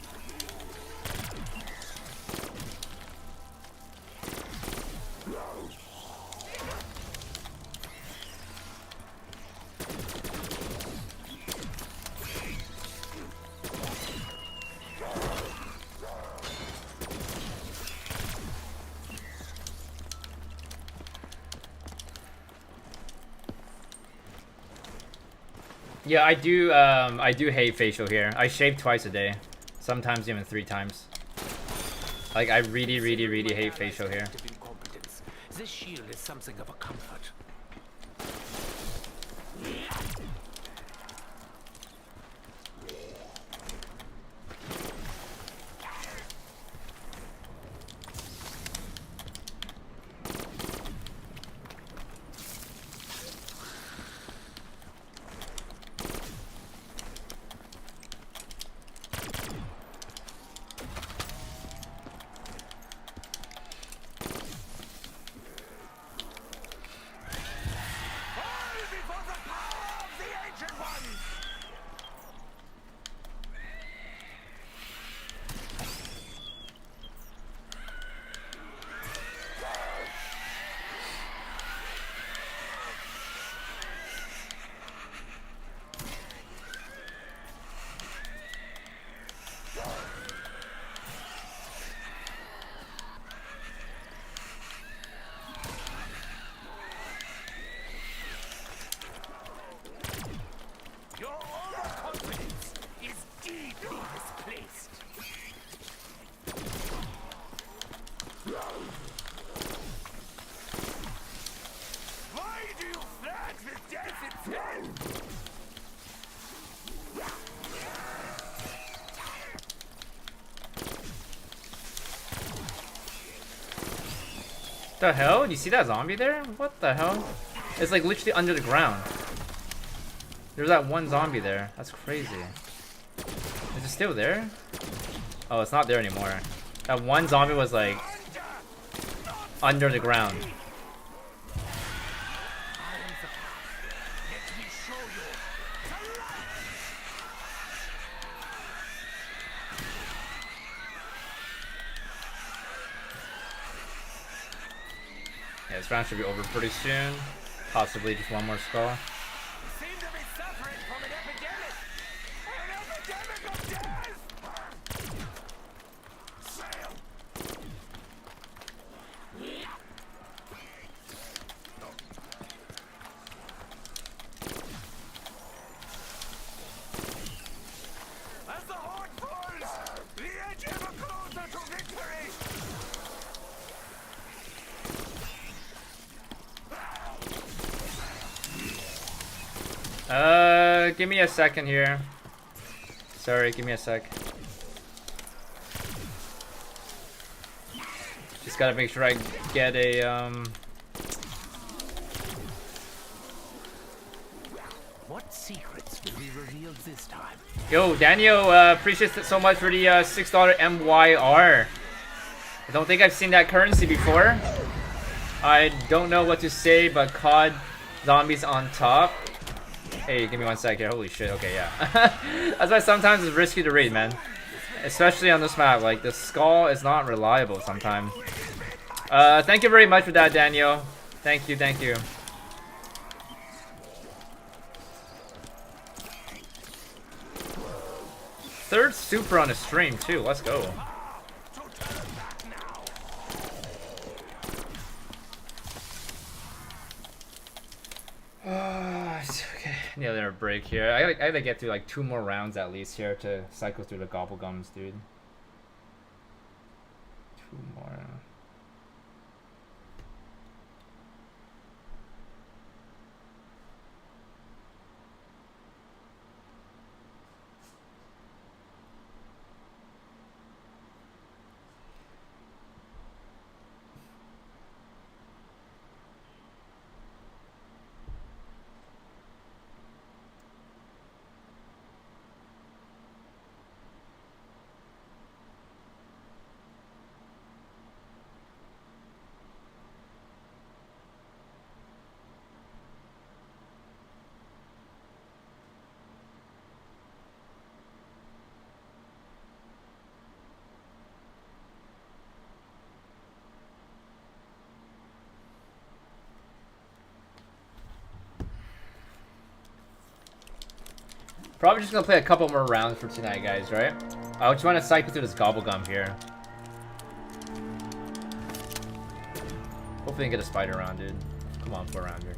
Yeah, I do hate facial hair. I shave twice a day. Sometimes even 3 times. Like, I really hate facial hair. Incompetence. This shield is something of a comfort. The hell? You see that zombie there? What the hell? It's like literally under the ground. There's that one zombie there. That's crazy. Is it still there? Oh, it's not there anymore. That one zombie was like under the ground. Yeah, this round should be over pretty soon. Possibly just one more skull. Seem to be suffering from an epidemic. An epidemic of death. Sail. As the horde falls, the edge ever closer to victory. Give me a second here. Sorry, give me a sec. Just gotta make sure I get a, What secrets will be revealed this time? Yo, Daniel, appreciate it so much for the $6 MYR. I don't think I've seen that currency before. I don't know what to say, but COD Zombies on top. Hey, give me one sec here. Holy shit. Okay, yeah. That's why sometimes it's risky to read, man. Especially on this map. Like, the skull is not reliable sometimes. Thank you very much for that, Daniel. Thank you, thank you. Third super on a stream, too. Let's go. Okay, yeah, there's a break here. I gotta get through like 2 more rounds at least here to cycle through the gobblegums, dude. 2 more. Probably just gonna play a couple more rounds for tonight, guys, right? I just want to cycle through this gobblegum here. Hopefully I can get a spider round, dude. Come on, 4 rounder.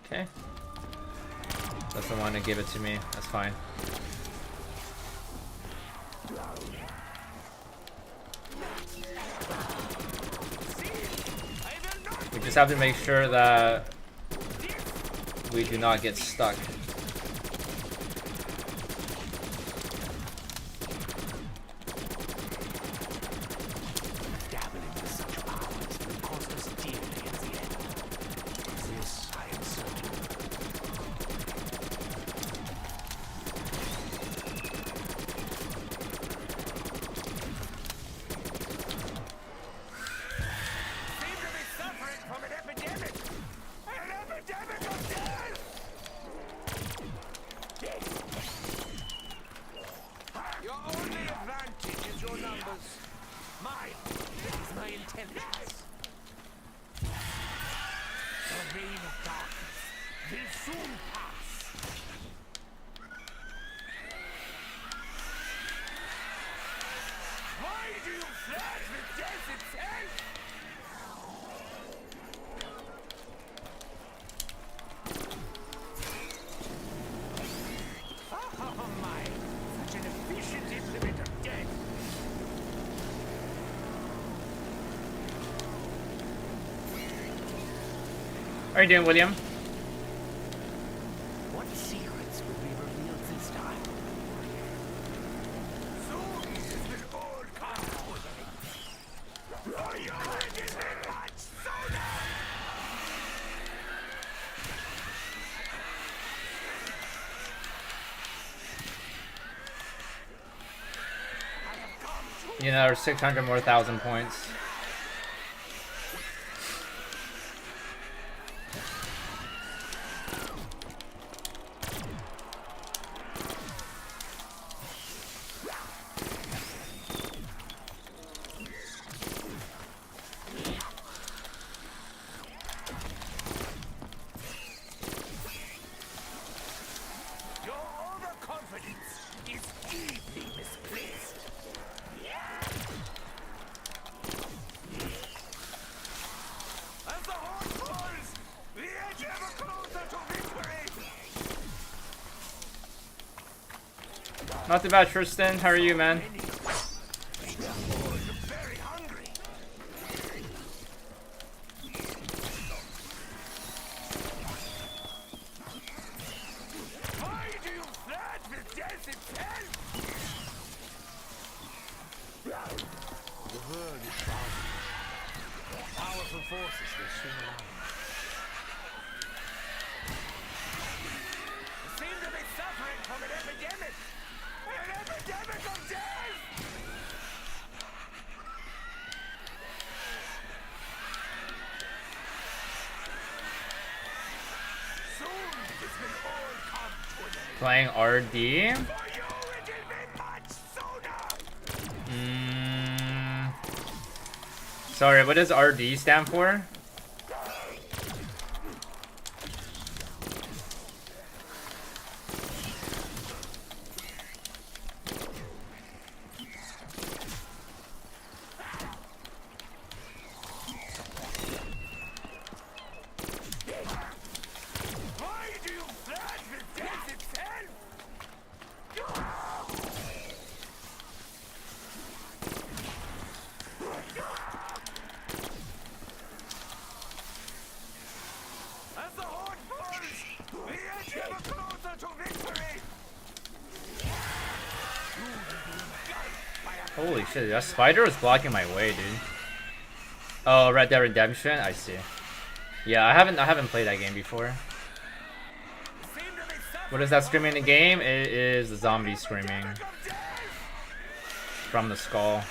Okay. Doesn't want to give it to me. That's fine. We just have to make sure that we do not get stuck. Dabbling with such powers will cost us dearly in the end. This I am certain. Seem to be suffering from an epidemic. An epidemic of death. Your only advantage is your numbers. Mine is my intelligence. The reign of darkness will soon pass. Why do you flirt with death itself? Oh my, such an efficient implement of death. How are you doing, William? What secrets will be revealed this time? Soon is the old come. You know, 600 more thousand points. Not too bad, Tristan. How are you, man? Playing RD? Sorry, what does RD stand for? Holy shit, that spider was blocking my way, dude. Oh, Red Dead Redemption? I see. Yeah, I haven't played that game before. What is that screaming in the game? It is the zombie screaming from the skull.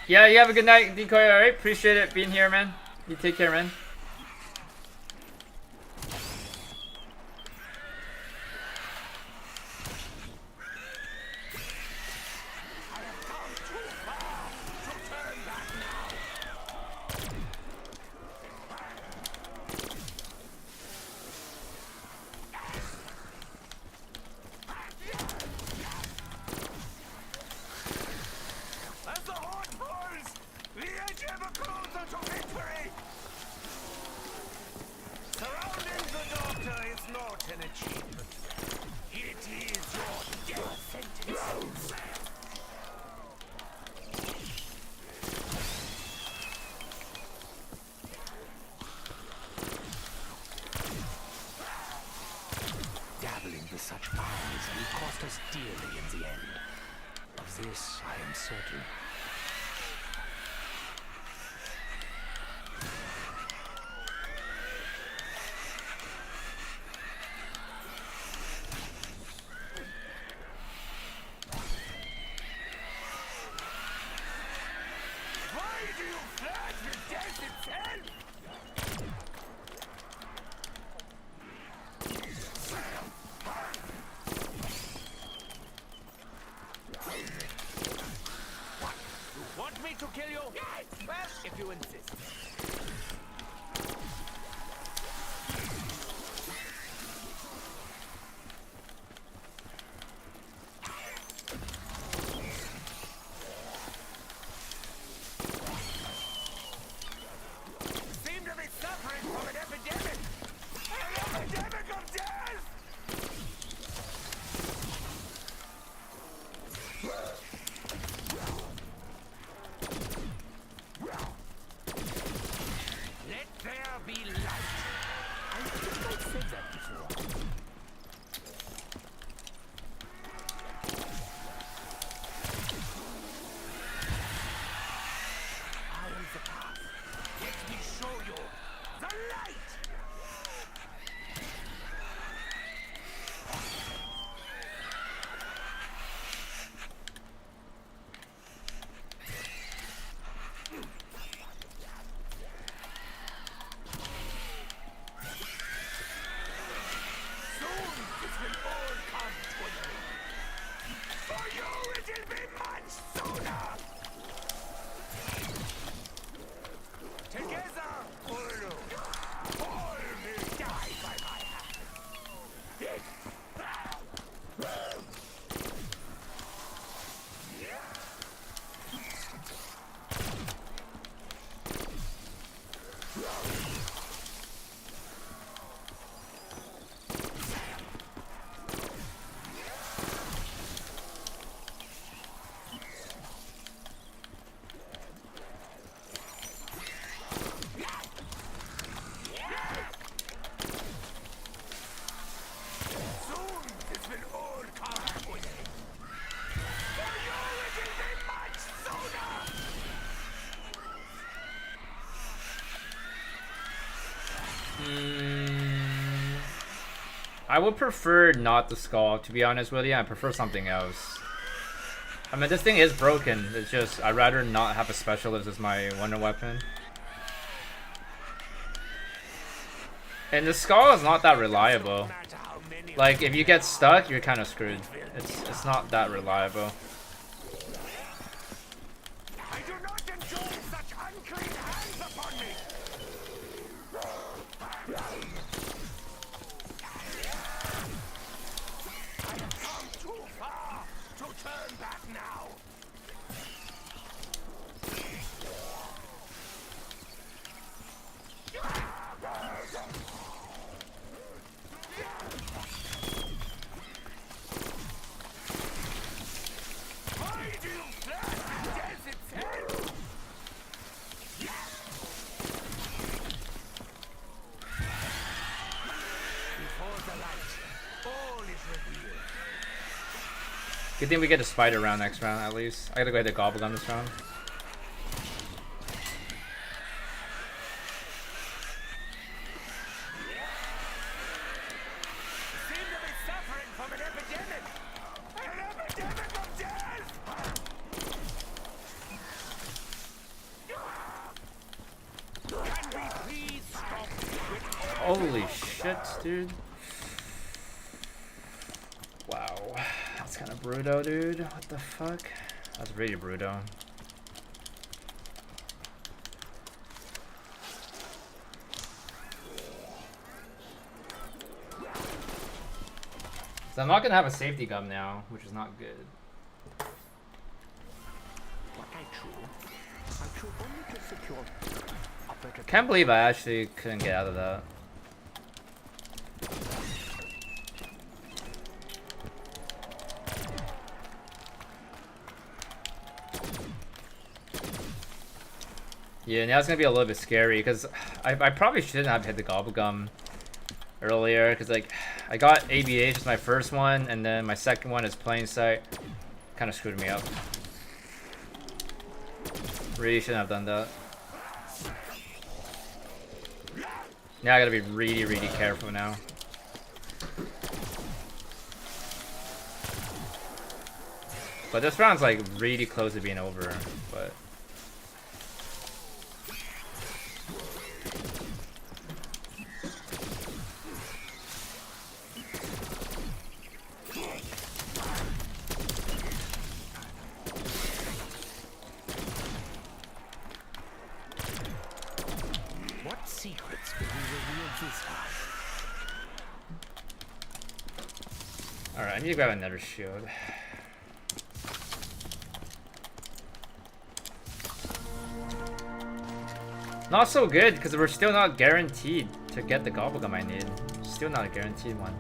Yeah, you have a good night, Decoy, alright? Appreciate it being here, man. You take care, man. kill you? Well, if you insist. Seem to be suffering from an epidemic. An epidemic of death! Let there be light. I think I've said that before. I am the path. Let me show you the light. Soon it will all come to an end. For you it will be much sooner. Together, Ulu, all will die by my hand. Soon this will all come to an end. For you it will be much sooner. I would prefer not the skull, to be honest with you. I prefer something else. I mean, this thing is broken. It's just, I'd rather not have a specialist as my wonder weapon. And the skull is not that reliable. No matter how many Like, if you get stuck, you're kind of screwed. It's not that reliable. I do not enjoy such unclean hands upon me. I have come too far to turn back now. Why do you flash death itself? Before the light, all is revealed. Good thing we get a spider round next round, at least. I gotta go ahead and gobble gun this round. Seem to be suffering from an epidemic. An epidemic of death! Can we please stop with all Holy shit, dude. Wow. That's kind of brutal, dude. What the fuck? That's really brutal. So I'm not gonna have a safety gun now, which is not good. what I chew only to secure a better Can't believe I actually couldn't get out of that. Yeah, now it's gonna be a little bit scary because I probably shouldn't have hit the gobblegum earlier because like I got ABH as my first one and then my second one is plain sight. Kind of screwed me up. Really shouldn't have done that. Now I gotta be really careful now. But this round's like really close to being over, but secrets will be revealed this time. Alright, I need to grab another shield. Not so good, because we're still not guaranteed to get the gobblegum I need. Still not a guaranteed one.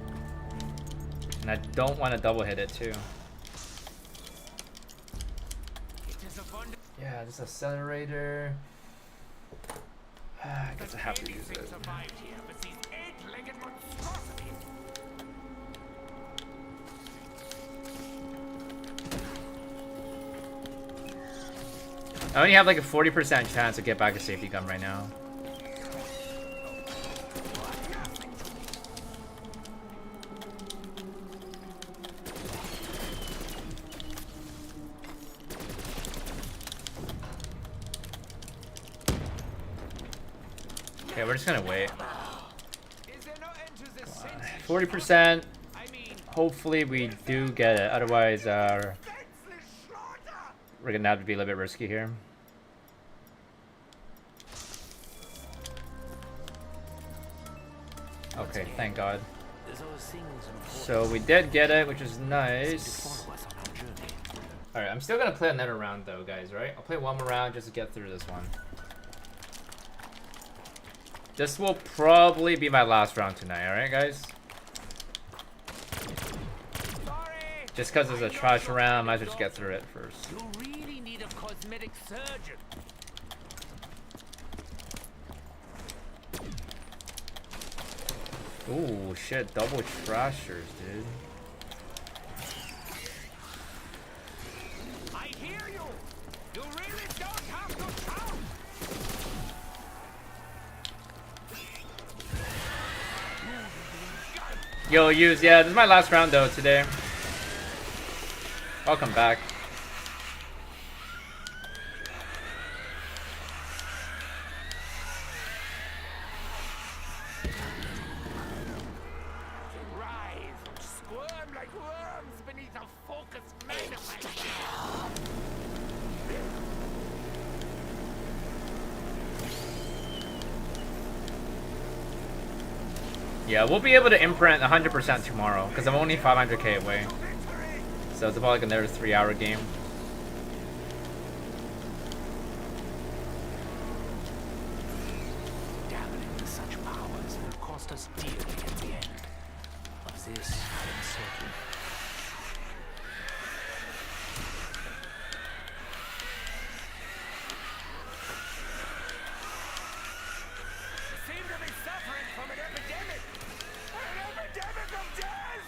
And I don't want to double hit it too. Yeah, this accelerator. I guess I have to use it. I only have like a 40% chance to get back a safety gun right now. Okay, we're just gonna wait. 40%. Hopefully we do get it. Otherwise, we're gonna have to be a little bit risky here. Okay, thank God. So we did get it, which is nice. Alright, I'm still gonna play another round though, guys, right? I'll play one more round just to get through this one. This will probably be my last round tonight, alright guys? Just because it's a trash round, I might as well just get through it first. You really need a cosmetic surgeon. Ooh, shit, double trashers, dude. I hear you. You really don't have to shout. Yo, use, yeah, this is my last round though today. I'll come back. Yeah, we'll be able to imprint 100% tomorrow, because I'm only 500k away. So it's about like another 3-hour game. Dabbling with such powers will cost us dearly at the end. Of this, I am certain. Seem to be suffering from an epidemic! An epidemic of death!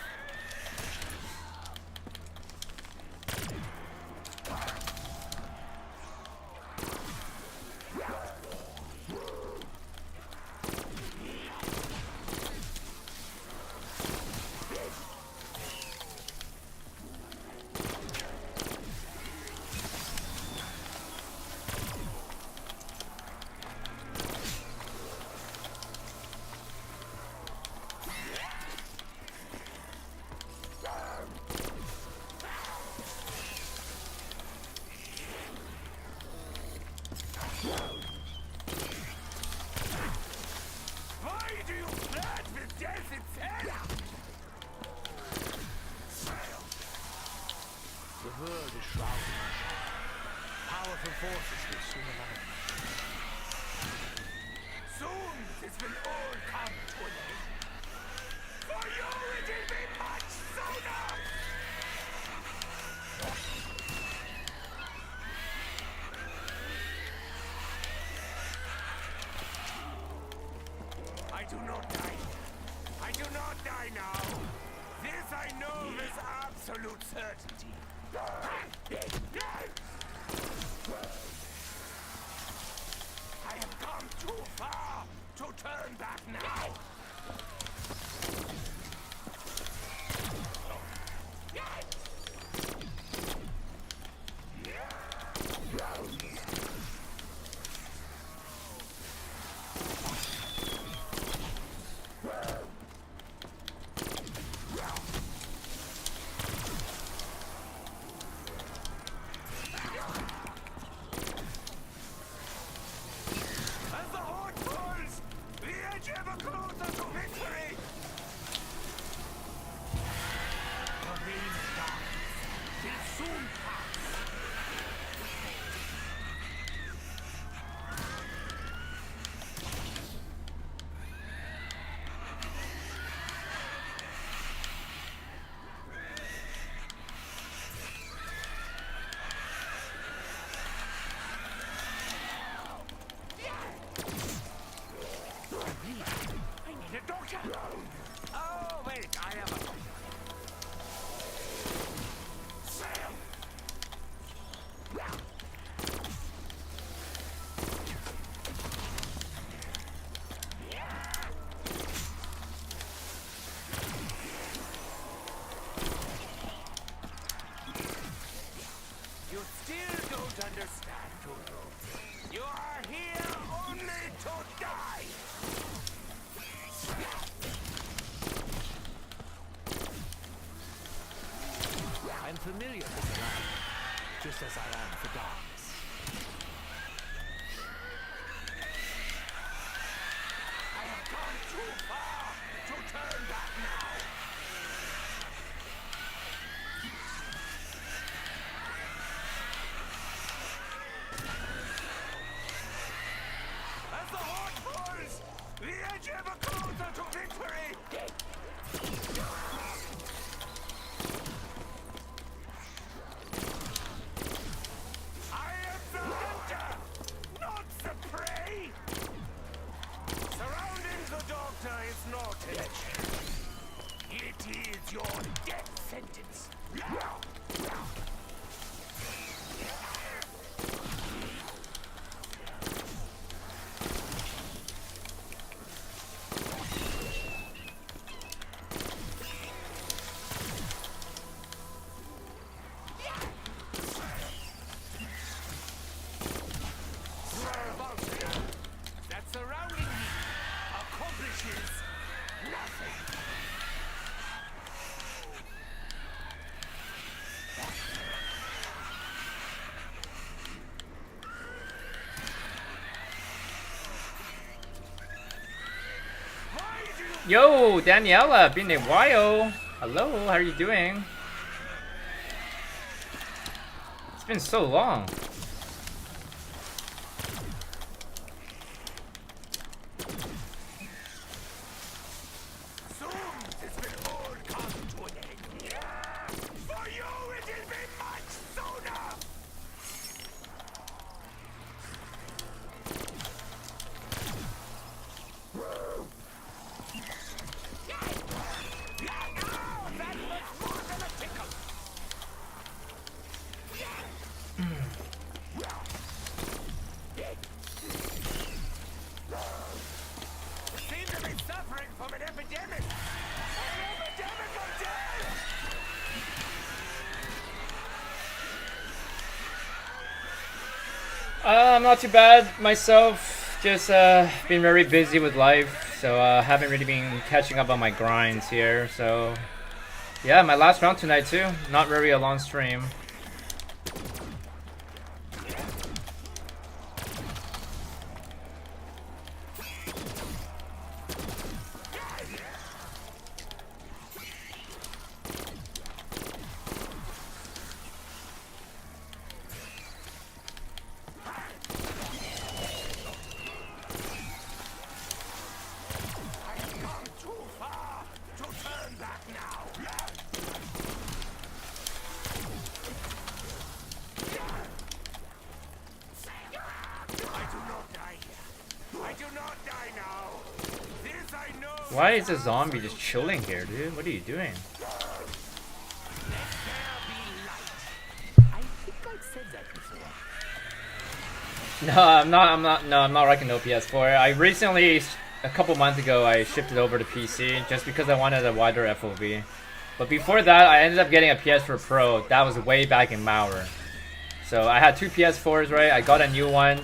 Why do you flirt with death itself? The world is shrouded in shadow. Powerful forces will soon align. Soon this will all come to an end. For you it will be much sooner! I do not die. I do not die now. This I know with absolute certainty. I have come too far to turn back now. don't understand, do you? You are here only to die. I'm familiar with the light, just as I am the darkness. I have gone too far to turn back now. As the horde falls, the edge ever closer to victory. I am the hunter, not the prey. Surrounding the doctor is not an issue. It is your death sentence. That surrounding me accomplishes nothing. Yo, Daniela, been a while. Hello, how are you doing? It's been so long. Soon this will all come to an end. For you it will be much sooner. That was more than a tickle. Seem to be suffering from an epidemic. An epidemic of death. I'm not too bad myself. Just been very busy with life, so haven't really been catching up on my grinds here. So yeah, my last round tonight too. Not very a long stream. I have gone too far to turn back now. I do not die here. I do not die now. This I know. Why is a zombie just chilling here, dude? What are you doing? Let there be light. I think I've said that before. No, I'm not rocking no PS4. I recently, a couple months ago, I shifted over to PC just because I wanted a wider FOV. But before that, I ended up getting a PS4 Pro. That was way back in Mauer. So I had two PS4s, right? I got a new one.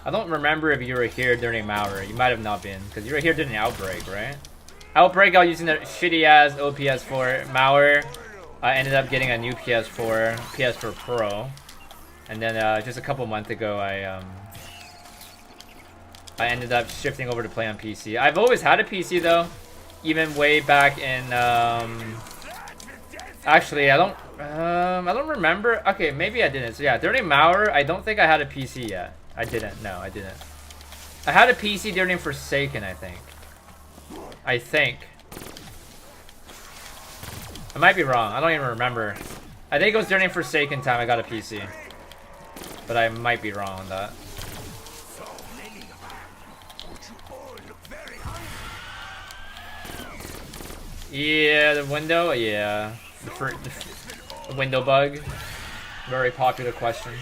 I don't remember if you were here during Mauer. You might have not been, because you were here during Outbreak, right? Outbreak, I was using a shitty-ass old PS4. Mauer, I ended up getting a new PS4 Pro. And then just a couple months ago, I ended up shifting over to play on PC. I've always had a PC though, even way back in. Actually, I don't remember. Okay, maybe I didn't. So yeah, during Mauer, I don't think I had a PC yet. I didn't. No, I didn't. I had a PC during Forsaken, I think. I might be wrong. I don't even remember. I think it was during Forsaken time I got a PC. But I might be wrong on that. So many of them. You all look very hungry. Yeah, the window. Yeah, the window bug. Very popular question.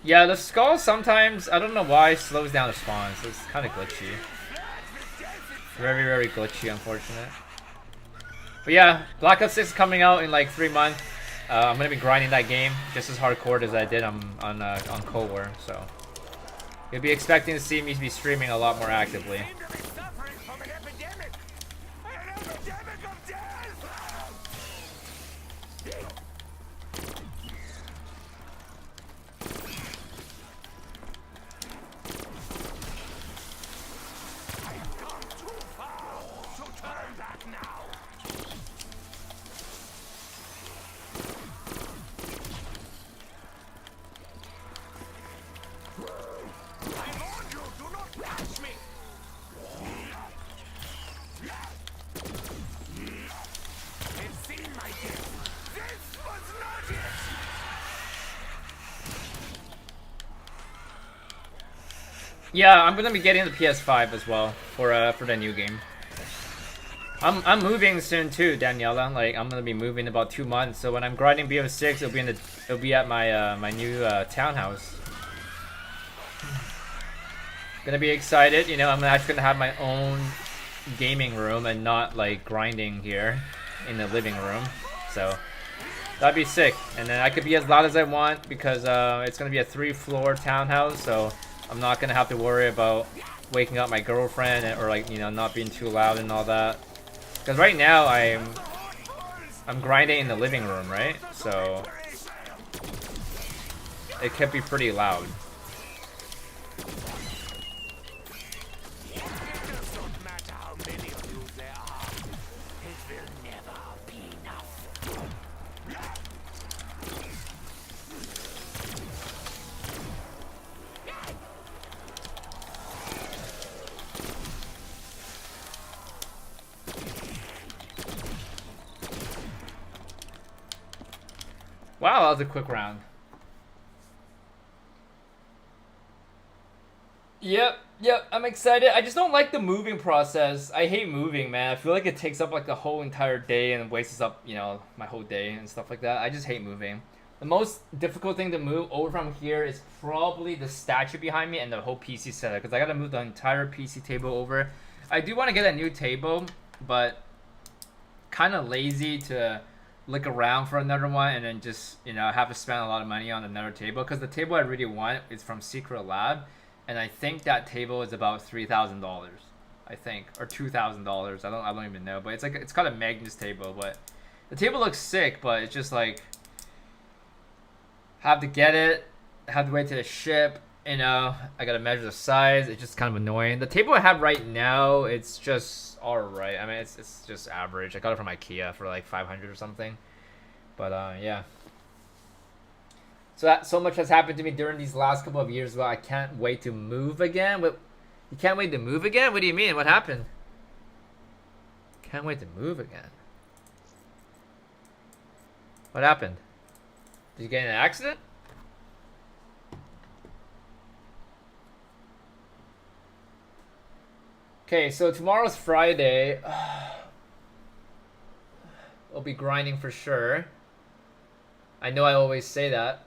Yeah, the skull sometimes, I don't know why, slows down the spawns. It's kind of glitchy. Very, very glitchy, unfortunate. But yeah, Black Ops 6 is coming out in like 3 months. I'm gonna be grinding that game just as hardcore as I did on Cold War, so you'll be expecting to see me be streaming a lot more actively. Seem to be suffering from an epidemic. An epidemic of death! I've gone too far to turn back now. I warned you, do not touch me! They've seen my gift. This was not it! Yeah, I'm gonna be getting the PS5 as well for the new game. I'm moving soon too, Daniela. Like I'm gonna be moving in about 2 months. So when I'm grinding BO6, it'll be at my my new townhouse. Gonna be excited. You know, I'm actually gonna have my own gaming room and not like grinding here in the living room. So that'd be sick. And then I could be as loud as I want because it's gonna be a 3-floor townhouse. So I'm not gonna have to worry about waking up my girlfriend or like, you know, not being too loud and all that. Because right now I'm grinding in the living room, right? So it could be pretty loud. It doesn't matter how many of you there are. It will never be enough. Wow, that was a quick round. Yep, I'm excited. I just don't like the moving process. I hate moving, man. I feel like it takes up like the whole entire day and wastes up, you know, my whole day and stuff like that. I just hate moving. The most difficult thing to move over from here is probably the statue behind me and the whole PC setup, because I gotta move the entire PC table over. I do want to get a new table, but kind of lazy to look around for another one and then just, you know, have to spend a lot of money on another table, because the table I really want is from SacredOath, and I think that table is about $3,000, I think, or $2,000. I don't even know, but it's like, it's got a Magnus table, but the table looks sick, but it's just like have to get it, have to wait to the ship, you know, I gotta measure the size. It's just kind of annoying. The table I have right now, it's just alright. I mean, it's just average. I got it from IKEA for like 500 or something. But yeah. So much has happened to me during these last couple of years. Well, I can't wait to move again. What? You can't wait to move again? What do you mean? What happened? Can't wait to move again. What happened? Did you get in an accident? Okay, so tomorrow's Friday. I'll be grinding for sure. I know I always say that.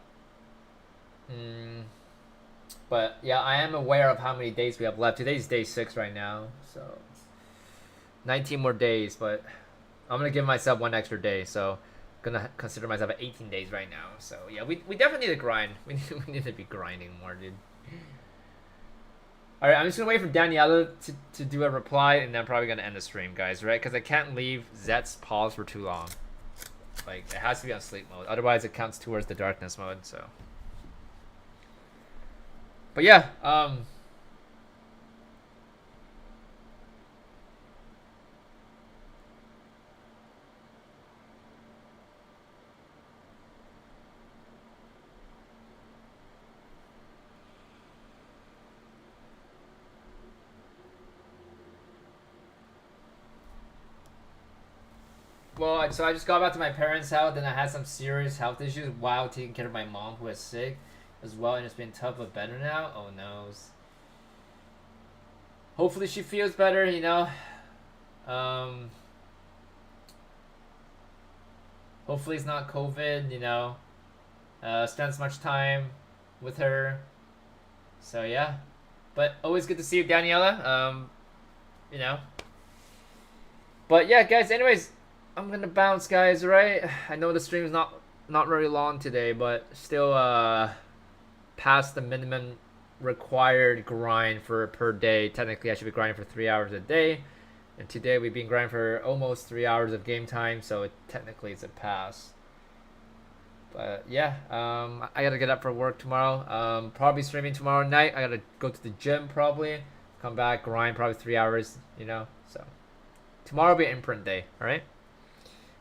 But yeah, I am aware of how many days we have left. Today's day 6 right now, so 19 more days, but I'm gonna give myself 1 extra day, so gonna consider myself at 18 days right now. So yeah, we definitely need to grind. We need to be grinding more, dude. Alright, I'm just gonna wait for Daniela to do a reply, and then I'm probably gonna end the stream, guys, right? Because I can't leave Zet's pause for too long. Like, it has to be on sleep mode, otherwise it counts towards the darkness mode, so. But yeah, well, so I just got back to my parents' house, then I had some serious health issues while taking care of my mom who was sick as well, and it's been tough but better now. Oh no. Hopefully she feels better, you know. Hopefully it's not COVID, you know. Spends much time with her. So yeah. But always good to see you, Daniela. You know. But yeah, guys, anyways, I'm gonna bounce, guys. Right? I know the stream's not very long today, but still past the minimum required grind for per day. Technically, I should be grinding for 3 hours a day, and today we've been grinding for almost 3 hours of game time, so technically it's a pass. But yeah, I gotta get up for work tomorrow. Probably streaming tomorrow night. I gotta go to the gym probably, come back, grind probably 3 hours. You know, so tomorrow will be imprint day. All right,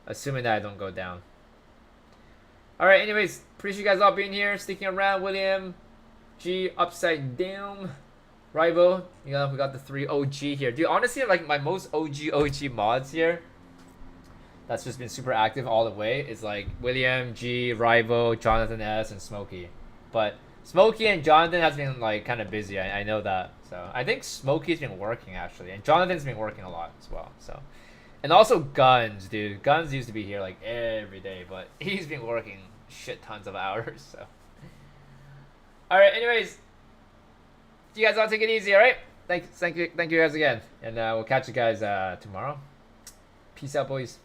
assuming that I don't go down. All right. Anyways, appreciate you guys all being here, sticking around. William, G, Upside Down, Rival. You know, we got the 3 OG here. Dude, honestly, like my most OG mods here, that's just been super active all the way, is like William, G, Rival, Jonathan S, and Smokey. But Smokey and Jonathan has been like kind of busy. I know that. So I think Smokey's been working actually, and Jonathan's been working a lot as well. So, and also Guns, dude. Guns used to be here like every day, but he's been working shit tons of hours. So, all right. Anyways, you guys all take it easy. All right. Thank you guys again, and we'll catch you guys tomorrow. Peace out, boys.